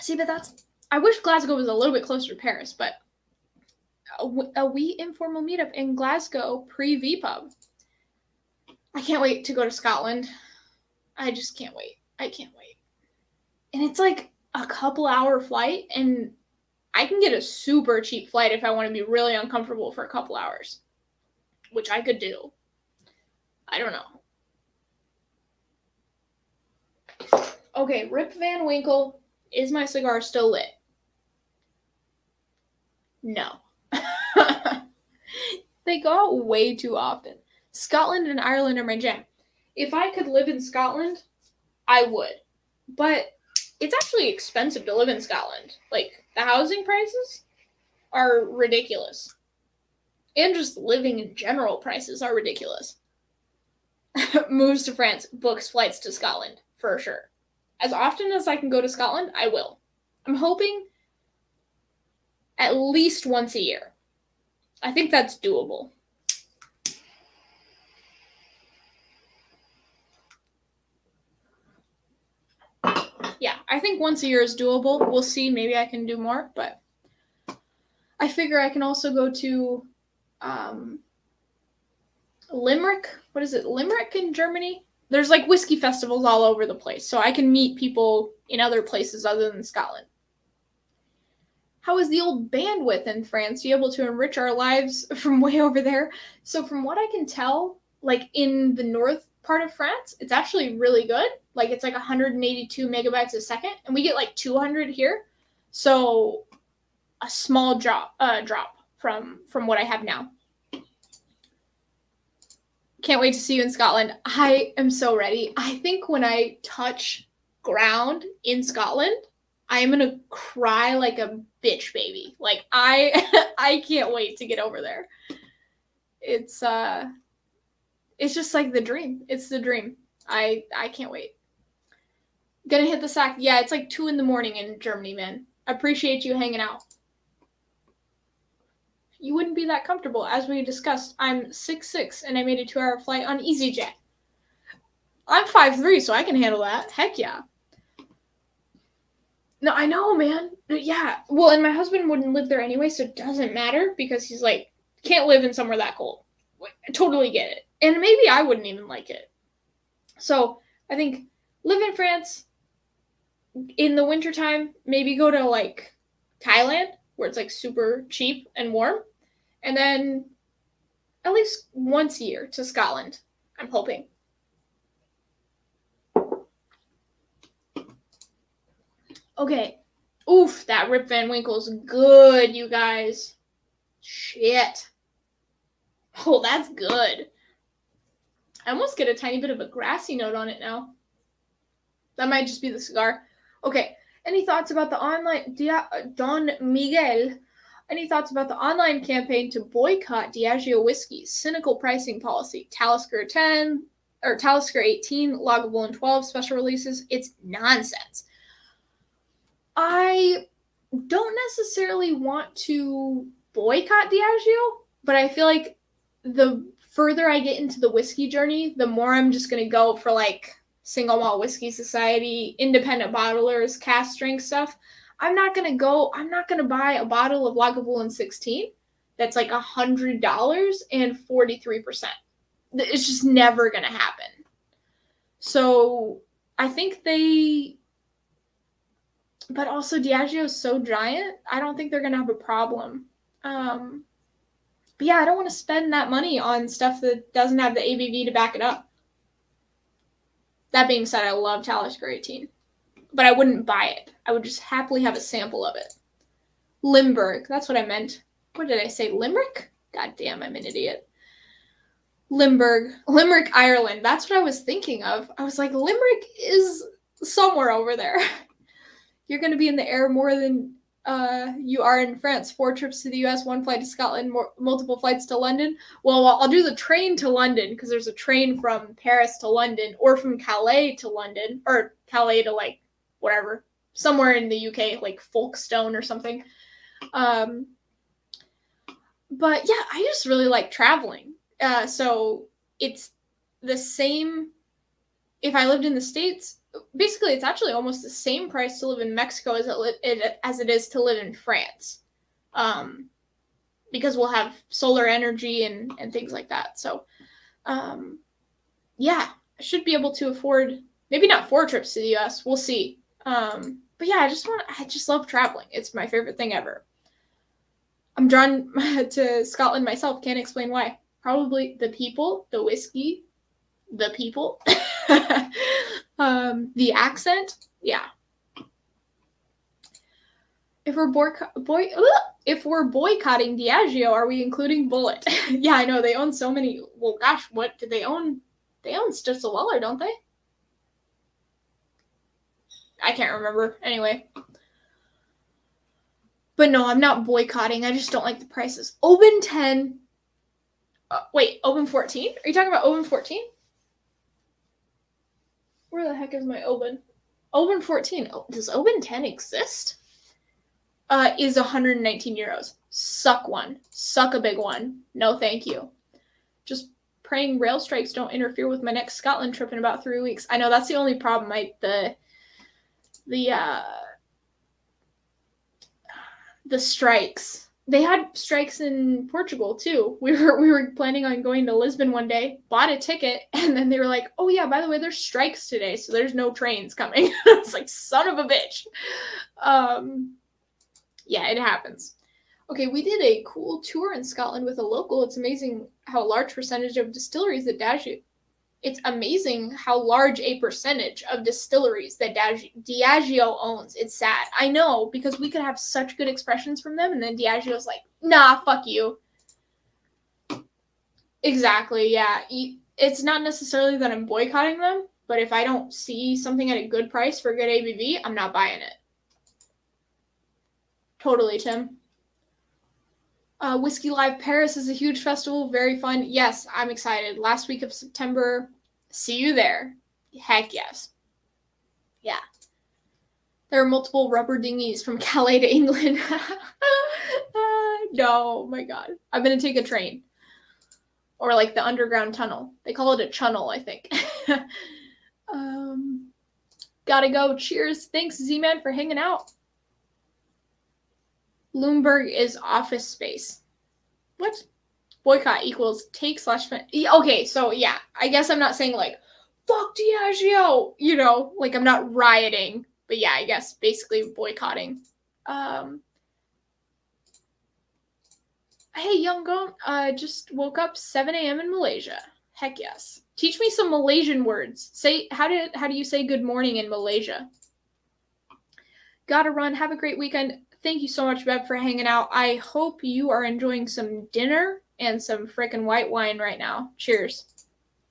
S1: See, but I wish Glasgow was a little bit closer to Paris, but a wee informal meetup in Glasgow pre-VPub. I can't wait to go to Scotland. I just can't wait. I can't wait. And it's like a couple hour flight, and I can get a super cheap flight if I want to be really uncomfortable for a couple hours, which I could do. I don't know. Okay, Rip Van Winkle. Is my cigar still lit? No. They go out way too often. Scotland and Ireland are my jam. If I could live in Scotland, I would. But it's actually expensive to live in Scotland. Like, the housing prices are ridiculous. And just living in general, prices are ridiculous. Moves to France, books flights to Scotland, for sure. As often as I can go to Scotland, I will. I'm hoping at least once a year. I think that's doable. Yeah, I think once a year is doable. We'll see. Maybe I can do more, but I figure I can also go to Limerick. What is it? Limerick in Germany? There's like whiskey festivals all over the place, so I can meet people in other places other than Scotland. How is the old bandwidth in France? Are you able to enrich our lives from way over there? So from what I can tell, like in the north part of France, it's actually really good. Like it's like 182 megabytes a second, and we get like 200 here. So a small drop from what I have now. Can't wait to see you in Scotland. I am so ready. I think when I touch ground in Scotland, I am gonna cry like a bitch baby. Like I can't wait to get over there. It's just like the dream. It's the dream. I can't wait. Gonna hit the sack. Yeah, it's like 2 a.m. in Germany, man. Appreciate you hanging out. You wouldn't be that comfortable, as we discussed. I'm 6'6", and I made a 2-hour flight on EasyJet. I'm 5'3", so I can handle that. Heck yeah. No, I know, man. Yeah. Well, and my husband wouldn't live there anyway, so it doesn't matter because he's like, can't live in somewhere that cold. I totally get it. And maybe I wouldn't even like it. So I think live in France in the wintertime, maybe go to like Thailand where it's like super cheap and warm. And then at least once a year to Scotland, I'm hoping. Okay. Oof, that Rip Van Winkle's good, you guys. Shit. Oh, that's good. I almost get a tiny bit of a grassy note on it now. That might just be the cigar. Okay. Any thoughts about the online... Don Miguel. Any thoughts about the online campaign to boycott Diageo whiskey? Cynical pricing policy. Talisker 10... Or Talisker 18, Lagavulin 12 special releases. It's nonsense. I don't necessarily want to boycott Diageo, but I feel like the further I get into the whiskey journey, the more I'm just going to go for like single malt whiskey society, independent bottlers, cask strength stuff. I'm not going to buy a bottle of Lagavulin 16 that's like $100 and 43%. It's just never going to happen. So I think but also Diageo is so giant, I don't think they're going to have a problem. But yeah, I don't want to spend that money on stuff that doesn't have the ABV to back it up. That being said, I love Talisker 18, but I wouldn't buy it. I would just happily have a sample of it. Limburg, that's what I meant. What did I say, Limerick? God damn, I'm an idiot. Limerick, Ireland. That's what I was thinking of. I was like, Limerick is somewhere over there. You're going to be in the air more than you are in France. 4 trips to the US, 1 flight to Scotland, multiple flights to London. Well, I'll do the train to London because there's a train from Paris to London or from Calais to London or Calais to like whatever, somewhere in the UK, like Folkestone or something. But yeah, I just really like traveling. So it's the same if I lived in the States. Basically, it's actually almost the same price to live in Mexico as it is to live in France, because we'll have solar energy and things like that. So, yeah, I should be able to afford maybe not 4 trips to the U.S. We'll see. But yeah, I just love traveling. It's my favorite thing ever. I'm drawn to Scotland myself. Can't explain why. Probably the people, the whiskey, the people. The accent, yeah. If we're boycotting Diageo, are we including Bullet? Yeah, I know they own so many. Well, gosh, what do they own? They own Stitzel Weller, don't they? I can't remember. Anyway. But no, I'm not boycotting. I just don't like the prices. Oban 10 Wait, Open 14? Are you talking about Open 14? Where the heck is my Open? Open 14. Oh, does Open 10 exist? Is 119 euros. Suck one. Suck a big one. No, thank you. Just praying rail strikes don't interfere with my next Scotland trip in about 3 weeks. I know that's the only problem. The strikes. They had strikes in Portugal too. We were planning on going to Lisbon one day, bought a ticket, and then they were like, "Oh yeah, by the way, there's strikes today, so there's no trains coming." I was like, "Son of a bitch." Yeah, it happens. Okay, we did a cool tour in Scotland with a local. It's amazing how large percentage of distilleries that It's amazing how large a percentage of distilleries that Diageo owns. It's sad. I know, because we could have such good expressions from them, and then Diageo's like, nah, fuck you. Exactly, yeah. It's not necessarily that I'm boycotting them, but if I don't see something at a good price for a good ABV, I'm not buying it. Totally, Tim. Whiskey Live Paris is a huge festival. Very fun. Yes, I'm excited. Last week of September. See you there. Heck yes. Yeah. There are multiple rubber dinghies from Calais to England. No, my God. I'm going to take a train. Or like the underground tunnel. They call it a chunnel, I think. Gotta go. Cheers. Thanks, Z-Man, for hanging out. Bloomberg is office space. What? Boycott equals take / okay, so yeah, I guess I'm not saying like, fuck Diageo, you know, like I'm not rioting, but yeah, I guess basically boycotting. Hey, young gon, just woke up 7 a.m. in Malaysia. Heck yes. Teach me some Malaysian words. Say, how do you say good morning in Malaysia? Gotta run. Have a great weekend. Thank you so much, Bev, for hanging out. I hope you are enjoying some dinner and some frickin' white wine right now. Cheers.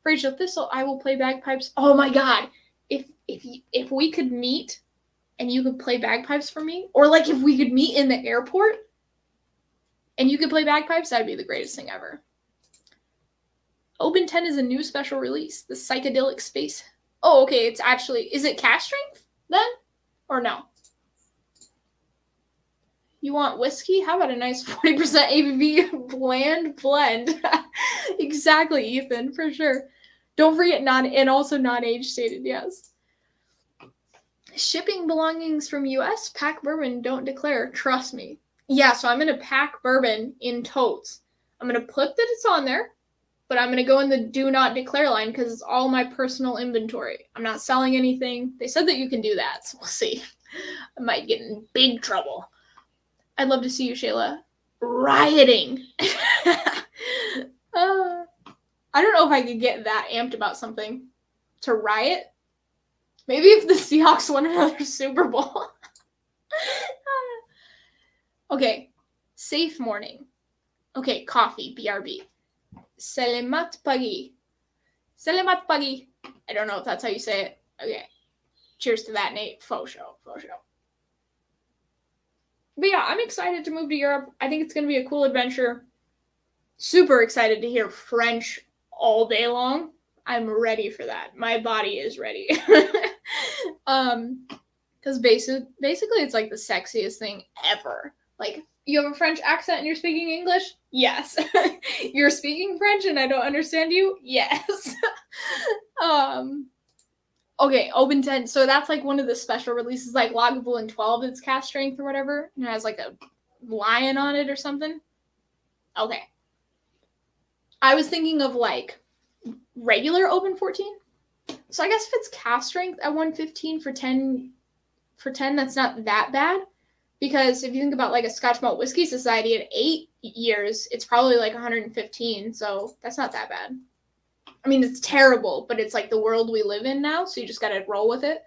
S1: Rachel Thistle, I will play bagpipes. Oh my God. If we could meet and you could play bagpipes for me, or like if we could meet in the airport and you could play bagpipes, that'd be the greatest thing ever. Open 10 is a new special release. The psychedelic space. Oh, okay. It's actually, is it cask strength then? Or no? You want whiskey? How about a nice 40% ABV bland blend? Exactly, Ethan, for sure. Don't forget and also non-age stated, yes. Shipping belongings from US, pack bourbon, don't declare. Trust me. Yeah, so I'm going to pack bourbon in totes. I'm going to put that it's on there, but I'm going to go in the do not declare line because it's all my personal inventory. I'm not selling anything. They said that you can do that, so we'll see. I might get in big trouble. I'd love to see you, Shayla, rioting. I don't know if I could get that amped about something. To riot? Maybe if the Seahawks won another Super Bowl. Okay. Safe morning. Okay, coffee, BRB. Selamat pagi. Selamat pagi. I don't know if that's how you say it. Okay. Cheers to that, Nate. Faux show. But yeah, I'm excited to move to Europe. I think it's going to be a cool adventure. Super excited to hear French all day long. I'm ready for that. My body is ready. Because basically it's like the sexiest thing ever. Like, you have a French accent and you're speaking English? Yes. You're speaking French and I don't understand you? Yes. Okay, Open 10. So that's like one of the special releases, like Lagavulin 12, it's cask strength or whatever. And it has like a lion on it or something. Okay. I was thinking of like regular Open 14. So I guess if it's cask strength at 115 for 10, that's not that bad. Because if you think about like a Scotch Malt Whiskey Society at 8 years, it's probably like 115. So that's not that bad. I mean, it's terrible, but it's like the world we live in now, so you just gotta roll with it.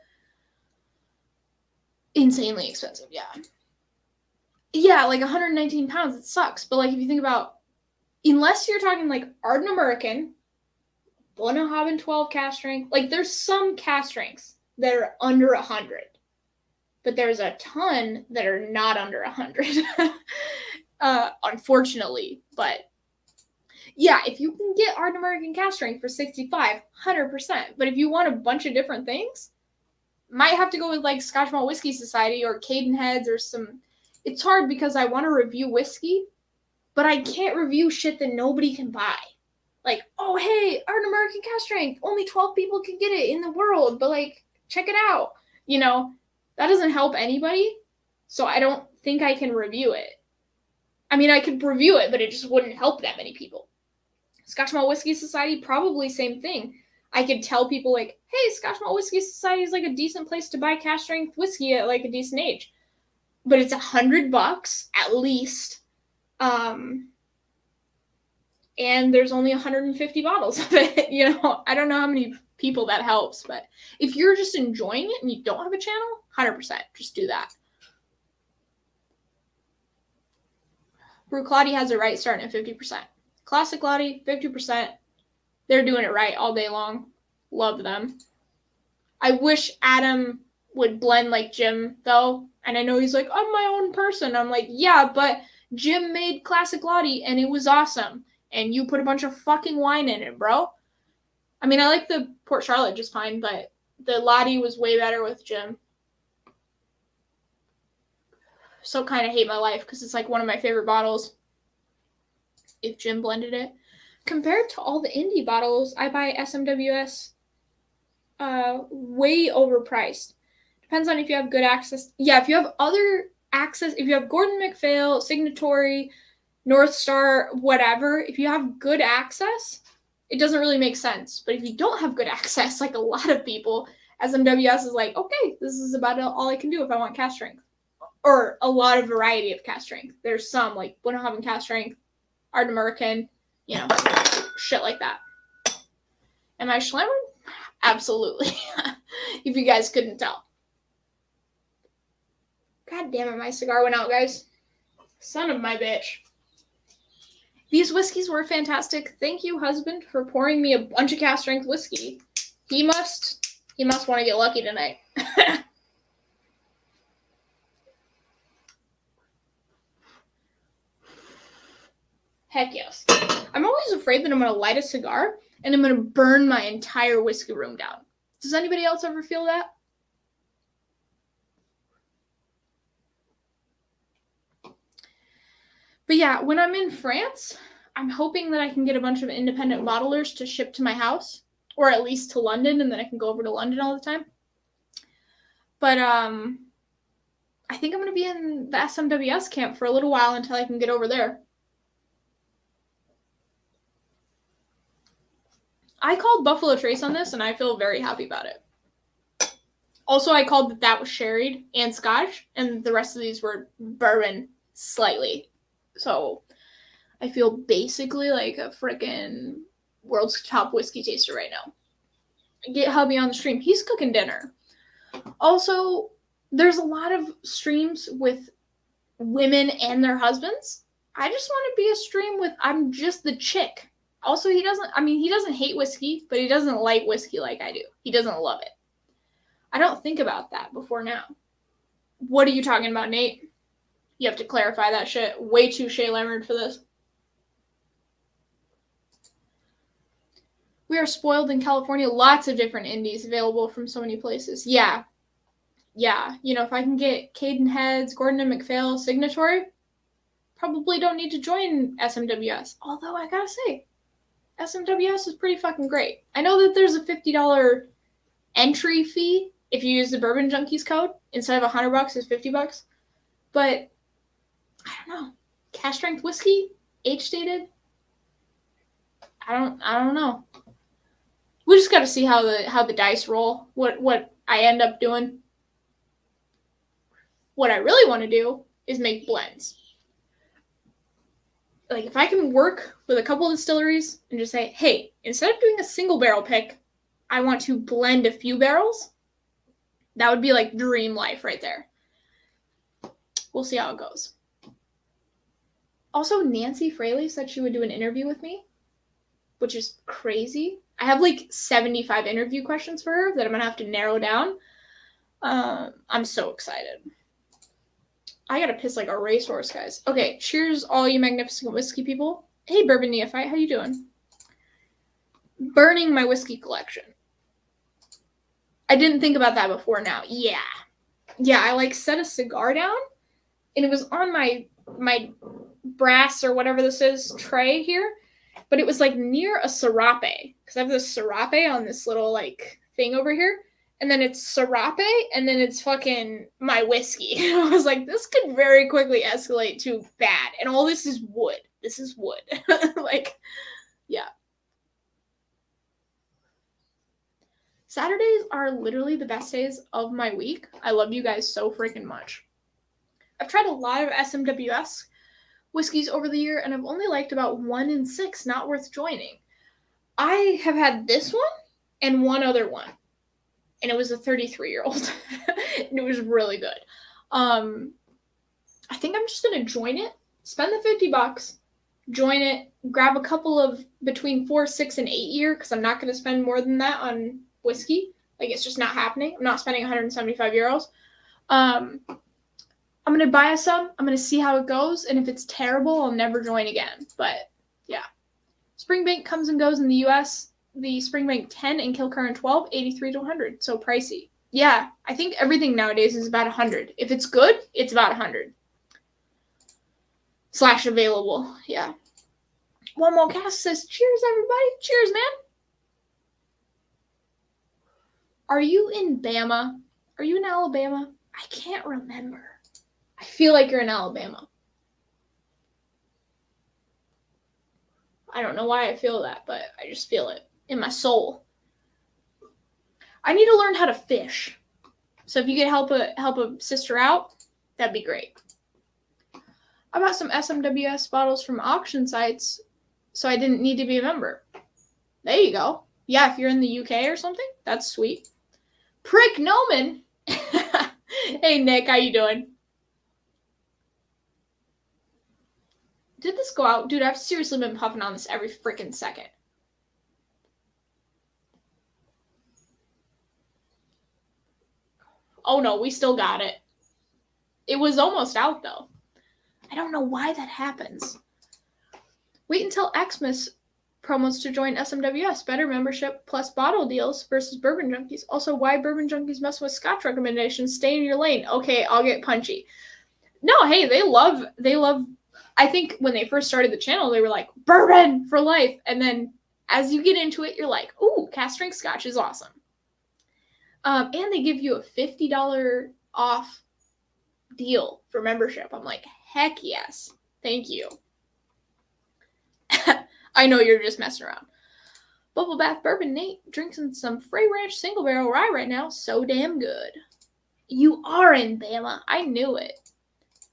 S1: Insanely expensive, yeah. Yeah, like 119 pounds, it sucks. But like if you think about, unless you're talking like Arden American, Bunnahabhain 12 cask strength, like there's some cask strengths that are under 100. But there's a ton that are not under 100. Unfortunately, but Yeah, if you can get Ardent American cask strength for 65, 100%. But if you want a bunch of different things, might have to go with like Scotch Malt Whiskey Society or Cadenheads or some. It's hard because I want to review whiskey, but I can't review shit that nobody can buy. Like, oh hey, Ardent American cask strength, only 12 people can get it in the world, but like, check it out. You know, that doesn't help anybody, so I don't think I can review it. I mean, I could review it, but it just wouldn't help that many people. Scotch Malt Whiskey Society, probably same thing. I could tell people like, hey, Scotch Malt Whiskey Society is like a decent place to buy cask strength whiskey at like a decent age. But it's $100 at least. And there's only 150 bottles of it. You know, I don't know how many people that helps, but if you're just enjoying it and you don't have a channel, 100%, just do that. Brew Claudia has it right starting at 50%. Classic Claudia, 50%. They're doing it right all day long. Love them. I wish Adam would blend like Jim, though. And I know he's like, I'm my own person. I'm like, yeah, but Jim made Classic Lottie and it was awesome. And you put a bunch of fucking wine in it, bro. I mean, I like the Port Charlotte just fine, but the Lottie was way better with Jim. So kind of hate my life because it's like one of my favorite bottles. If Jim blended it. Compared to all the indie bottles, I buy SMWS way overpriced. Depends on if you have good access. Yeah, if you have other access, if you have Gordon MacPhail, Signatory, North Star, whatever, if you have good access, it doesn't really make sense. But if you don't have good access, like a lot of people, SMWS is like, okay, this is about all I can do if I want cask strength. Or a lot of variety of cask strength. There's some, like Bunnahabhain cask strength, Ardent American, you know, shit like that. Am I schlemmered? Absolutely. If you guys couldn't tell. God damn it, my cigar went out, guys. Son of my bitch. These whiskeys were fantastic. Thank you, husband, for pouring me a bunch of cask strength whiskey. He must want to get lucky tonight. Heck yes. I'm always afraid that I'm going to light a cigar and I'm going to burn my entire whiskey room down. Does anybody else ever feel that? But yeah, when I'm in France, I'm hoping that I can get a bunch of independent bottlers to ship to my house, or at least to London, and then I can go over to London all the time. But I think I'm going to be in the SMWS camp for a little while until I can get over there. I called Buffalo Trace on this, and I feel very happy about it. Also, I called that was sherried and Scotch, and the rest of these were bourbon slightly. So I feel basically like a freaking world's top whiskey taster right now. Get hubby on the stream. He's cooking dinner. Also, there's a lot of streams with women and their husbands. I just want to be a stream with I'm just the chick. Also, he doesn't hate whiskey, but he doesn't like whiskey like I do. He doesn't love it. I don't think about that before now. What are you talking about, Nate? You have to clarify that shit. Way too Shea Leonard for this. We are spoiled in California. Lots of different indies available from so many places. Yeah. You know, if I can get Cadenheads, Gordon and MacPhail, Signatory, probably don't need to join SMWS. Although I gotta say, SMWS is pretty fucking great. I know that there's a $50 entry fee if you use the Bourbon Junkies code. Instead of $100, it's $50. But I don't know. Cask strength whiskey, age dated. I don't know. We just got to see how the dice roll. What I end up doing. What I really want to do is make blends. Like if I can work with a couple of distilleries and just say, hey, instead of doing a single barrel pick, I want to blend a few barrels. That would be like dream life right there. We'll see how it goes. Also, Nancy Fraley said she would do an interview with me, which is crazy. I have like 75 interview questions for her that I'm going to have to narrow down. I'm so excited. I got to piss like a racehorse, guys. Okay, cheers all you magnificent whiskey people. Hey, Bourbon Neophyte, how you doing? Burning my whiskey collection. I didn't think about that before now. Yeah. Yeah, I like set a cigar down, and it was on my brass or whatever this is tray here, but it was like near a serape, because I have this serape on this little like thing over here, and then it's serape, and then it's fucking my whiskey. And I was like, this could very quickly escalate to bad, and all this is wood. This is wood. Like, yeah. Saturdays are literally the best days of my week. I love you guys so freaking much. I've tried a lot of SMWS whiskeys over the year, and I've only liked about 1 in 6 not worth joining. I have had this one and one other one, and it was a 33-year-old. And it was really good. I think I'm just going to join it, spend the $50, join it, grab a couple of between 4, 6, and 8 year, because I'm not going to spend more than that on whiskey. Like, it's just not happening. I'm not spending 175 euros. I'm going to buy some. I'm going to see how it goes. And if it's terrible, I'll never join again. But, yeah. Springbank comes and goes in the U.S. The Springbank 10 and Kilcurran 12, 83 to 100. So pricey. Yeah, I think everything nowadays is about 100. If it's good, it's about 100. / available. Yeah. One more cast says, cheers, everybody. Cheers, man. Are you in Bama? Are you in Alabama? I can't remember. I feel like you're in Alabama. I don't know why I feel that, but I just feel it in my soul. I need to learn how to fish. So if you could help a sister out, that'd be great. I bought some SMWS bottles from auction sites, so I didn't need to be a member. There you go. Yeah, if you're in the UK or something, that's sweet. Prick Noman. Hey, Nick, how you doing? Did this go out? Dude, I've seriously been puffing on this every freaking second. Oh, no, we still got it. It was almost out, though. I don't know why that happens. Wait until Xmas promos to join SMWS. Better membership plus bottle deals versus Bourbon Junkies. Also, why Bourbon Junkies mess with Scotch recommendations? Stay in your lane. Okay, I'll get punchy. No, hey, they love. I think when they first started the channel, they were like, bourbon for life. And then as you get into it, you're like, ooh, cast strength Scotch is awesome. And they give you a $50 off deal for membership. I'm like, heck yes. Thank you. I know you're just messing around. Bubble Bath Bourbon Nate drinking some Frey Ranch Single Barrel Rye right now. So damn good. You are in Bama. I knew it.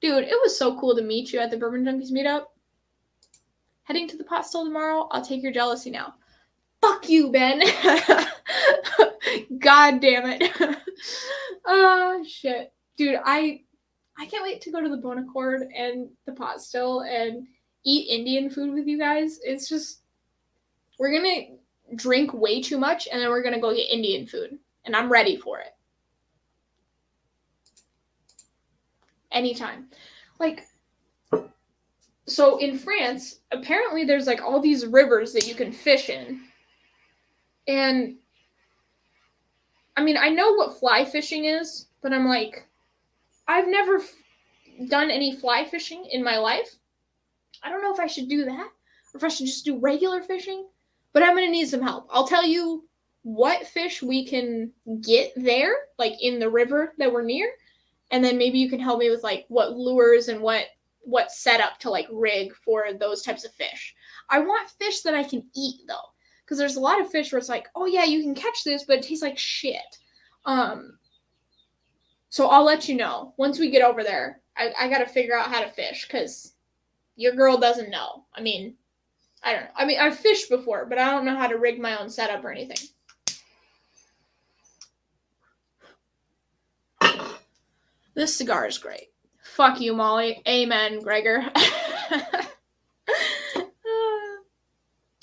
S1: Dude, it was so cool to meet you at the Bourbon Junkies meetup. Heading to the pot still tomorrow. I'll take your jealousy now. Fuck you, Ben. God damn it. Oh, shit. Dude, I can't wait to go to the Bon Accord and the pot still and eat Indian food with you guys. It's just, we're going to drink way too much and then we're going to go get Indian food. And I'm ready for it. Anytime. Like, so in France, apparently there's like all these rivers that you can fish in. And I mean, I know what fly fishing is, but I'm like, I've never done any fly fishing in my life. I don't know if I should do that or if I should just do regular fishing, but I'm going to need some help. I'll tell you what fish we can get there, like in the river that we're near. And then maybe you can help me with like what lures and what setup to like rig for those types of fish. I want fish that I can eat though. Because there's a lot of fish where it's like, oh yeah, you can catch this, but it tastes like shit. So I'll let you know. Once we get over there, I got to figure out how to fish because your girl doesn't know. I mean, I don't know. I mean, I've fished before, but I don't know how to rig my own setup or anything. This cigar is great. Fuck you, Molly. Amen, Gregor.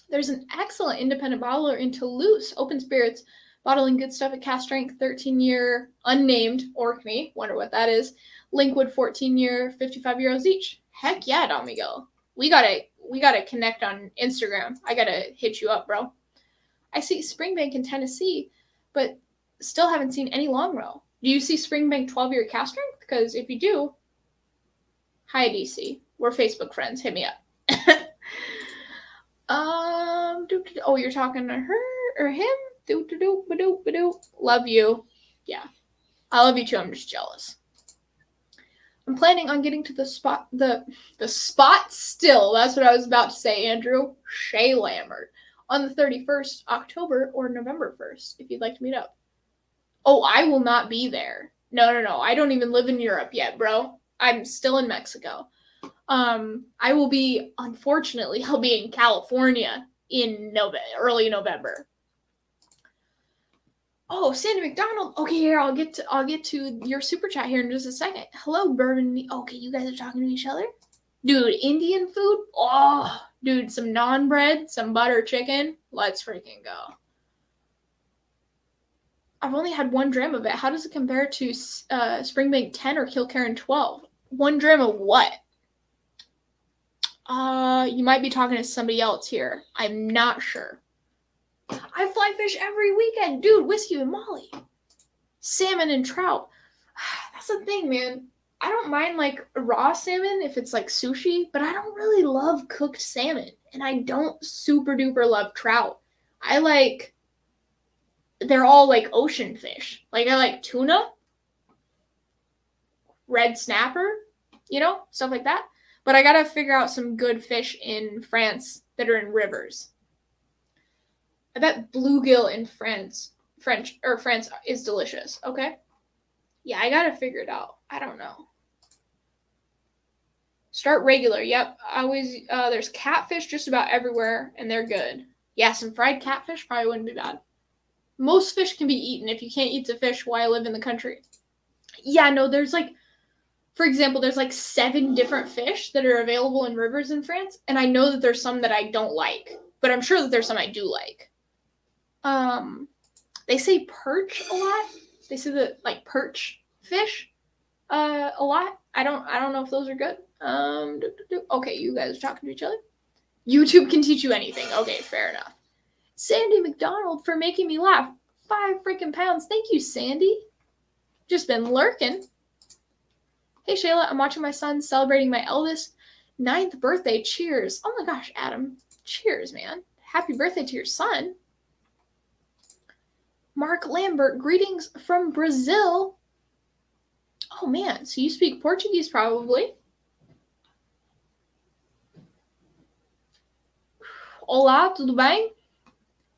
S1: There's an excellent independent bottler in Toulouse, Open Spirits, bottling good stuff at cast strength, 13-year, unnamed Orkney. Wonder what that is. Linkwood, 14-year, 55 euros each. Heck yeah, Domingo. We gotta connect on Instagram. I gotta hit you up, bro. I see Springbank in Tennessee, but still haven't seen any long row. Do you see Springbank 12-year cask strength? Because if you do, hi DC. We're Facebook friends. Hit me up. Oh, you're talking to her or him? Love you. Yeah, I love you too. I'm just jealous. I'm planning on getting to the spot still. That's what I was about to say, Andrew. Shay Lambert on the 31st October or November 1st, if you'd like to meet up. Oh, I will not be there. No. I don't even live in Europe yet, bro. I'm still in Mexico. I will be, unfortunately, I'll be in California in early November. Oh, Sandy McDonald. Okay, here I'll get to your super chat here in just a second. Hello, Bourbon. Okay, you guys are talking to each other, dude. Indian food. Oh, dude, some naan bread, some butter chicken. Let's freaking go. I've only had 1 dram of it. How does it compare to Springbank 10 or Kilkerran 12? 1 dram of what? You might be talking to somebody else here. I'm not sure. I fly fish every weekend. Dude, whiskey and molly. Salmon and trout. That's the thing, man. I don't mind, like, raw salmon if it's, like, sushi, but I don't really love cooked salmon. And I don't super duper love trout. They're all, like, ocean fish. Like, I like tuna, red snapper, stuff like that. But I gotta figure out some good fish in France that are in rivers. I bet bluegill in France is delicious. Okay. Yeah, I gotta figure it out. I don't know. Start regular. Yep. There's catfish just about everywhere, and they're good. Yeah, some fried catfish probably wouldn't be bad. Most fish can be eaten. If you can't eat the fish, why live in the country? Yeah, no, there's for example, there's 7 different fish that are available in rivers in France, and I know that there's some that I don't like, but I'm sure that there's some I do like. They say perch a lot. They say that perch fish a lot. I don't know if those are good. Okay, you guys are talking to each other. YouTube can teach you anything. Okay, fair enough. Sandy McDonald for making me laugh. 5 freaking pounds. Thank you, Sandy. Just been lurking. Hey, Shayla, I'm watching my son celebrating my eldest 9th birthday. Cheers. Oh my gosh, Adam. Cheers, man. Happy birthday to your son. Mark Lambert, greetings from Brazil. Oh, man. So you speak Portuguese, probably. Olá, tudo bem?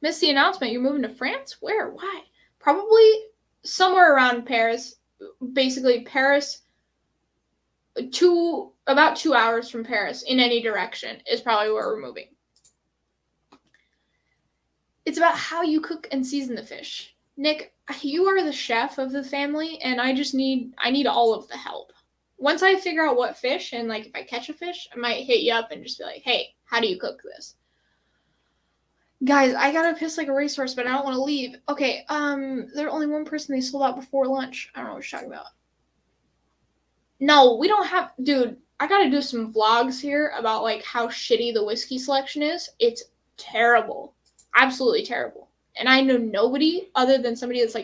S1: Missed the announcement. You're moving to France? Where? Why? Probably somewhere around Paris. Basically, Paris, about 2 hours from Paris in any direction is probably where we're moving. It's about how you cook and season the fish. Nick, you are the chef of the family, and I need all of the help. Once I figure out what fish, and if I catch a fish, I might hit you up and just be like, hey, how do you cook this? Guys, I gotta piss like a racehorse, but I don't want to leave. Okay, there's only one person they sold out before lunch. I don't know what you're talking about. No, we don't have... Dude, I gotta do some vlogs here about, how shitty the whiskey selection is. It's terrible. Absolutely terrible. And I know nobody other than somebody that's,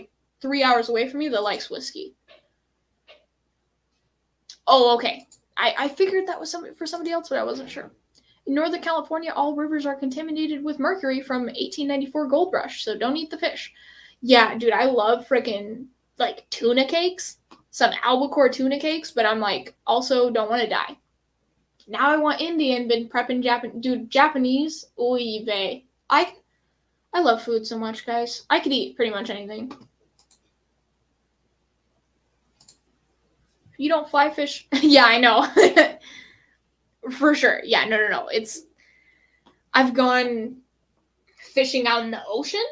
S1: 3 hours away from me that likes whiskey. Oh, okay. I figured that was for somebody else, but I wasn't sure. In Northern California, all rivers are contaminated with mercury from 1894 gold rush, so don't eat the fish. Yeah, dude, I love freaking, tuna cakes. Some albacore tuna cakes, but I'm also don't want to die. Now I want Indian, been prepping Japanese. Oy vey. I love food so much, guys. I could eat pretty much anything. You don't fly fish? Yeah, I know. For sure. Yeah, no. I've gone fishing out in the ocean,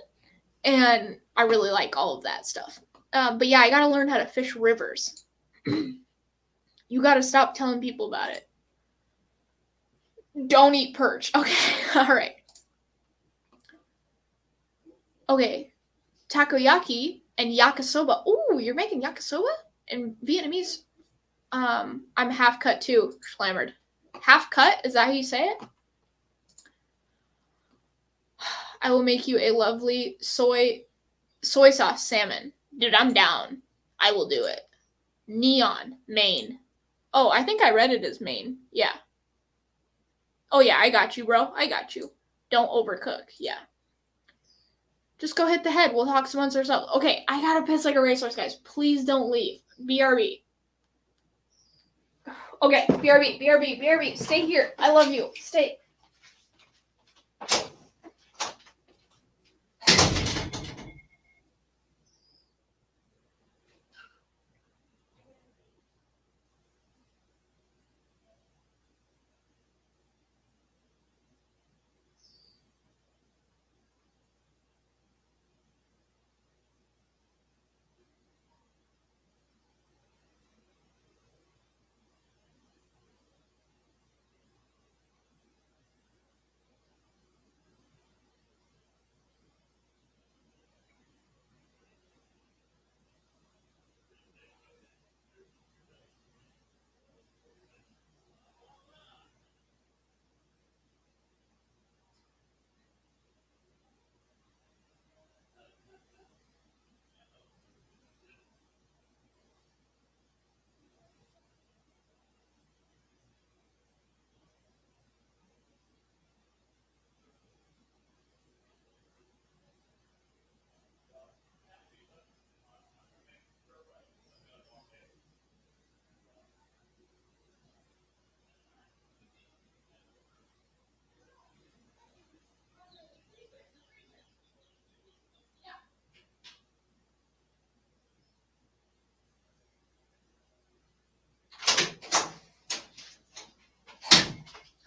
S1: and I really like all of that stuff. But yeah, I gotta learn how to fish rivers. You gotta stop telling people about it. Don't eat perch. Okay, all right. Okay, takoyaki and yakisoba. Ooh, you're making yakisoba? And Vietnamese? I'm half cut too, Schlammered. Half cut? Is that how you say it? I will make you a lovely soy sauce salmon. Dude, I'm down. I will do it. Neon, Maine. Oh, I think I read it as Maine. Yeah. Oh, yeah, I got you, bro. I got you. Don't overcook. Yeah. Just go hit the head. We'll talk amongst ourselves. Okay, I gotta piss like a racehorse, guys. Please don't leave. BRB. Okay, BRB, BRB, BRB. Stay here. I love you. Stay.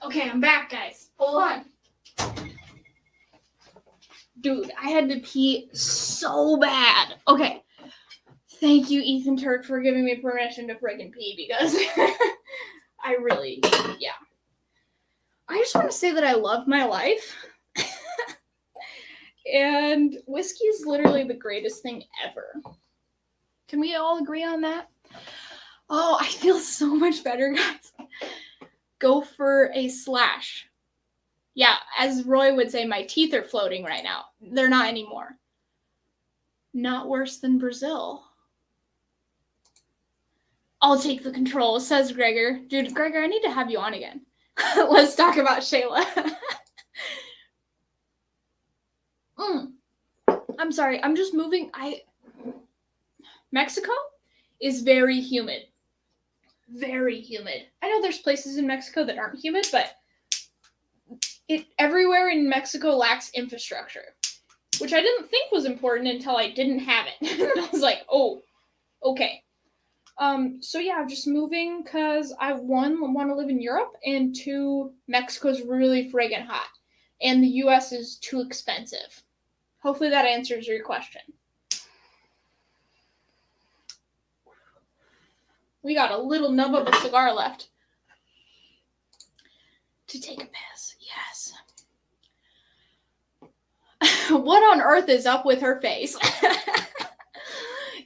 S1: Okay, I'm back, guys. Hold on. Dude, I had to pee so bad. Okay. Thank you, Ethan Turk, for giving me permission to friggin' pee because I really, yeah. I just want to say that I love my life. And whiskey is literally the greatest thing ever. Can we all agree on that? Oh, I feel so much better, guys. Go for a slash. Yeah, as Roy would say, my teeth are floating right now. They're not anymore. Not worse than Brazil. I'll take the control, says Gregor. Dude, Gregor, I need to have you on again. Let's talk about Shayla. I'm sorry, I'm just moving. Mexico is very humid. Very humid. I know there's places in Mexico that aren't humid, but everywhere in Mexico lacks infrastructure, which I didn't think was important until I didn't have it. I was like, oh, okay. So yeah, I'm just moving because I, one, want to live in Europe, and two, Mexico's really friggin' hot, and the US is too expensive. Hopefully that answers your question. We got a little nub of a cigar left to take a piss. Yes. What on earth is up with her face?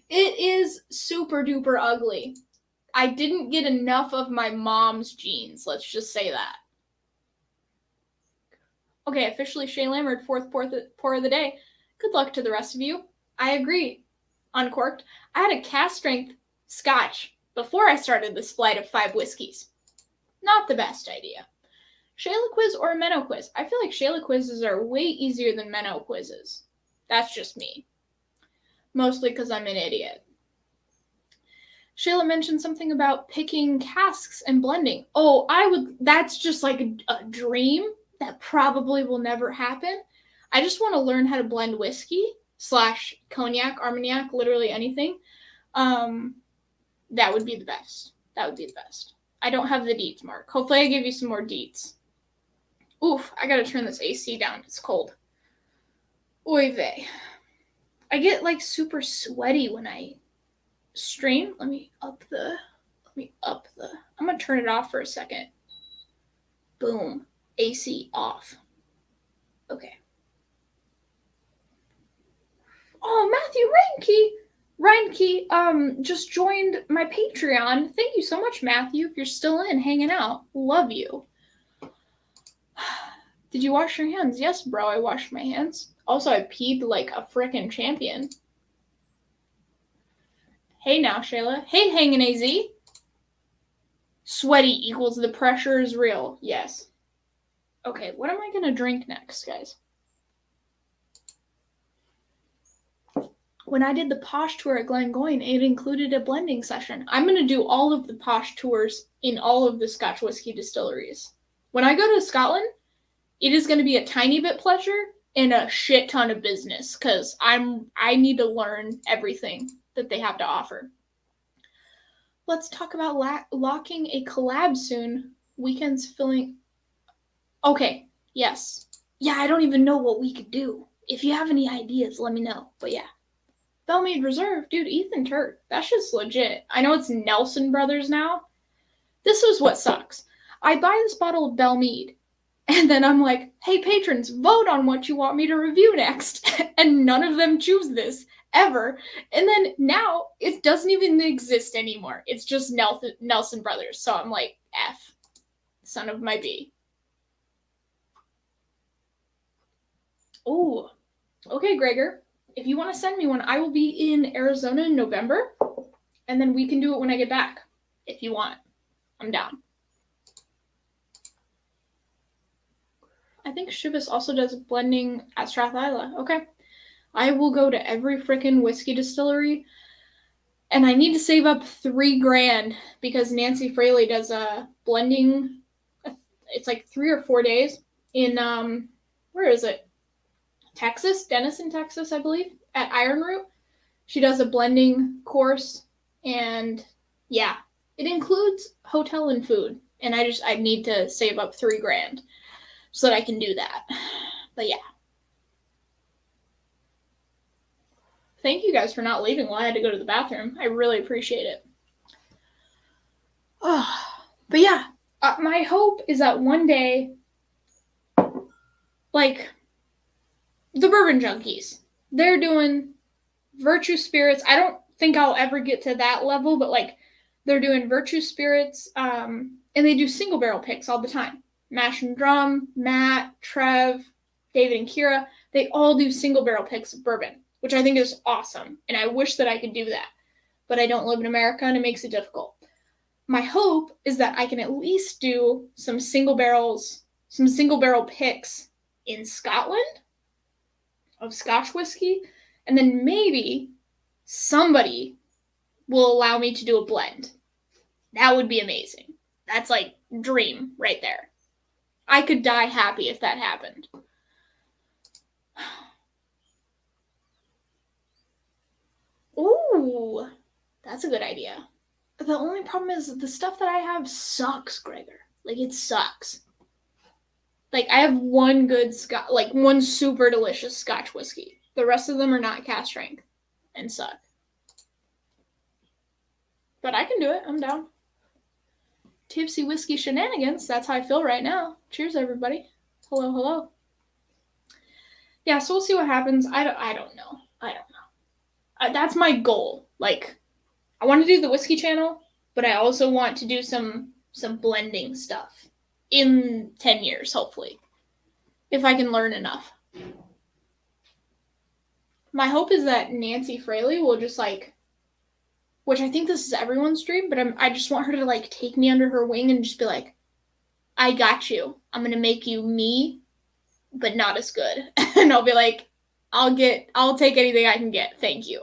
S1: It is super duper ugly. I didn't get enough of my mom's genes. Let's just say that. Okay, officially Shay Lammert, fourth pour of the day. Good luck to the rest of you. I agree. Uncorked. I had a cast strength Scotch before I started this flight of 5 whiskeys. Not the best idea. Shayla quiz or a Menno quiz? I feel like Shayla quizzes are way easier than Menno quizzes. That's just me. Mostly because I'm an idiot. Shayla mentioned something about picking casks and blending. Oh, that's just like a dream that probably will never happen. I just want to learn how to blend whiskey / cognac, Armagnac, literally anything. That would be the best. That would be the best. I don't have the deets, Mark. Hopefully I give you some more deets. Oof, I gotta turn this AC down. It's cold. Oy vey. I get like super sweaty when I stream. Let me up the. I'm gonna turn it off for a second. Boom. AC off. Okay. Oh, Matthew Ranke. Reinke just joined my Patreon. Thank you so much, Matthew. If you're still in, hanging out, love you. Did you wash your hands? Yes, bro, I washed my hands. Also, I peed like a frickin' champion. Hey now, Shayla. Hey, hanging AZ. Sweaty equals the pressure is real. Yes. Okay, what am I gonna drink next, guys? When I did the Posh tour at Glengoyne, it included a blending session. I'm going to do all of the Posh tours in all of the Scotch whiskey distilleries. When I go to Scotland, it is going to be a tiny bit pleasure and a shit ton of business because I need to learn everything that they have to offer. Let's talk about locking a collab soon. Weekends filling. Okay, yes. Yeah, I don't even know what we could do. If you have any ideas, let me know. But yeah. Belmead Reserve, dude, Ethan Turk. That's just legit. I know it's Nelson Brothers now. This is what sucks. I buy this bottle of Belmead, and then I'm like, hey, patrons, vote on what you want me to review next. And none of them choose this, ever. And then now, it doesn't even exist anymore. It's just Nelson Brothers. So I'm like, F. Son of my B. Ooh. Okay, Gregor. If you want to send me one, I will be in Arizona in November, and then we can do it when I get back. If you want. I'm down. I think Shivas also does blending at Strathisla. Okay. I will go to every freaking whiskey distillery, and I need to save up $3,000 because Nancy Fraley does a blending. It's like 3 or 4 days in, where is it? Texas, Denison, Texas, I believe, at Iron Root. She does a blending course, and yeah, it includes hotel and food. And I need to save up $3,000 so that I can do that. But yeah. Thank you guys for not leaving while I had to go to the bathroom. I really appreciate it. Oh, but yeah, my hope is that one day, like, the Bourbon Junkies, they're doing Virtue Spirits. I don't think I'll ever get to that level, but like they're doing Virtue Spirits, and they do single barrel picks all the time. Mash and Drum, Matt, Trev, David and Kira, they all do single barrel picks of bourbon, which I think is awesome. And I wish that I could do that, but I don't live in America and it makes it difficult. My hope is that I can at least do some single barrel picks in Scotland of Scotch whiskey, and then maybe somebody will allow me to do a blend. That would be amazing. That's like dream right there. I could die happy if that happened. Ooh, that's a good idea. The only problem is the stuff that I have sucks, Gregor. Like, it sucks. Like, I have one good one super delicious Scotch whiskey. The rest of them are not cask strength and suck. But I can do it. I'm down. Tipsy whiskey shenanigans. That's how I feel right now. Cheers, everybody. Hello, hello. Yeah, so we'll see what happens. I don't know. That's my goal. Like, I want to do the whiskey channel, but I also want to do some blending stuff in 10 years, hopefully, if I can learn enough. My hope is that Nancy Fraley will just which I think this is everyone's dream, but I just want her to take me under her wing and just be like, I got you. I'm going to make you me, but not as good. And I'll be like, I'll take anything I can get. Thank you.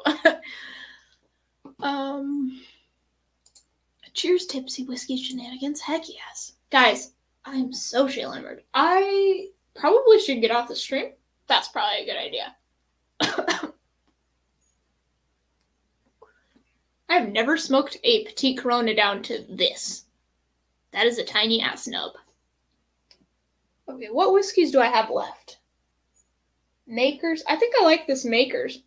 S1: Cheers, Tipsy Whiskey Shenanigans. Heck yes. Guys, I'm so shit-limbered. I probably should get off the stream. That's probably a good idea. I've never smoked a Petite Corona down to this. That is a tiny ass nub. Okay, what whiskeys do I have left? Makers. I think I like this Makers.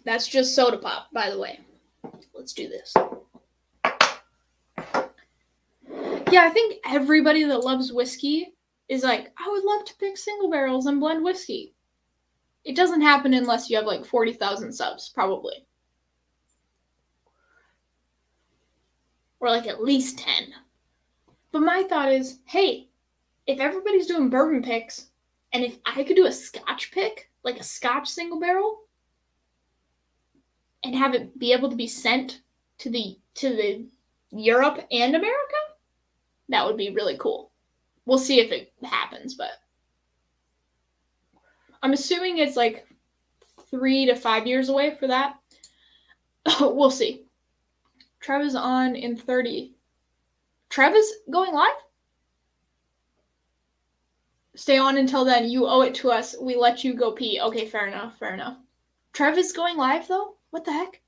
S1: That's just soda pop, by the way. Let's do this. Yeah, I think everybody that loves whiskey is like, I would love to pick single barrels and blend whiskey. It doesn't happen unless you have like 40,000 subs, probably. Or like at least 10. But my thought is, hey, if everybody's doing bourbon picks, and if I could do a Scotch pick, like a Scotch single barrel, and have it be able to be sent to the Europe and America, that would be really cool. We'll see if it happens, but I'm assuming it's like 3 to 5 years away for that. We'll see. Trev is on in 30. Trev is going live? Stay on until then. You owe it to us. We let you go pee. Okay, fair enough. Trev is going live, though? What the heck?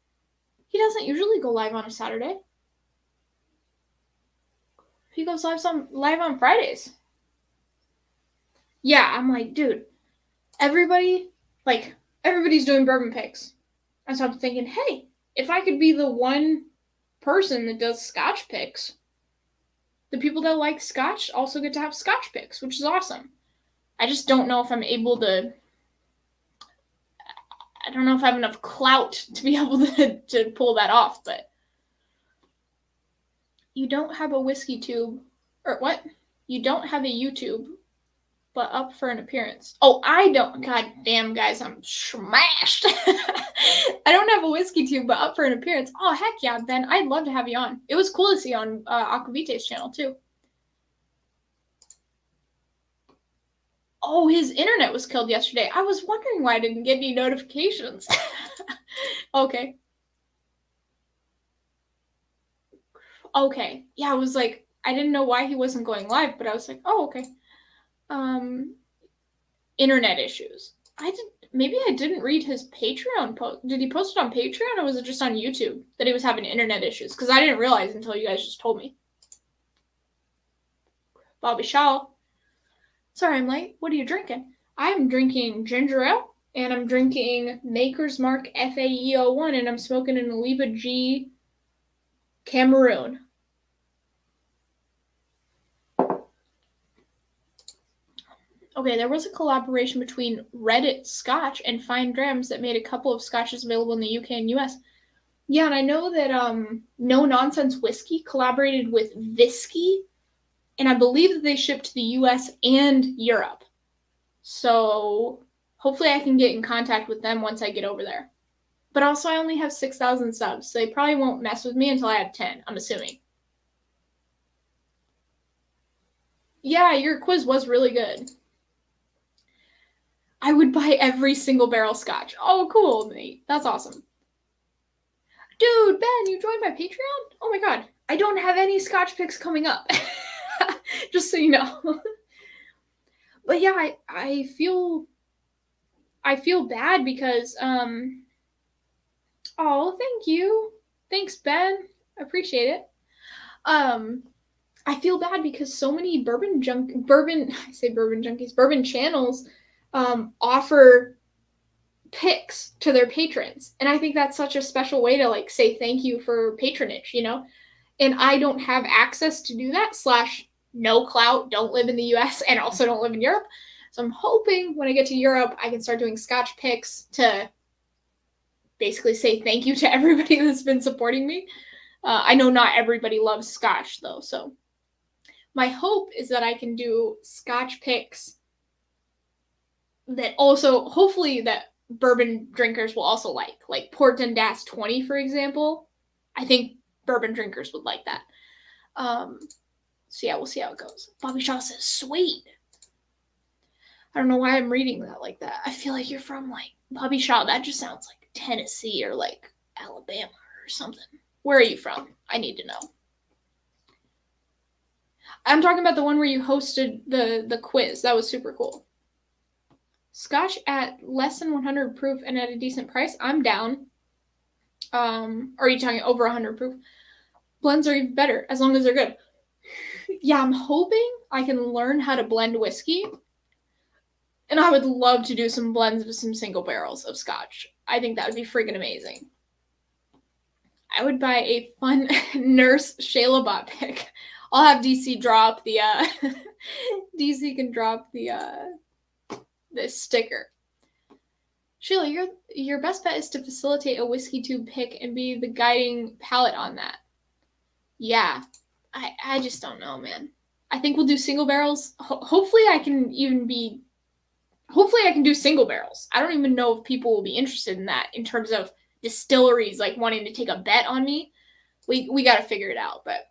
S1: He doesn't usually go live on a Saturday. He goes live on Fridays. Yeah, I'm like, dude, everybody's doing bourbon picks. And so I'm thinking, hey, if I could be the one person that does Scotch picks, the people that like Scotch also get to have Scotch picks, which is awesome. I just don't know if I'm able to. I don't know if I have enough clout to be able to pull that off, but you don't have a whiskey tube, or what? You don't have a YouTube, but up for an appearance. Oh, I don't. God damn, guys, I'm smashed. I don't have a whiskey tube, but up for an appearance. Oh, heck yeah, Ben. I'd love to have you on. It was cool to see you on Aquavite's channel, too. Oh, his internet was killed yesterday. I was wondering why I didn't get any notifications. Okay. Yeah, I was like, I didn't know why he wasn't going live, but I was like, oh, okay. Internet issues. Maybe I didn't read his Patreon post. Did he post it on Patreon, or was it just on YouTube that he was having internet issues? Because I didn't realize until you guys just told me. Bobby Shaw. Sorry, I'm late. What are you drinking? I'm drinking ginger ale, and I'm drinking Maker's Mark FAE01, and I'm smoking an Oliva G Cameroon. Okay, there was a collaboration between Reddit Scotch and Fine Drams that made a couple of scotches available in the UK and US. Yeah, and I know that No Nonsense Whiskey collaborated with Visky, and I believe that they shipped to the US and Europe. So hopefully I can get in contact with them once I get over there. But also I only have 6,000 subs, so they probably won't mess with me until I have 10, I'm assuming. Yeah, your quiz was really good. I would buy every single barrel Scotch. Oh, cool, Nate. That's awesome. Dude, Ben, you joined my Patreon? Oh my god. I don't have any Scotch picks coming up. Just so you know. But yeah, I feel bad because oh, thank you. Thanks, Ben. I appreciate it. I feel bad because so many bourbon channels offer picks to their patrons, and I think that's such a special way to like say thank you for patronage, you know. And I don't have access to do that. / no clout, don't live in the US, and also don't live in Europe. So I'm hoping when I get to Europe, I can start doing Scotch picks to basically say thank you to everybody that's been supporting me. I know not everybody loves Scotch though, so my hope is that I can do Scotch picks that also, hopefully, that bourbon drinkers will also like Port Dundas 20, for example. I think bourbon drinkers would like that. So yeah, we'll see how it goes. Bobby Shaw says, sweet. I don't know why I'm reading that like that. I feel like you're from like Bobby Shaw. That just sounds like Tennessee or like Alabama or something. Where are you from? I need to know. I'm talking about the one where you hosted the quiz. That was super cool. Scotch at less than 100 proof and at a decent price. I'm down. Are you talking over 100 proof? Blends are even better as long as they're good. Yeah, I'm hoping I can learn how to blend whiskey. And I would love to do some blends of some single barrels of Scotch. I think that would be freaking amazing. I would buy a fun Nurse Shayla bot pick. I'll have DC drop the DC can drop the sticker. Sheila, your best bet is to facilitate a whiskey tube pick and be the guiding palate on that. Yeah, I just don't know, man. I think we'll do single barrels. Hopefully I can do single barrels. I don't even know if people will be interested in that in terms of distilleries like wanting to take a bet on me. We got to figure it out, but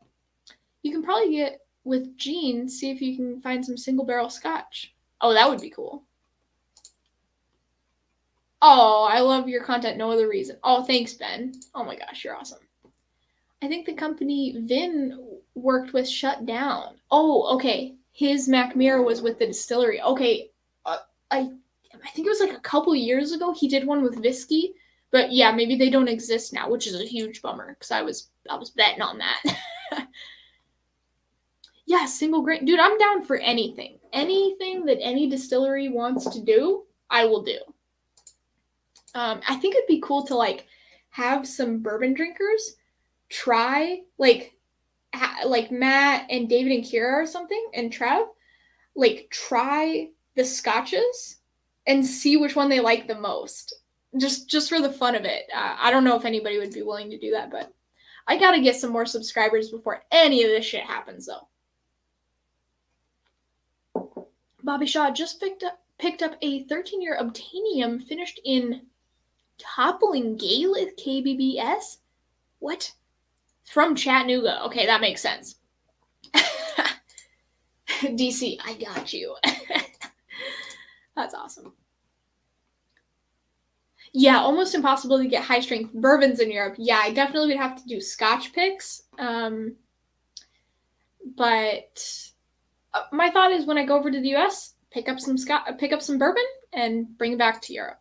S1: you can probably get with Jean, see if you can find some single barrel scotch. Oh, that would be cool. Oh, I love your content. No other reason. Oh, thanks, Ben. Oh my gosh, you're awesome. I think the company Vin worked with shut down. Oh, okay. His Mac Mirror was with the distillery. Okay, I think it was like a couple years ago he did one with whiskey, but yeah, maybe they don't exist now, which is a huge bummer because I was betting on that. Yeah, single grain, dude. I'm down for anything. Anything that any distillery wants to do, I will do. I think it'd be cool to like have some bourbon drinkers try like Matt and David and Kira or something and Trev like try the scotches and see which one they like the most, just for the fun of it. I don't know if anybody would be willing to do that, but I gotta get some more subscribers before any of this shit happens though. Bobby Shaw just picked up a 13-year Obtainium finished in Toppling Gaelic KBBS. What? From Chattanooga. Okay, that makes sense. DC, I got you. That's awesome. Yeah, almost impossible to get high-strength bourbons in Europe. Yeah, I definitely would have to do Scotch picks. But my thought is when I go over to the US, pick up some bourbon and bring it back to Europe.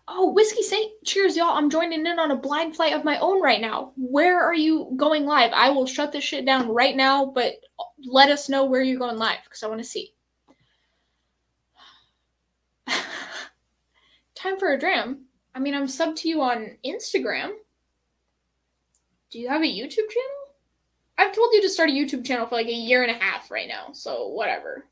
S1: Oh, Whiskey Saint, cheers, y'all. I'm joining in on a blind flight of my own right now. Where are you going live? I will shut this shit down right now, but let us know where you're going live because I want to see. Time for a dram. I mean, I'm subbed to you on Instagram. Do you have a YouTube channel? I've told you to start a YouTube channel for like a year and a half right now, so whatever.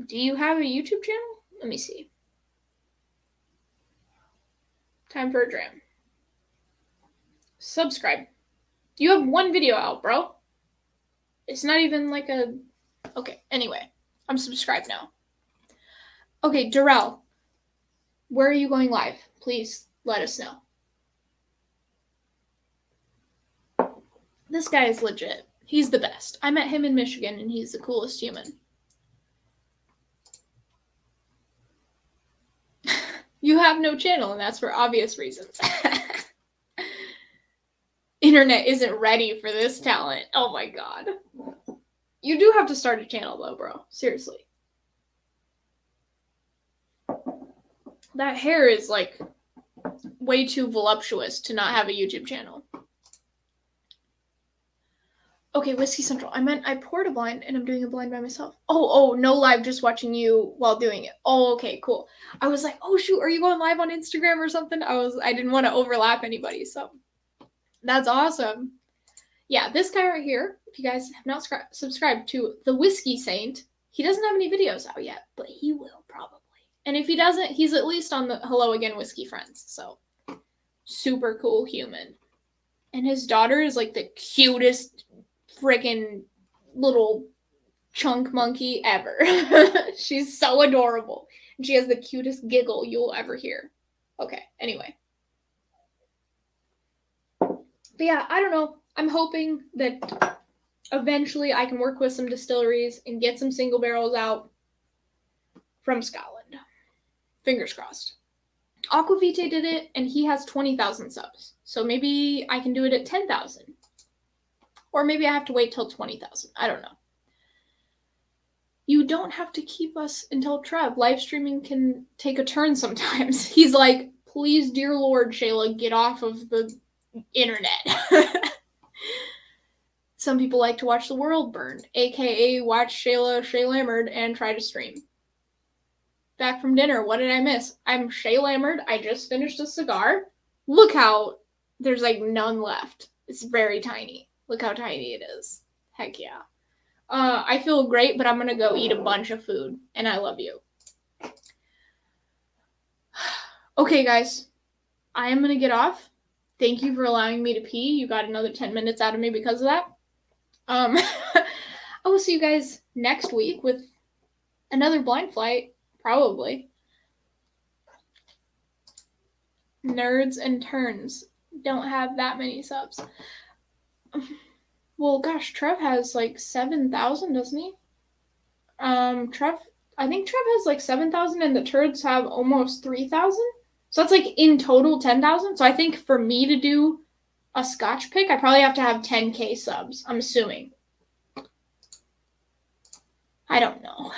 S1: Do you have a YouTube channel? Let me see. Time for a dram. Subscribe. You have one video out, bro. It's not even like a... Okay, anyway. I'm subscribed now. Okay, Darrell. Where are you going live? Please let us know. This guy is legit. He's the best. I met him in Michigan, and he's the coolest human. You have no channel, and that's for obvious reasons. Internet isn't ready for this talent. Oh my god. You do have to start a channel, though, bro. Seriously. That hair is, like, way too voluptuous to not have a YouTube channel. Okay, Whiskey Central. I poured a blind and I'm doing a blind by myself. Oh, no live, just watching you while doing it. Oh, okay, cool. I was like, oh shoot, are you going live on Instagram or something? I didn't want to overlap anybody, so that's awesome. Yeah, this guy right here, if you guys have not subscribed to the Whiskey Saint, he doesn't have any videos out yet, but he will probably. And if he doesn't, he's at least on the Hello Again Whiskey Friends, so super cool human. And his daughter is like the cutest freaking little chunk monkey ever. She's so adorable. And she has the cutest giggle you'll ever hear. Okay, anyway. But yeah, I don't know. I'm hoping that eventually I can work with some distilleries and get some single barrels out from Scotland. Fingers crossed. Aquavite did it, and he has 20,000 subs. So maybe I can do it at 10,000. Or maybe I have to wait till 20,000. I don't know. You don't have to keep us until Trev. Live streaming can take a turn sometimes. He's like, please, dear Lord, Shayla, get off of the internet. Some people like to watch the world burn, aka watch Shayla Lamard and try to stream. Back from dinner. What did I miss? I'm Shay Lamard. I just finished a cigar. Look how there's like none left. It's very tiny. Look how tiny it is. Heck yeah. I feel great, but I'm going to go eat a bunch of food. And I love you. Okay, guys. I am going to get off. Thank you for allowing me to pee. You got another 10 minutes out of me because of that. I will see you guys next week with another blind flight, probably. Nerds and Turns don't have that many subs. Well, gosh, Trev has like 7,000, doesn't he? I think Trev has like 7,000 and the Turds have almost 3,000. So that's like in total 10,000. So I think for me to do a Scotch pick, I probably have to have 10K subs, I'm assuming. I don't know.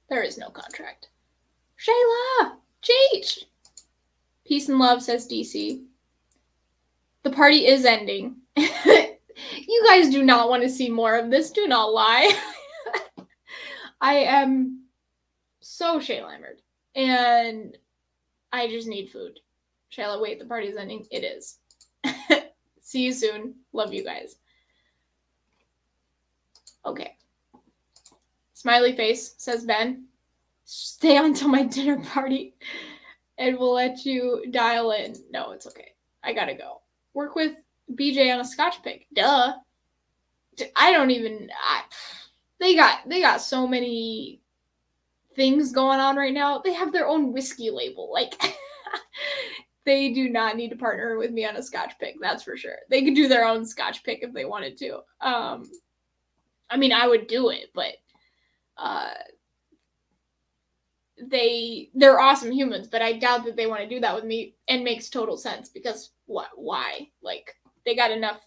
S1: There is no contract. Shayla! Cheech! Peace and love, says DC. The party is ending. You guys do not want to see more of this. Do not lie. I am so Shayla-emered. And I just need food. Shayla, wait, the party is ending. It is. See you soon. Love you guys. Okay. Smiley face, says Ben. Stay on till my dinner party. And we'll let you dial in. No, it's okay. I gotta go. Work with BJ on a Scotch pick. Duh. I don't even... They got so many things going on right now. They have their own whiskey label. Like, they do not need to partner with me on a Scotch pick. That's for sure. They could do their own Scotch pick if they wanted to. I mean, I would do it, but they're awesome humans, but I doubt that they want to do that with me, and makes total sense because why? Like, they got enough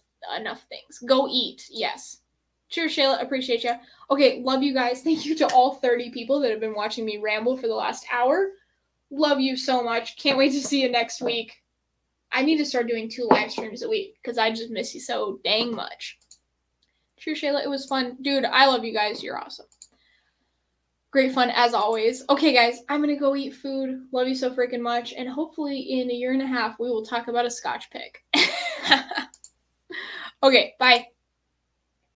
S1: things. Go eat. Yes. Cheers, Shayla. Appreciate you. Okay, love you guys. Thank you to all 30 people that have been watching me ramble for the last hour. Love you so much. Can't wait to see you next week. I need to start doing 2 live streams a week because I just miss you so dang much. Cheers, Shayla. It was fun. Dude, I love you guys. You're awesome. Great fun as always. Okay, guys, I'm going to go eat food. Love you so freaking much. And hopefully in a year and a half, we will talk about a Scotch pick. Okay, bye.